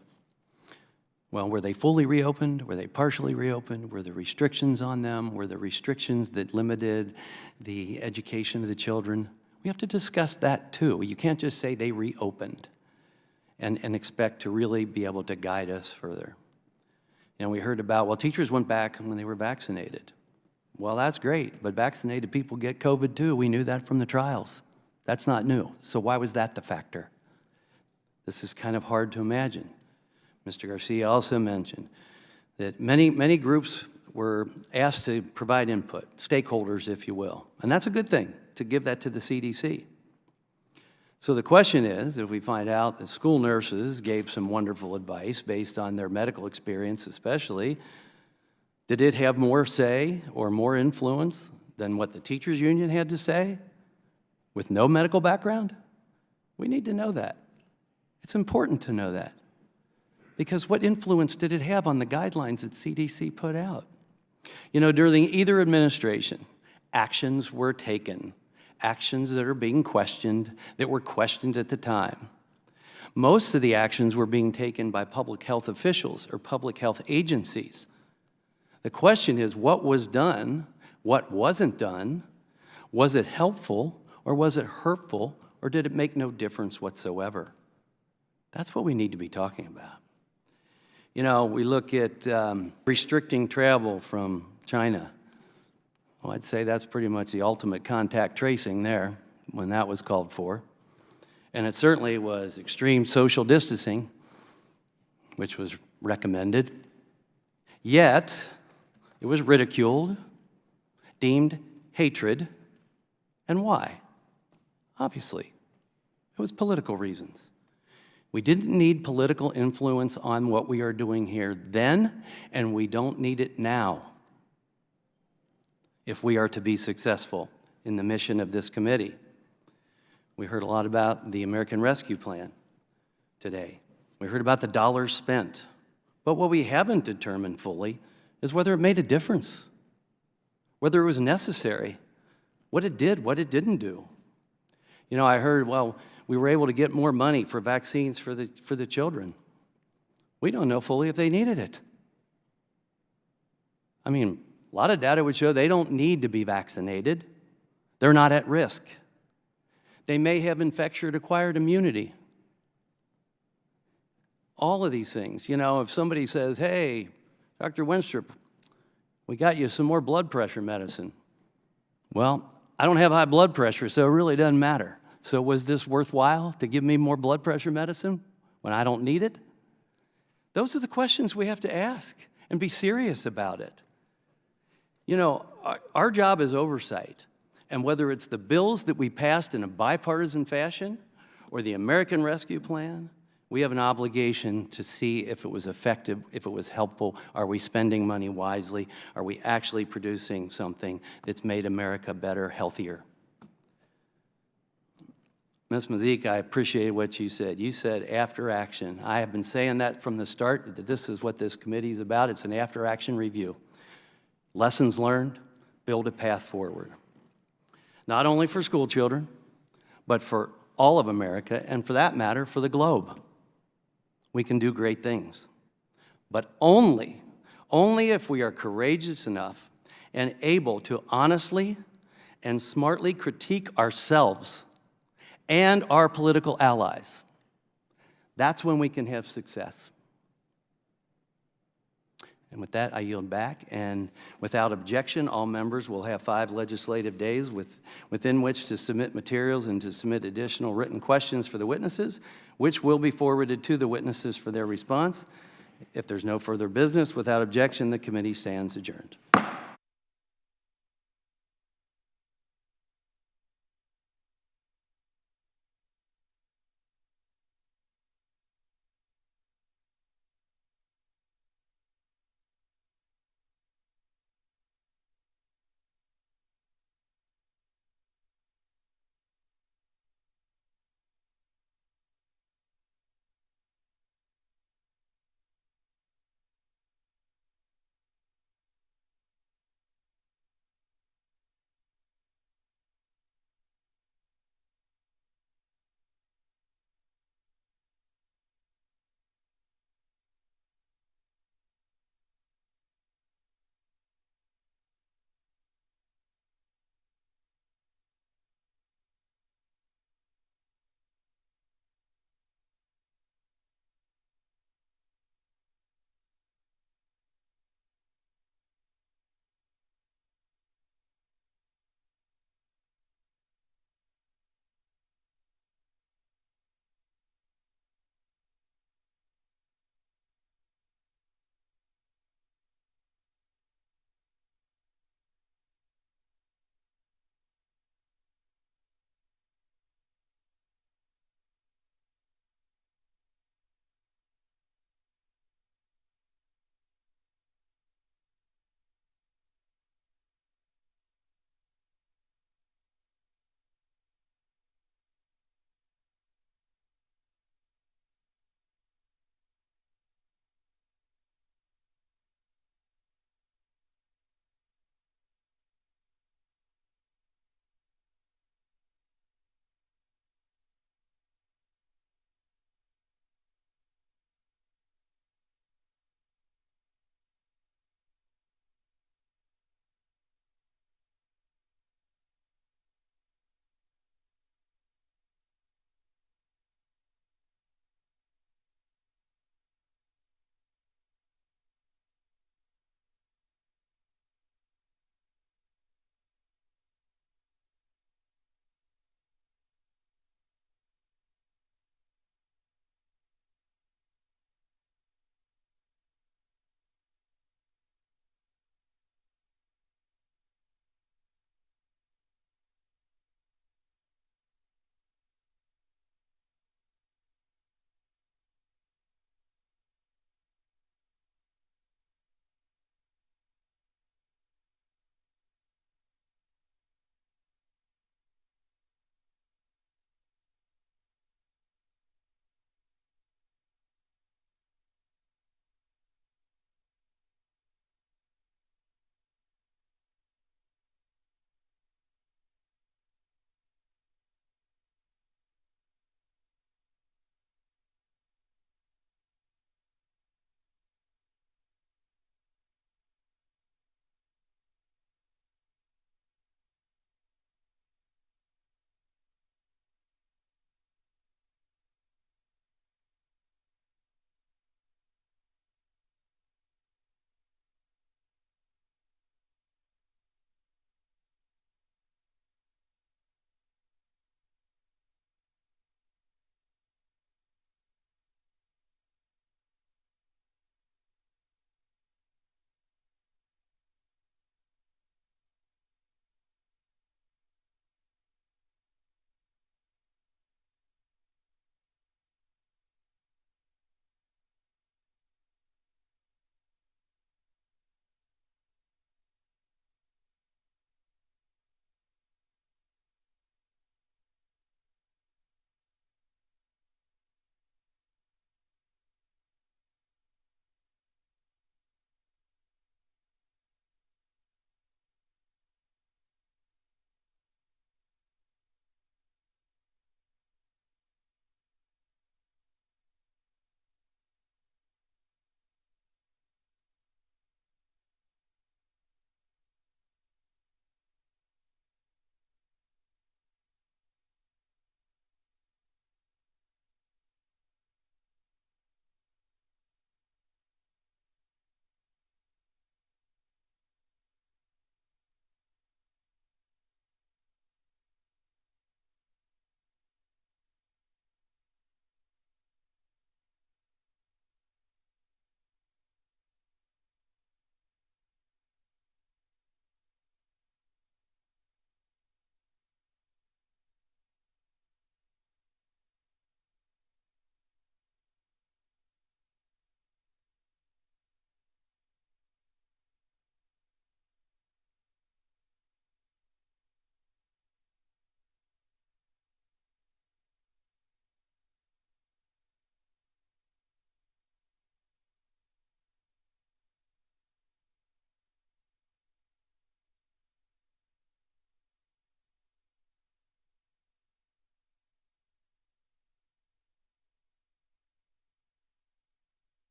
Well, were they fully reopened? Were they partially reopened? Were there restrictions on them? Were there restrictions that limited the education of the children? We have to discuss that too. You can't just say they reopened and expect to really be able to guide us further. And we heard about, well, teachers went back when they were vaccinated. Well, that's great, but vaccinated people get COVID too. We knew that from the trials. That's not new. So why was that the factor? This is kind of hard to imagine. Mr. Garcia also mentioned that many groups were asked to provide input, stakeholders, if you will. And that's a good thing, to give that to the CDC. So the question is, if we find out that school nurses gave some wonderful advice based on their medical experience especially, did it have more say or more influence than what the teachers union had to say? with no medical background? We need to know that. It's important to know that. Because what influence did it have on the guidelines that CDC put out? You know, during either administration, actions were taken, actions that are being questioned, that were questioned at the time. Most of the actions were being taken by public health officials or public health agencies. The question is, what was done, what wasn't done, was it helpful or was it hurtful, or did it make no difference whatsoever? That's what we need to be talking about. You know, we look at restricting travel from China. Well, I'd say that's pretty much the ultimate contact tracing there when that was called for. And it certainly was extreme social distancing, which was recommended. Yet, it was ridiculed, deemed hatred. And why? Obviously, it was political reasons. We didn't need political influence on what we are doing here then, and we don't need it now if we are to be successful in the mission of this committee. We heard a lot about the American Rescue Plan today. We heard about the dollars spent. But what we haven't determined fully is whether it made a difference, whether it was necessary, what it did, what it didn't do. You know, I heard, well, we were able to get more money for vaccines for the children. We don't know fully if they needed it. I mean, a lot of data would show they don't need to be vaccinated. They're not at risk. They may have infection-acquired immunity. All of these things. You know, if somebody says, hey, Dr. Wenstrup, we got you some more blood pressure medicine. Well, I don't have high blood pressure, so it really doesn't matter. So was this worthwhile to give me more blood pressure medicine when I don't need it? Those are the questions we have to ask and be serious about it. You know, our job is oversight. And whether it's the bills that we passed in a bipartisan fashion or the American Rescue Plan, we have an obligation to see if it was effective, if it was helpful. Are we spending money wisely? Are we actually producing something that's made America better, healthier? Ms. Mazik, I appreciate what you said. You said after action. I have been saying that from the start, that this is what this committee is about. It's an after-action review. Lessons learned, build a path forward. Not only for school children, but for all of America, and for that matter, for the globe. We can do great things. But only if we are courageous enough and able to honestly and smartly critique ourselves and our political allies. That's when we can have success. And with that, I yield back, and without objection, all members will have 5 legislative days within which to submit materials and to submit additional written questions for the witnesses, which will be forwarded to the witnesses for their response. If there's no further business, without objection, the committee stands adjourned.